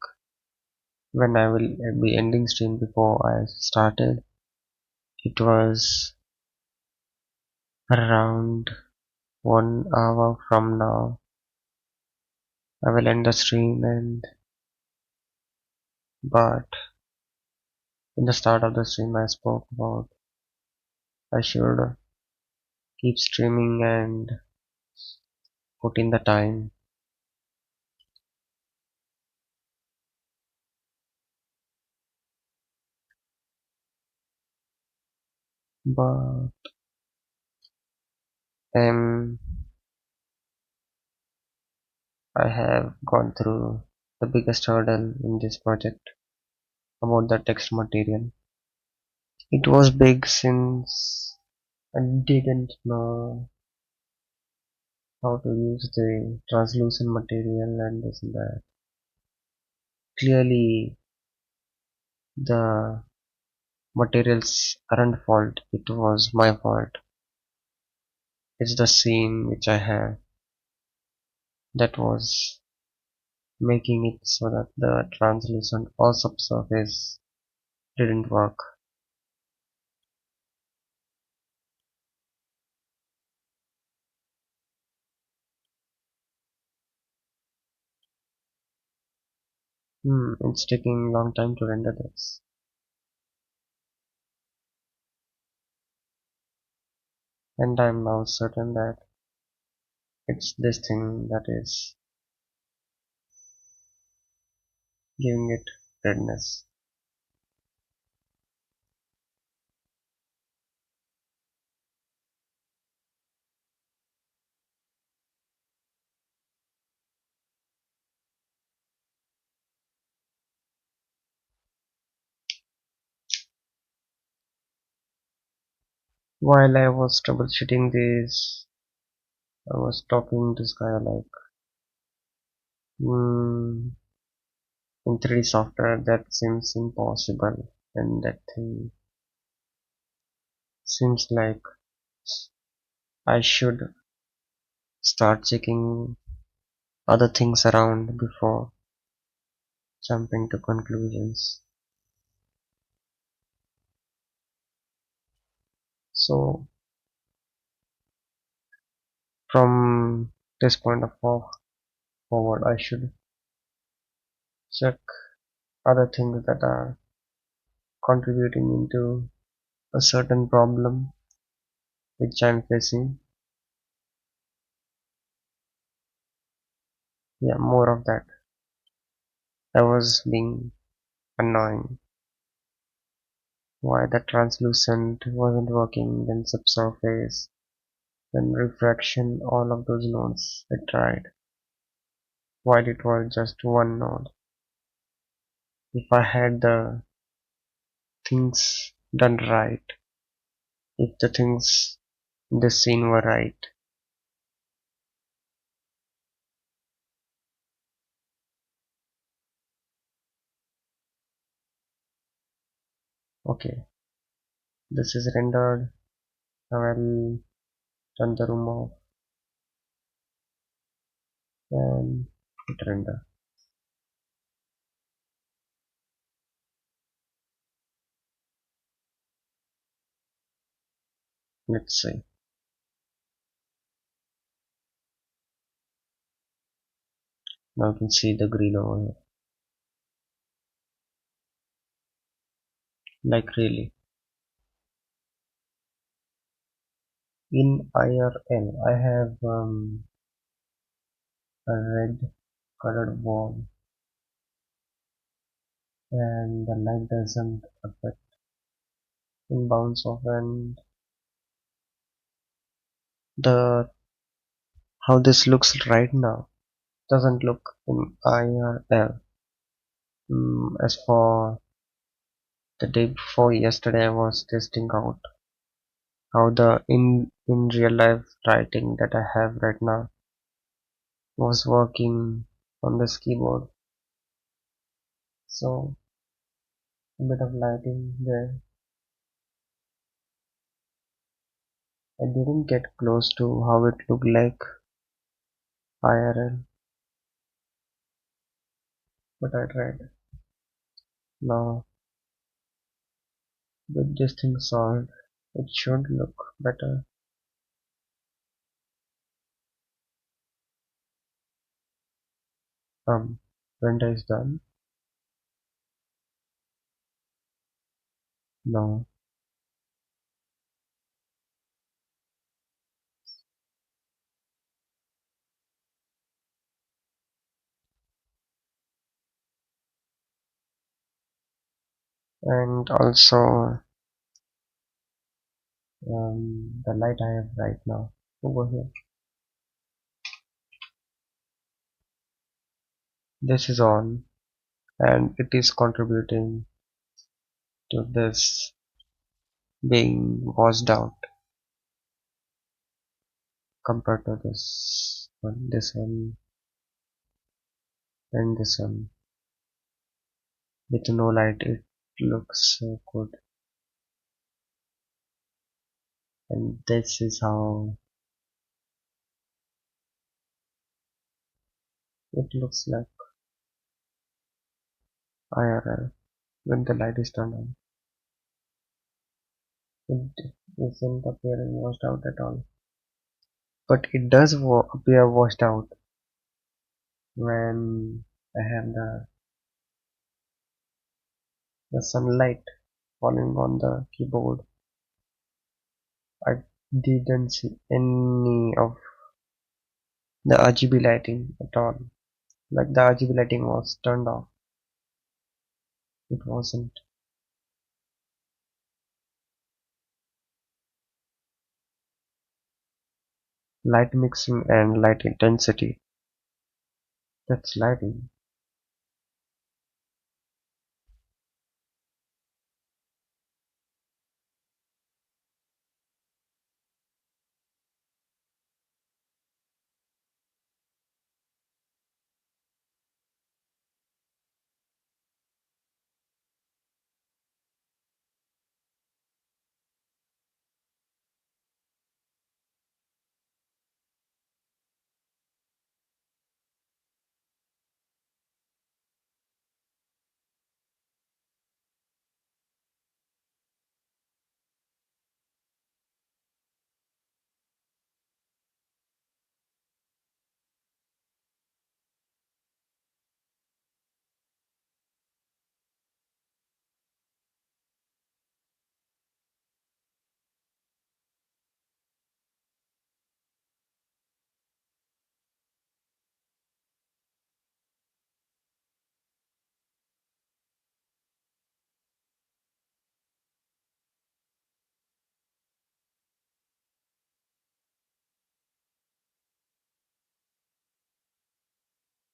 when I will be ending stream before I started. It was around 1 hour from now. I will end the stream, and but in the start of the stream I spoke about I should keep streaming and put in the time. But um, I have gone through the biggest hurdle in this project about the text material. It was big since I didn't know how to use the translucent material and this and that. Clearly, the materials aren't fault, it was my fault. It's the scene which I have that was making it so that the translucent or subsurface didn't work. It's taking long time to render this. And I'm now certain that it's this thing that is giving it redness. While I was troubleshooting this, I was talking to this guy like, hmm, in 3D software that seems impossible, and that thing seems like I should start checking other things around before jumping to conclusions. So from this point of forward, I should check other things that are contributing into a certain problem which I'm facing. Yeah, more of that. I was being annoying. Why the translucent wasn't working, then subsurface, then refraction, all of those nodes I tried. Why it was just one node? If I had the things done right, if the things in the scene were right, okay, this is rendered. Now I'll turn the room off and hit render. Let's see. Now you can see the green over here. Like really. In IRL, I have a red colored wall and the light doesn't affect in bounce off, and the how this looks right now doesn't look in IRL. As for the day before yesterday, I was testing out how the in real life writing that I have right now was working on this keyboard. So a bit of lighting there. I didn't get close to how it looked like IRL, but I tried. Now with this thing solved, it should look better. Render is done. Now and also the light I have right now over here. This is on and it is contributing to this being washed out compared to this one, and this one. With no light, it looks so good, and this is how it looks like IRL when the light is turned on. It isn't appearing washed out at all, but it does appear washed out when I have the sunlight falling on the keyboard. I didn't see any of the RGB lighting at all. Like the RGB lighting was turned off. It wasn't. Light mixing and light intensity. That's lighting.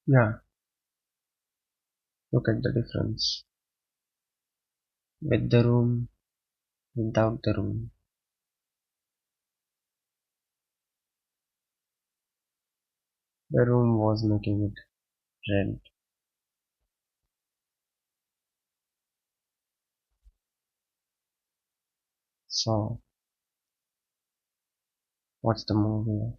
Yeah, look at the difference. With the room, without the room. The room was making it red. So, what's the movie?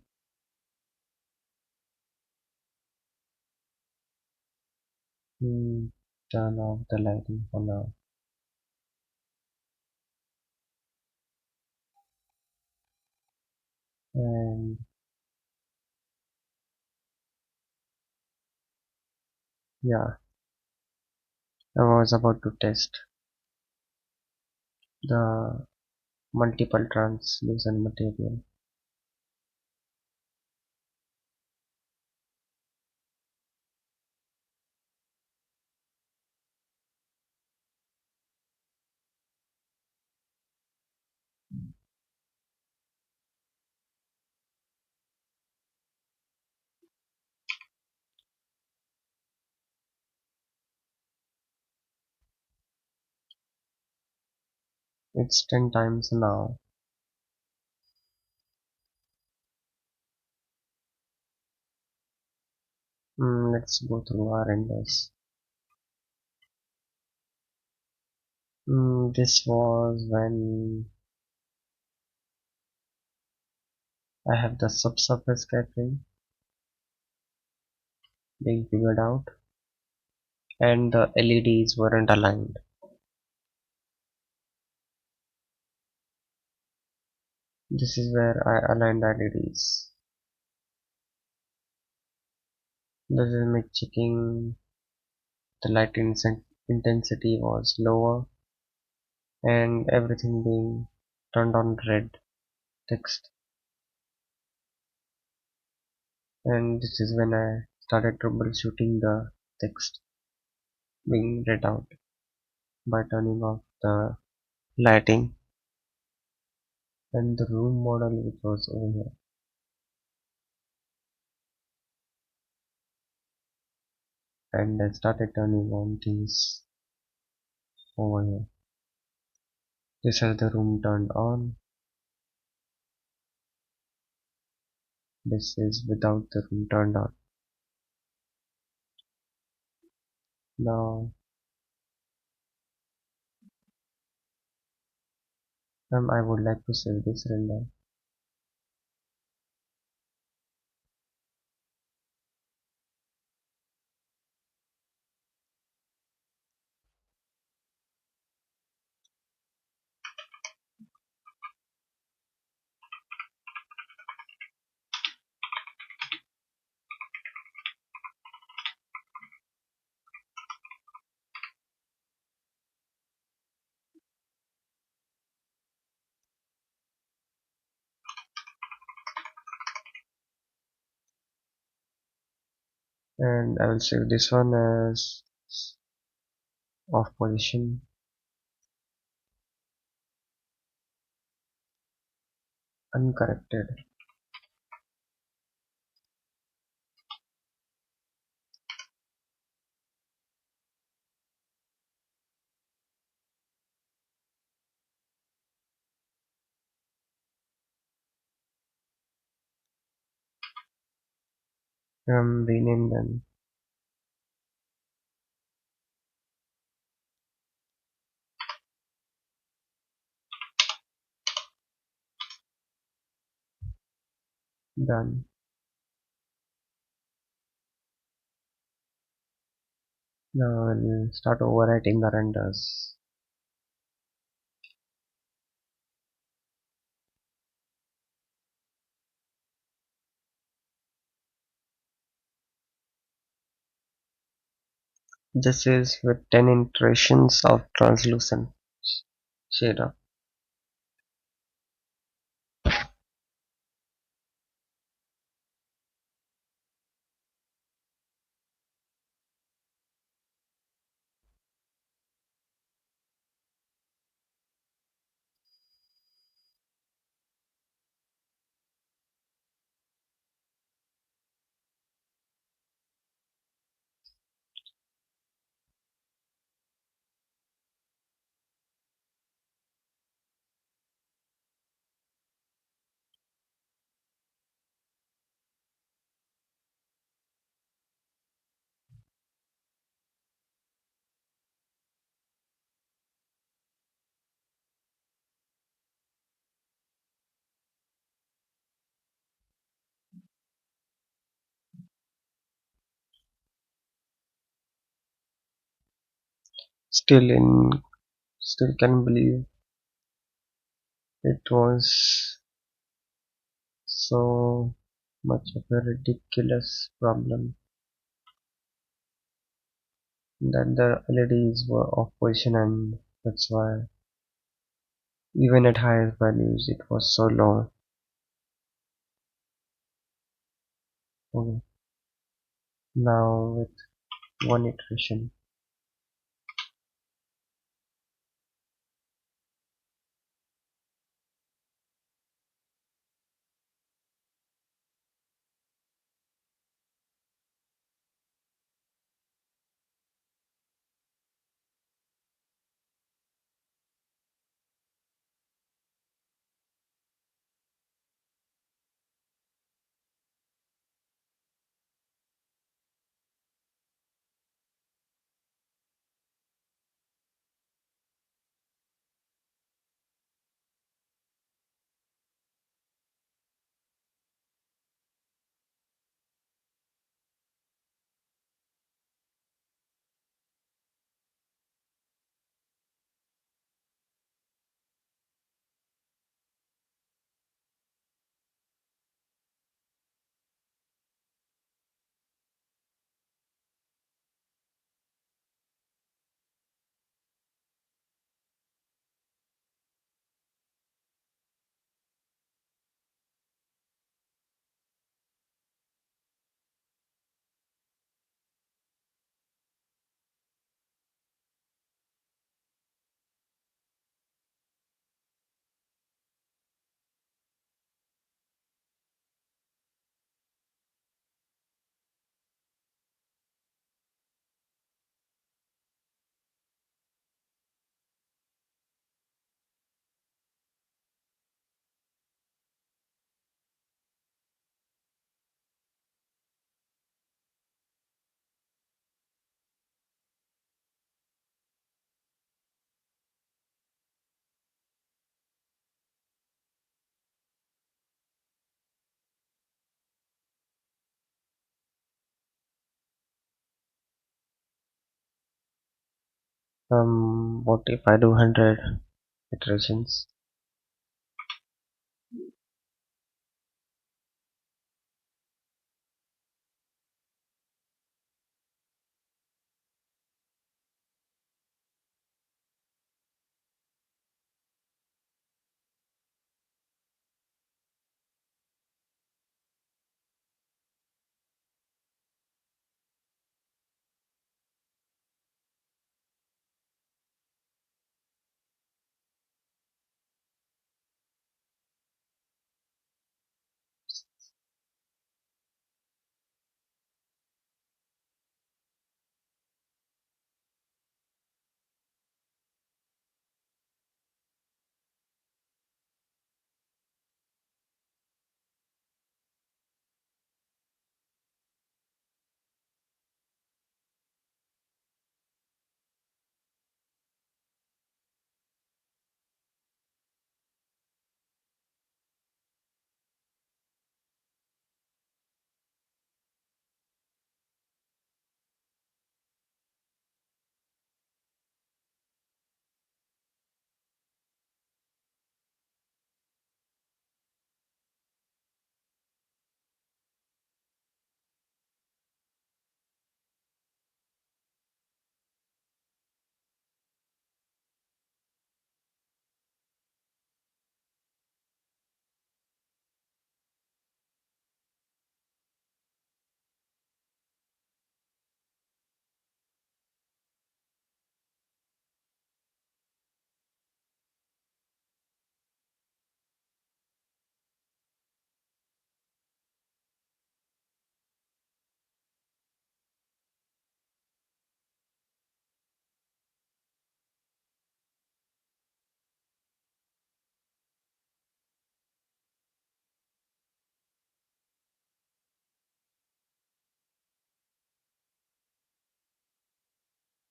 Hmm, turn off the lighting for now. And yeah, I was about to test the multiple translucent material. It's 10 times now. Let's go through our renders. This was when I have the subsurface scattering being figured out and the LEDs weren't aligned. This is where I aligned the LEDs. This is me checking the intensity was lower and everything being turned on red text. And this is when I started troubleshooting the text being read out by turning off the lighting and the room model which was over here. And I started turning on things over here. This has the room turned on. This is without the room turned on. Now I would like to save this render. And I will save this one as off position uncorrected. Rename them. Done. Now I'll start overwriting the renders. This is with 10 iterations of translucent shader. Still in still can believe it was so much of a ridiculous problem that the LEDs were off position, and that's why even at highest values it was so low. Okay. Now with one iteration. What if I do 100 iterations?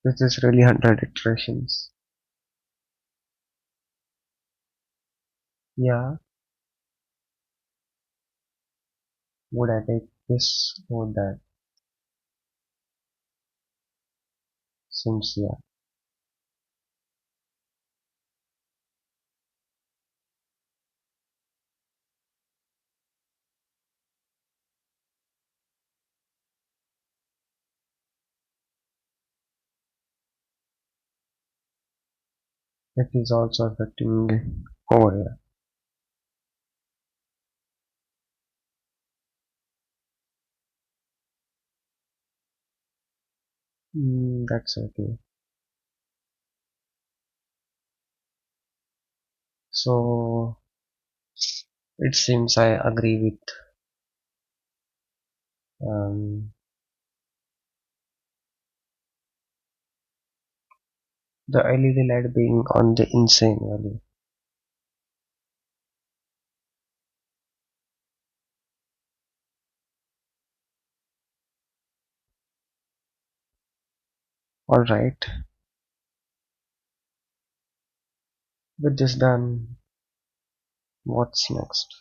This is really 100 iterations. Yeah, would I take this or that? Since yeah. It is also affecting over here. That's okay. So it seems I agree with um, the LED light being on the insane value. Alright, with this done, what's next?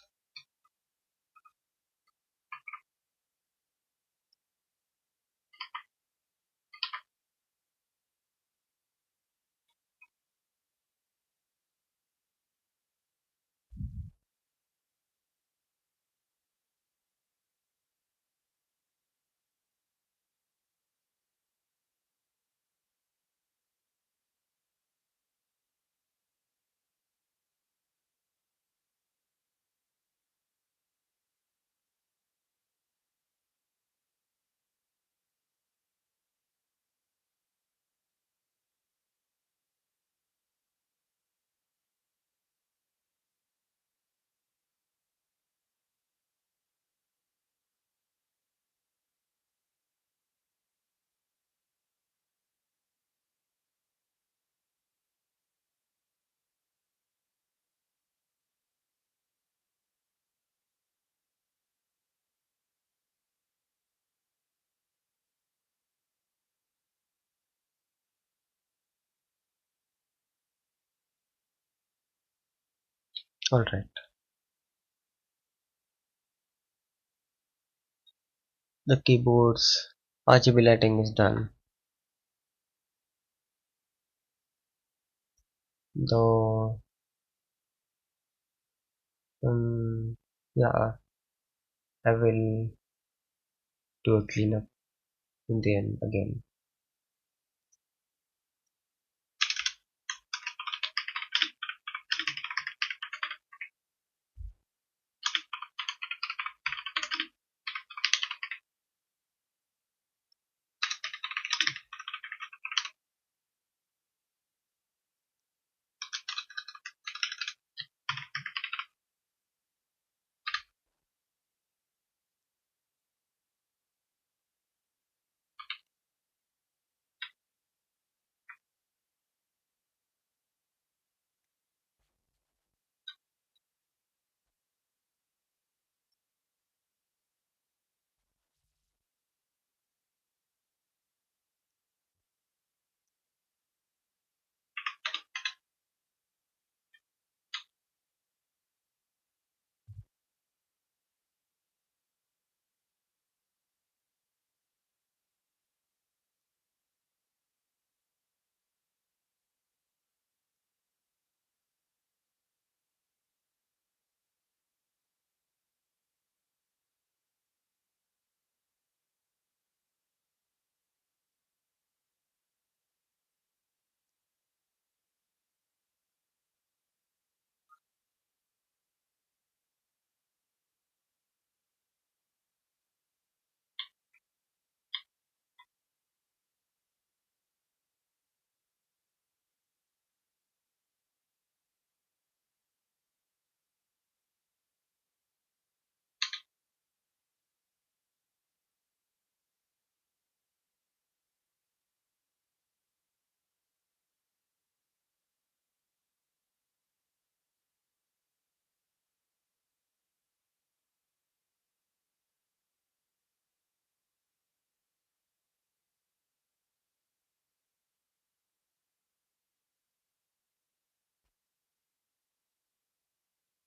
Alright, the keyboard's RGB lighting is done, though yeah, I will do a cleanup in the end again.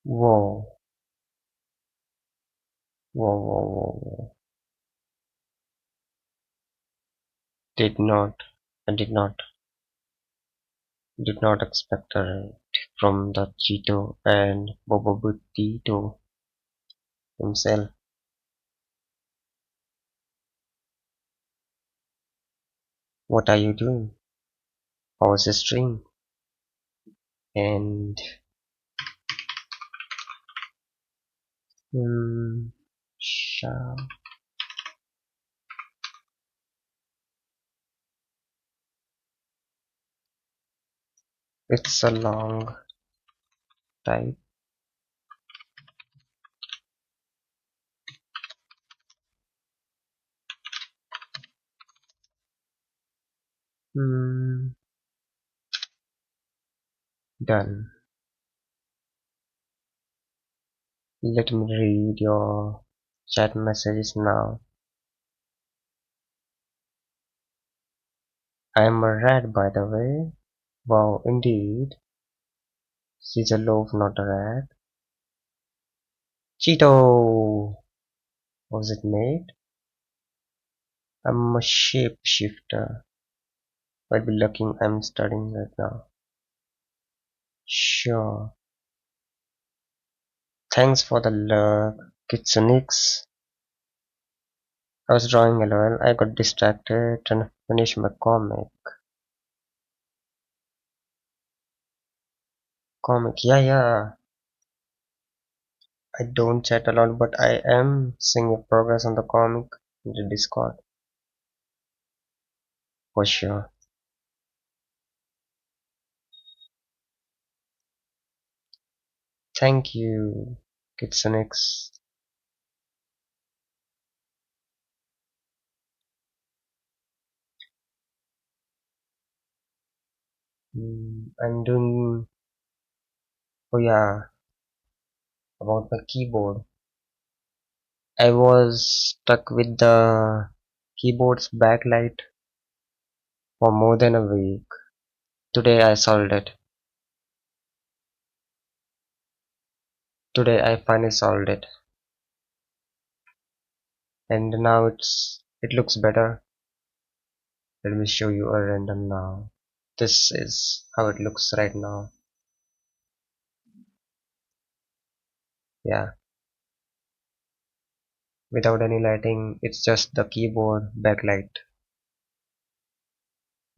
Whoa, whoa, whoa, whoa, whoa. Did not, I did not expect a from the Cheeto and Bobobutito himself. What are you doing? How was the stream? And hmm, sha- it's a long type. Hmm, done. Let me read your chat messages now. I'm a rat, by the way. Wow, indeed. She's a loaf, not a rat. Cheeto! Was it made? I'm a shapeshifter. Might be lucky I'm studying right now. Sure. Thanks for the luck, Kitsunix. I was drawing LOL. I got distracted and finished my comic. Comic, yeah, yeah. I don't chat a lot, but I am seeing your progress on the comic in the Discord for sure. Thank you, Kitsunix. I'm doing. Oh yeah, about my keyboard. I was stuck with the keyboard's backlight for more than a week. Today I solved it. Today I finally solved it. And now it looks better. Let me show you a random now. This is how it looks right now. Yeah, without any lighting, it's just the keyboard backlight.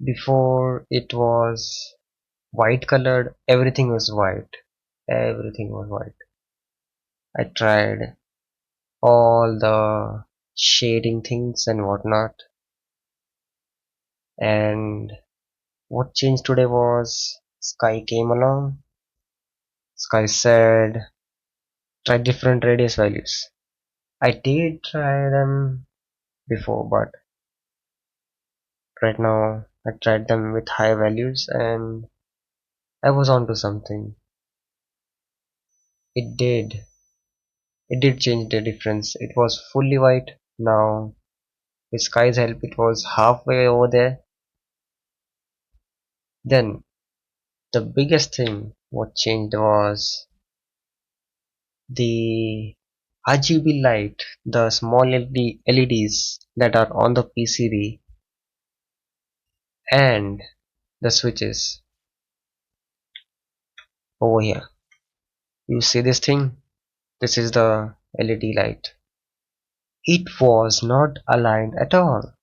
Before it was white colored, everything was white. Everything was white. I tried all the shading things and whatnot, and what changed today was Sky came along. Sky said try different radius values. I did try them before, but right now I tried them with high values and I was onto something. It did. It did change the difference. It was fully white. Now with Sky's help it was halfway over there. Then the biggest thing what changed was the RGB light, the small LEDs that are on the PCB and the switches over here. You see this thing? This is the LED light. It was not aligned at all.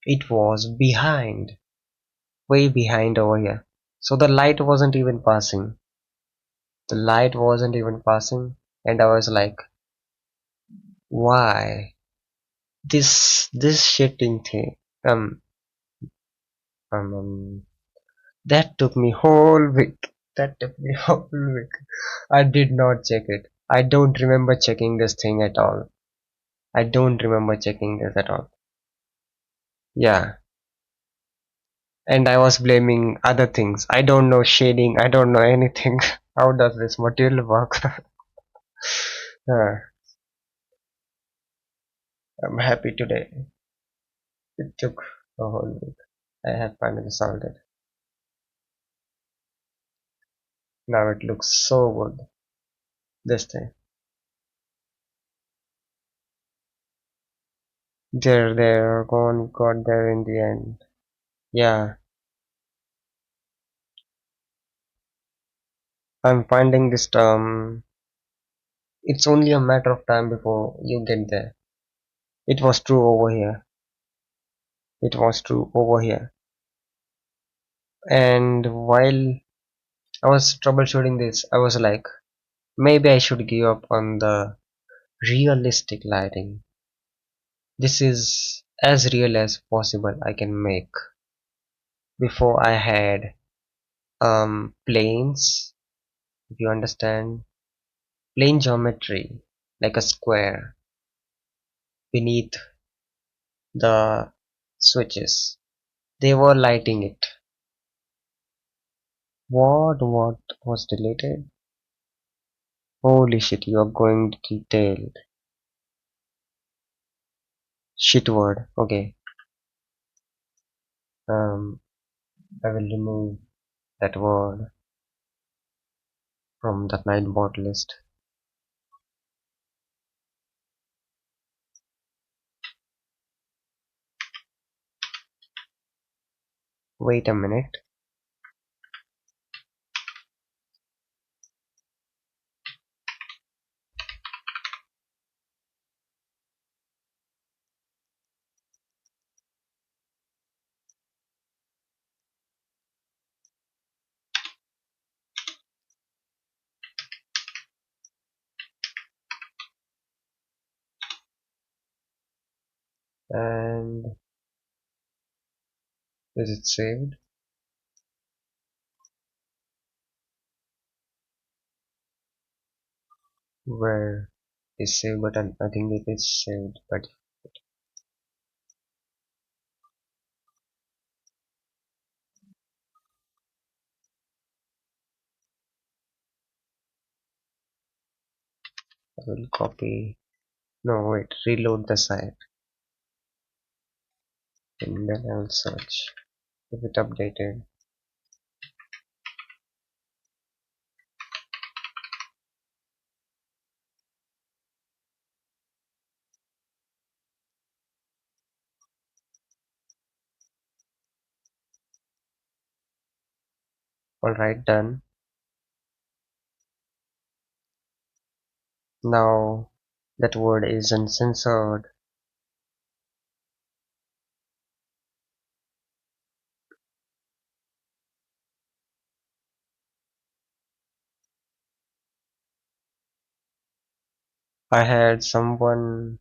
It was behind, way behind over here. So the light wasn't even passing. The light wasn't even passing, and I was like, why? This shitting thing. Um, um, um, that took me whole week. That took me whole week. I did not check it. I don't remember checking this thing at all. I don't remember checking this at all. Yeah, and I was blaming other things. I don't know shading, I don't know anything. How does this material work? Uh, I'm happy today. It took a whole week. I have finally solved it. Now it looks so good. This thing. There, gone, got there in the end. Yeah, I'm finding this term. It's only a matter of time before you get there. It was true over here. It was true over here. And while I was troubleshooting this. I was like, maybe I should give up on the realistic lighting. This is as real as possible I can make. Before I had planes, if you understand, plane geometry, like a square beneath the switches. They were lighting it. What was deleted? Holy shit, you are going detailed. Shit word. Okay. Um, I will remove that word from the Nightbot list. Wait a minute. And is it saved? Where is save button? I think it is saved, but I will copy. No, wait, reload the site and then I will search if it updated. Alright, done. Now that word is uncensored. I had someone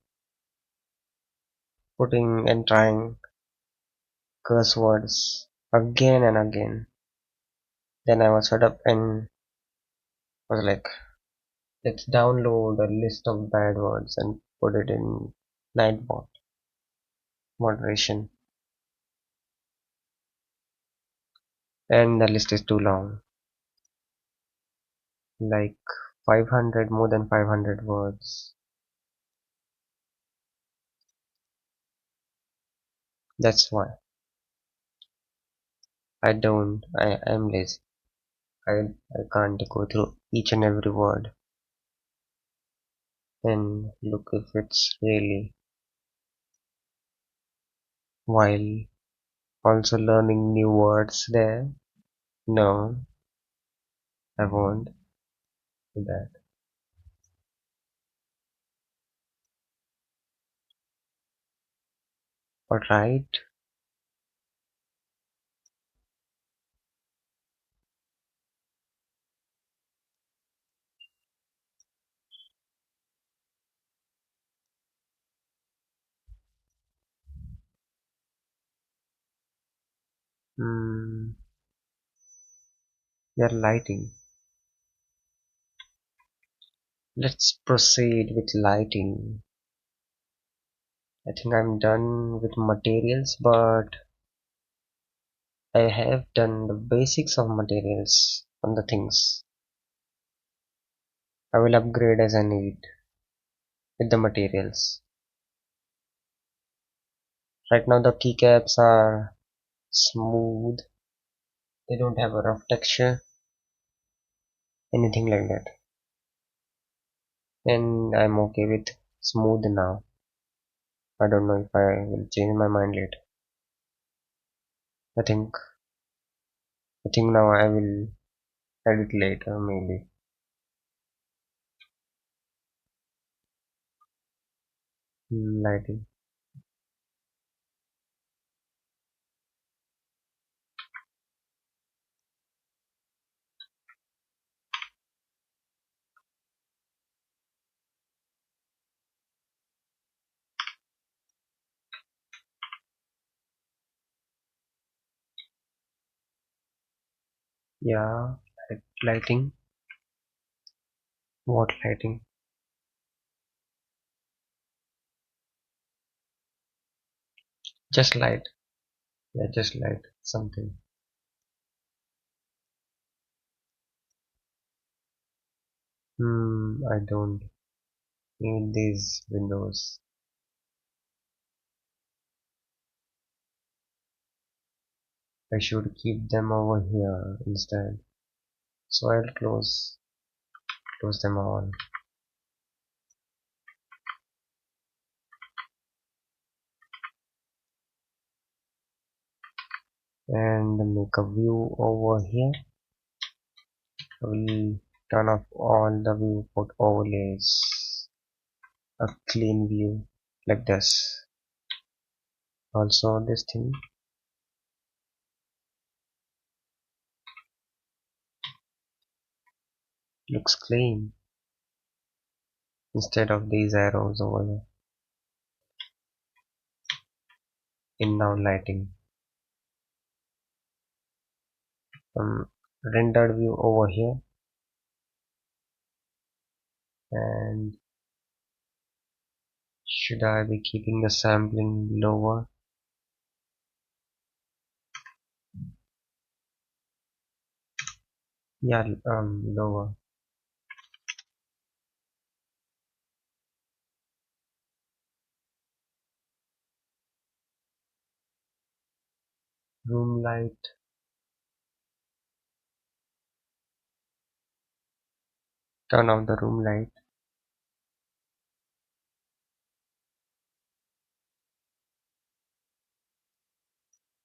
putting and trying curse words again and again. Then I was fed up and was like, let's download a list of bad words and put it in Nightbot moderation. And the list is too long. Like 500, more than 500 words. That's why I'm lazy. I can't go through each and every word and look if it's really while also learning new words there. No, I won't do that. Alright. Hmm, we are lighting. Let's proceed with lighting. I think I'm done with materials, but I have done the basics of materials on the things. I will upgrade as I need with the materials. Right now the keycaps are smooth. They don't have a rough texture, anything like that. And I'm okay with smooth now. I don't know if I will change my mind later. I think I think now I will edit later maybe. Lighting. Yeah, lighting. What lighting? Just light. Yeah, just light something. I don't need these windows. I should keep them over here instead. So I'll close them all and make a view over here. I will turn off all the viewport overlays. A clean view like this. Also this thing looks clean instead of these arrows over here in now lighting. Rendered view over here, and should I be keeping the sampling lower? Yeah, lower. Room light, turn off the room light.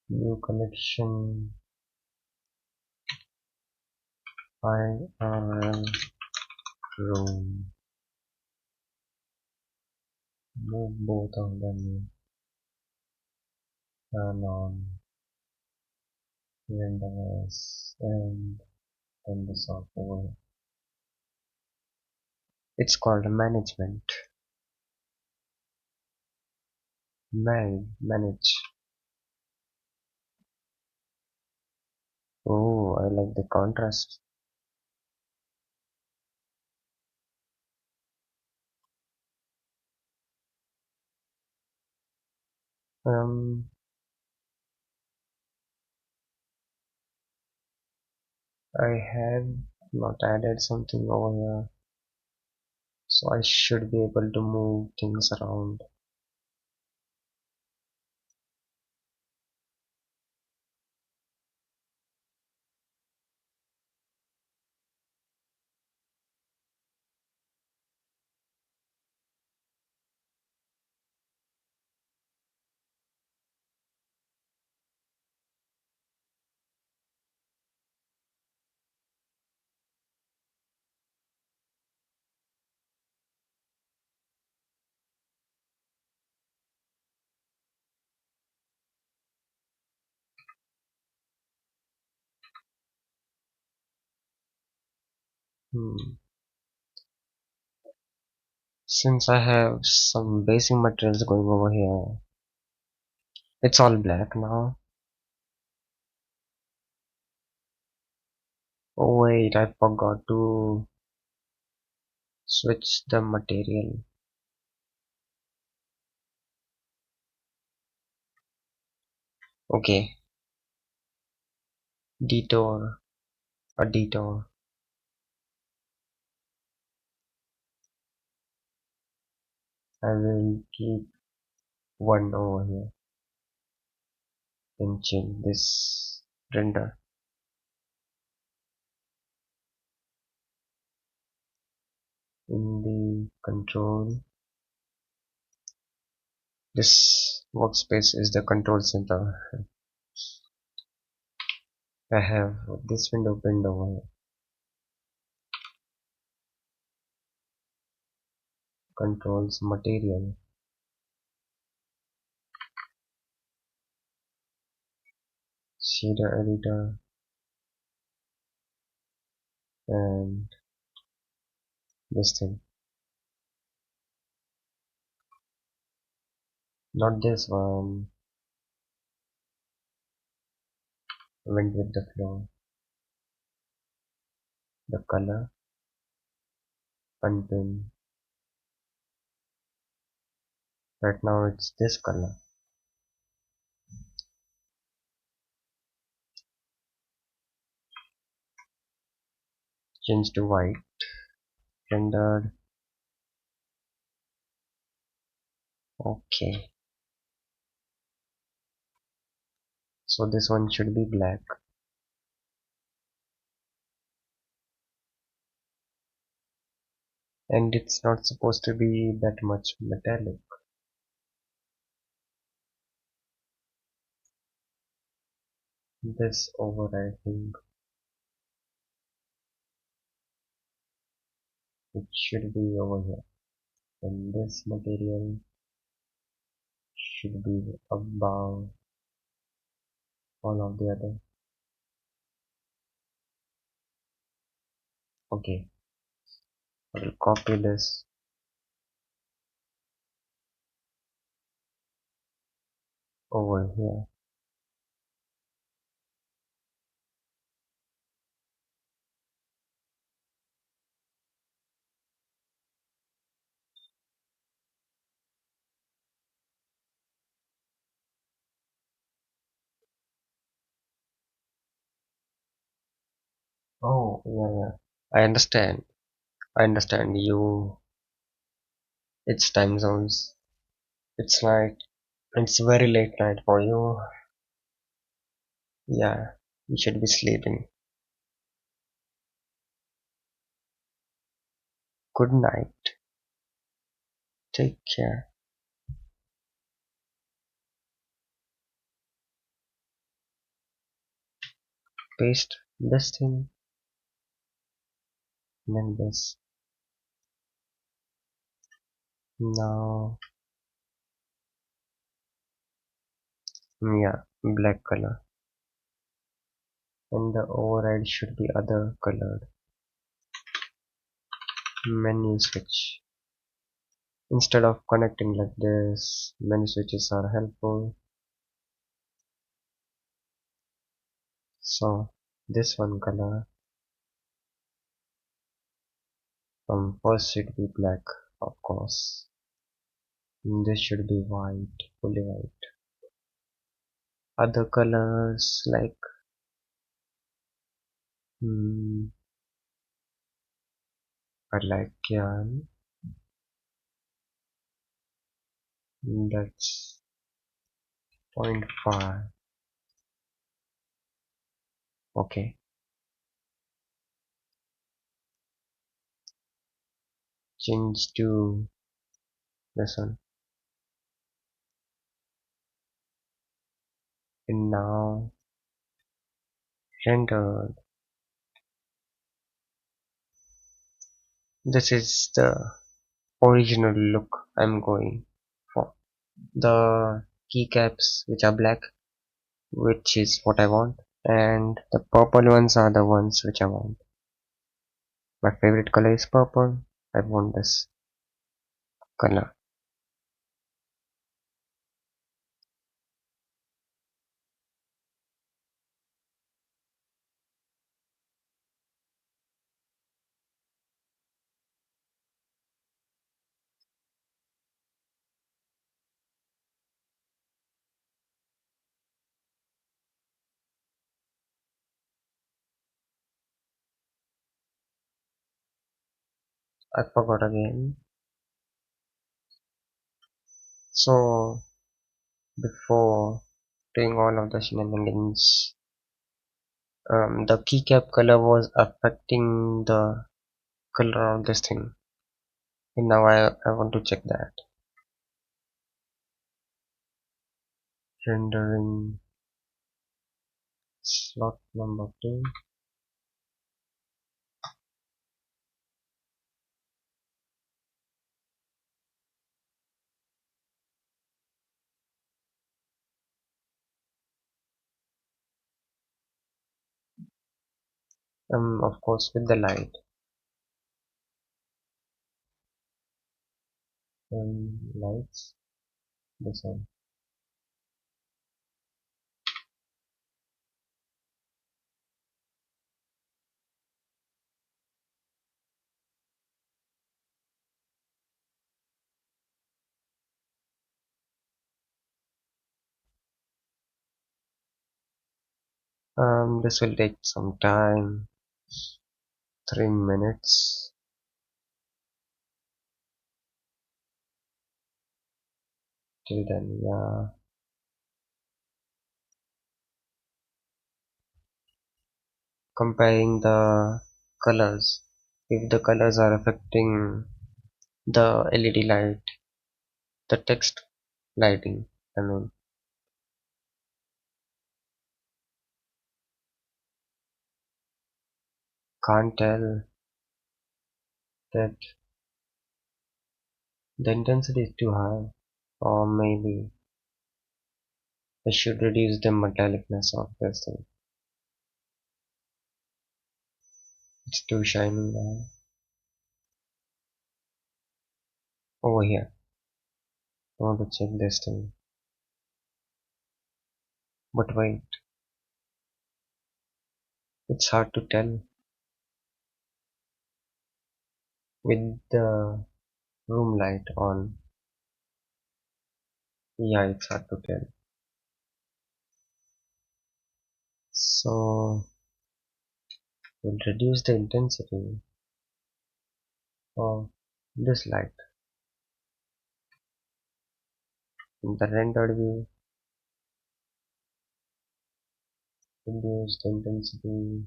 New connection, IRL room. Move both of them. Turn on renders and turn this off over. It's called management. Manage. Oh, I like the contrast. Um, I have not added something over here, so I should be able to move things around. Hmm. Since I have some basic materials going over here, it's all black now. Oh wait, I forgot to switch the material. Okay, detour, a detour. I will keep one over here and change this render in the control. This workspace is the control center. I have this window opened over here. Controls material, shader editor, and this thing. Not this one. Went with the flow. the color until right now it's this color. Change to white, rendered. Okay, so this one should be black. And it's not supposed to be that much metallic. This override thing, it should be over here. And this material should be above all of the other. Okay, I will copy this over here. Oh, yeah, yeah. I understand. I understand you. It's time zones. It's like it's very late night for you. Yeah, you should be sleeping. Good night. Take care. Paste this thing and then this. Now, yeah, black color. And the override should be other colored. Menu switch. Instead of connecting like this, menu switches are helpful. So, this one color first should be black, of course. And this should be white, fully white. Other colors like hmm, I like yan. That's 0.5. Okay, change to this one. And now rendered. This is the original look I'm going for. The keycaps which are black, which is what I want, and the purple ones are the ones which I want. My favorite color is purple. I want this color. I forgot again. So before doing all of the shenanigans, the keycap color was affecting the color of this thing. And now I want to check that. Rendering slot number 2. Of course with the light. Lights. This one. This will take some time. 3 minutes. Till then, yeah. Comparing the colors. If the colors are affecting the LED light, the text lighting, I mean, can't tell that the intensity is too high. Or maybe I should reduce the metallicness of this thing. It's too shiny now. Over here. I want to check this thing. But wait, it's hard to tell with the room light on. Yeah, it's hard to tell. So we'll reduce the intensity of this light. In the rendered view, reduce the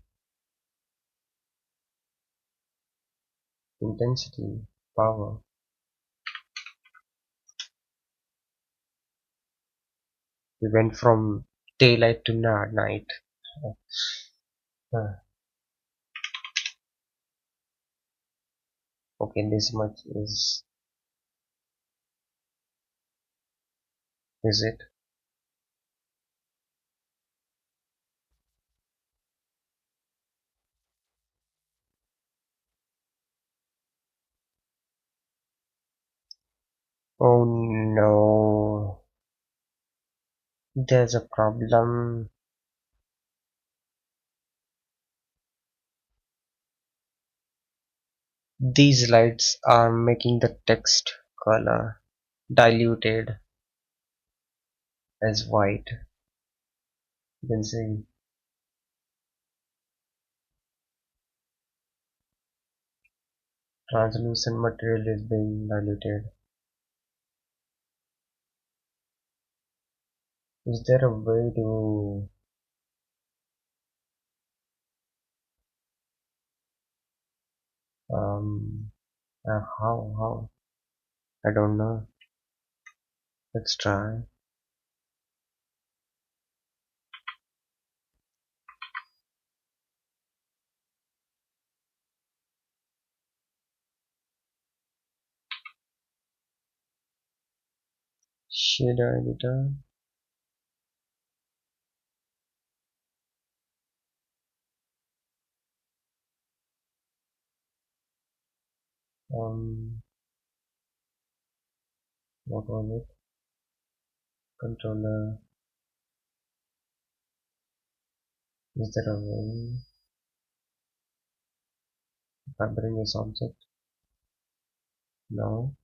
intensity, power. We went from daylight to night. Uh, okay, this much is it? Oh no, there's a problem. These lights are making the text color diluted as white. You can see translucent material is being diluted. Is there a way to um how? I don't know. Let's try. Shader editor. Um, what was it? Controller. Is there a way? If I bring this object? No.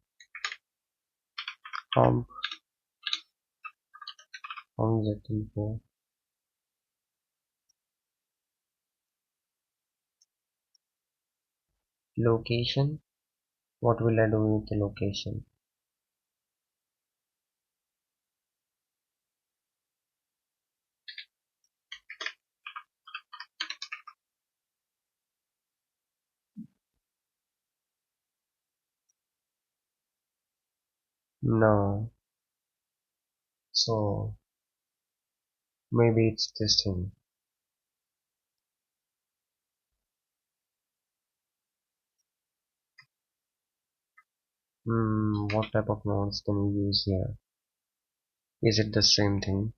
Comp. Object info. Location. What will I do with the location? No. So maybe it's this thing. What type of nodes can we use here? Is it the same thing?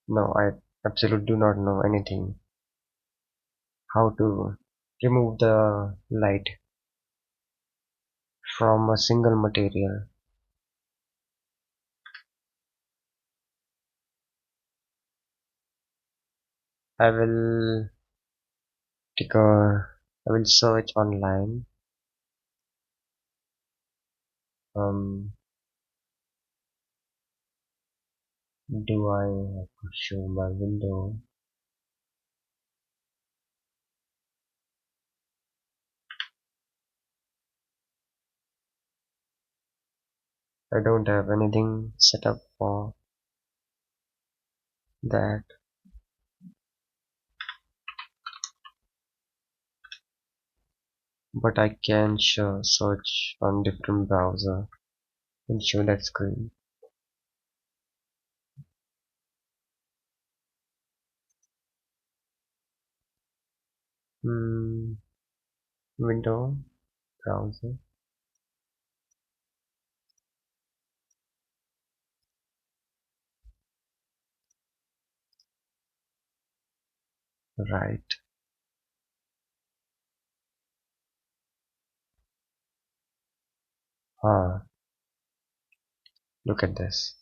No, I absolutely do not know anything. How to remove the light from a single material. I will take a I will search online. Um, Do I have to show my window? I don't have anything set up for that, but I can search on different browser and show that screen. Hmm, window, browser, right. Ah, look at this.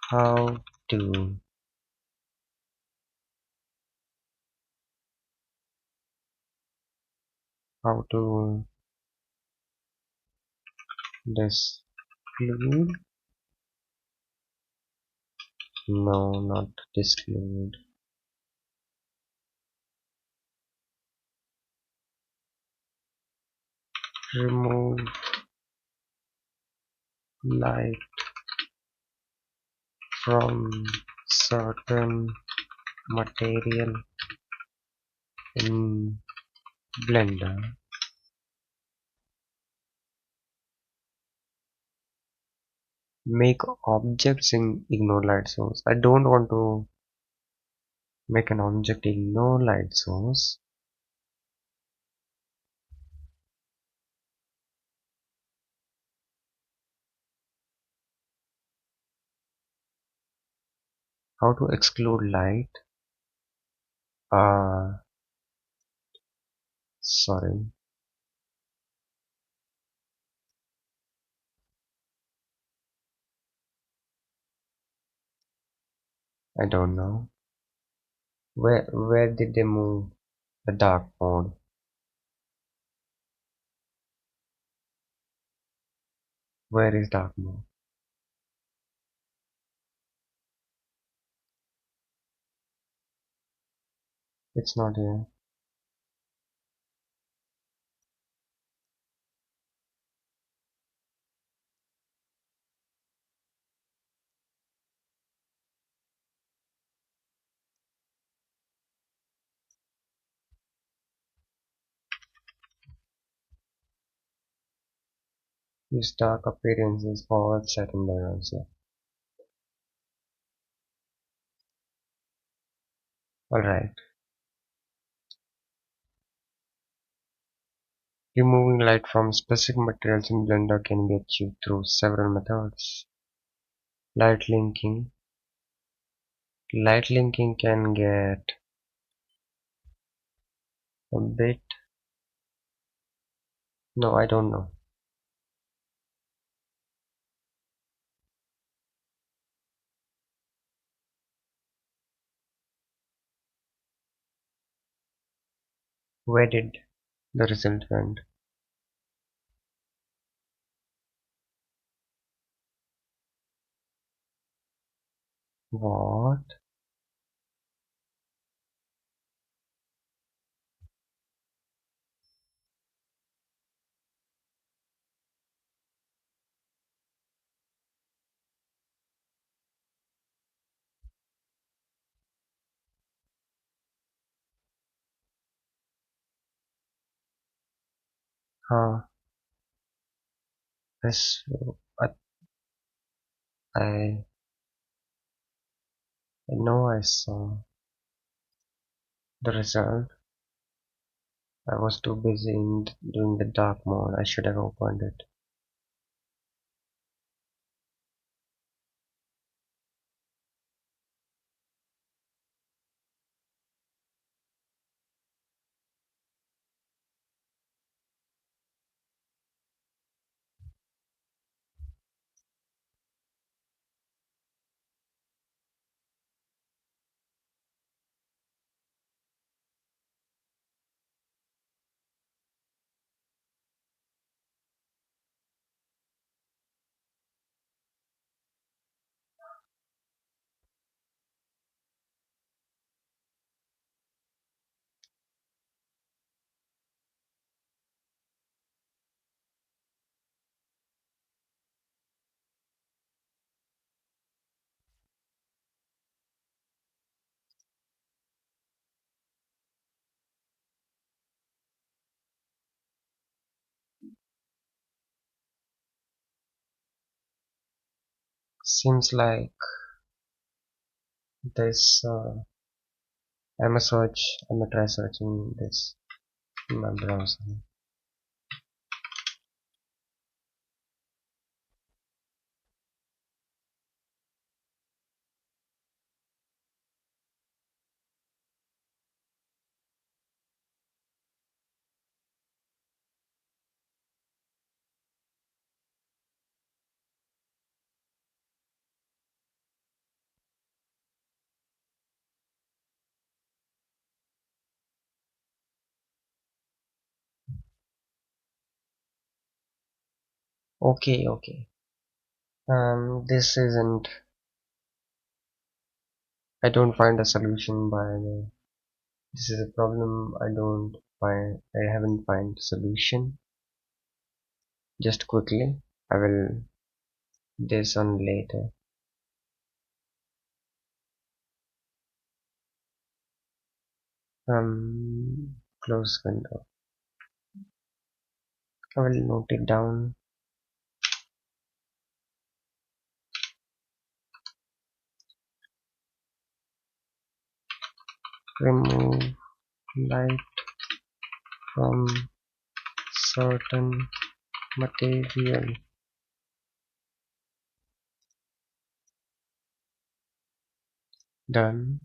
How to how to disclude? No, not disclude. Remove light from certain material in Blender. Make objects ignore light source. I don't want to make an object ignore light source. How to exclude light? Uh, sorry, I don't know. Where did they move the dark mode? Where is dark mode? It's not here. Use dark appearances for setting browser. Alright. Removing light from specific materials in Blender can be achieved through several methods. Light linking. Light linking can get a bit. No, I don't know. Where did the result went? What? Huh? This, I, I know I saw the result. I was too busy in doing the dark mode. I should have opened it. Seems like this. I'm a try searching this in my browser. Okay, okay. This isn't. I don't find a solution by the. This is a problem. I don't find. I haven't find a solution. Just quickly, I will this on later. Close window. I will note it down. Remove light from certain material. Done.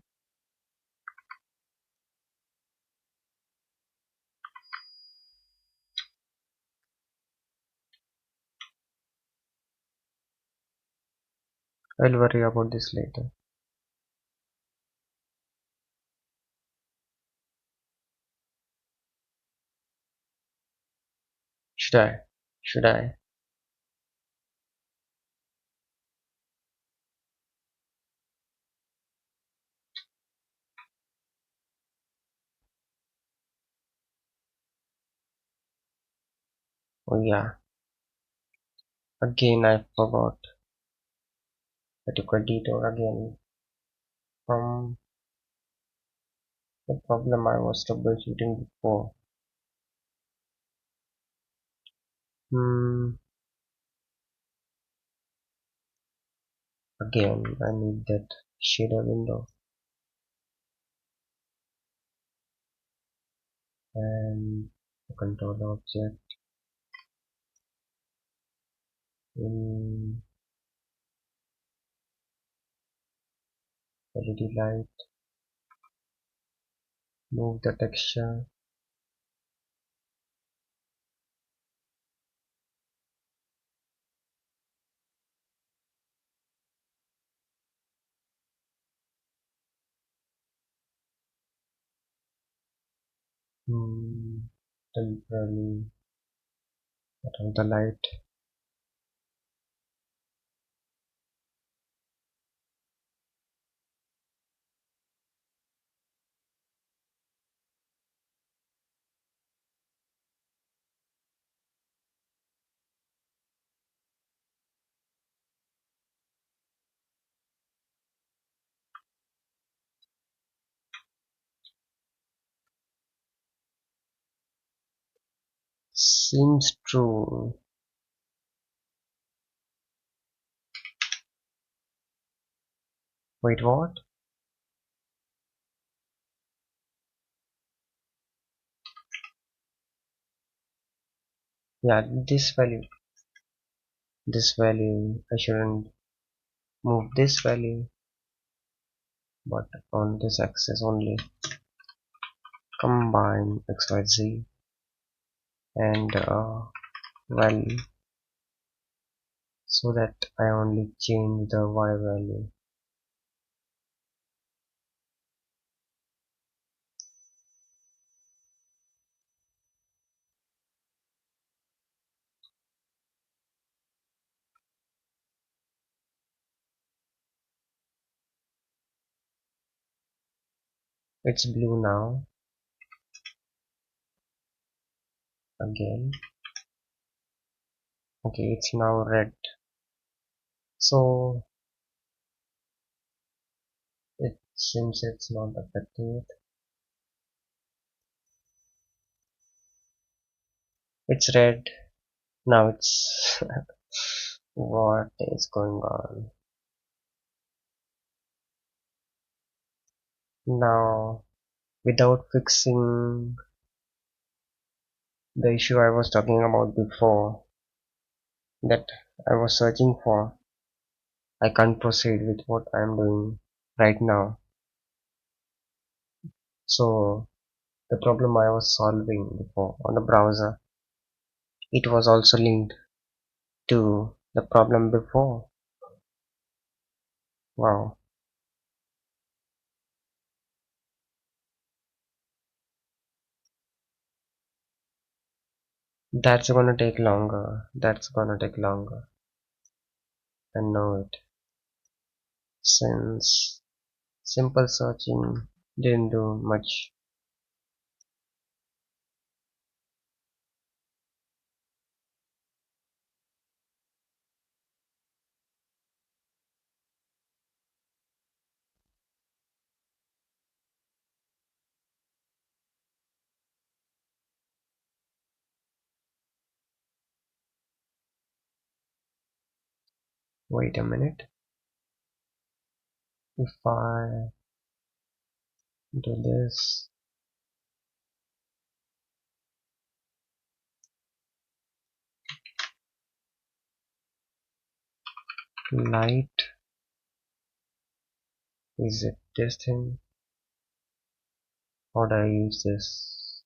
I'll worry about this later. Should I? Should I? Oh yeah. Again, I forgot. I took a detour again from the problem I was troubleshooting before. Hmm. Again, I need that shader window and the control object in LED light. Move the texture. Hmm. Temporarily put on the light. Seems true. Wait, what? Yeah, this value. This value. I shouldn't move this value, but on this axis only. Combine XYZ and value so that I only change the Y value. It's blue now. Again. Okay, it's now red. So it seems it's not affecting it. It's red. Now it's what is going on? Now, without fixing the issue I was talking about before, that I was searching for, I can't proceed with what I'm doing right now. So, the problem I was solving before on the browser, it was also linked to the problem before. Wow, that's gonna take longer. That's gonna take longer. I know it. Since simple searching didn't do much. Wait a minute. If I do this, light, is it this thing? Or do I use this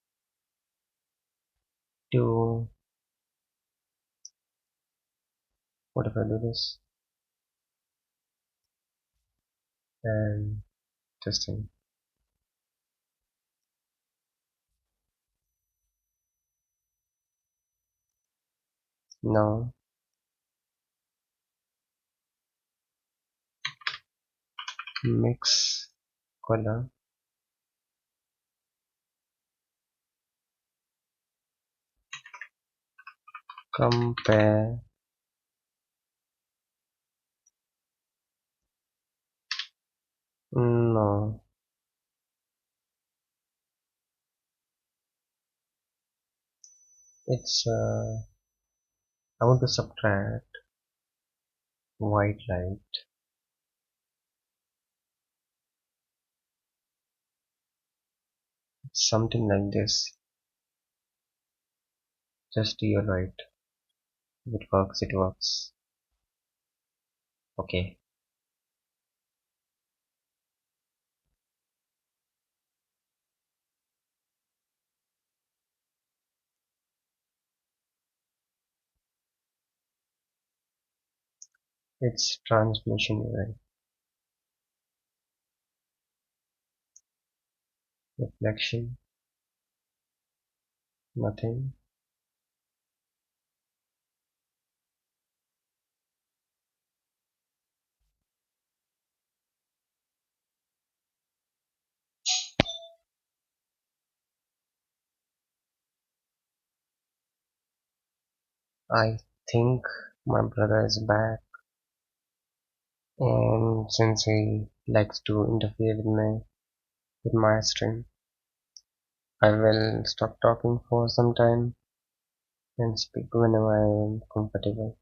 to, what if I do this and this thing? Now, mix color, compare, no, it's, I want to subtract white light, something like this, just to your right. If it works, it works. Okay, it's transmission event, reflection, nothing. I think my brother is back, and since he likes to interfere with my stream, I will stop talking for some time and speak whenever I am comfortable.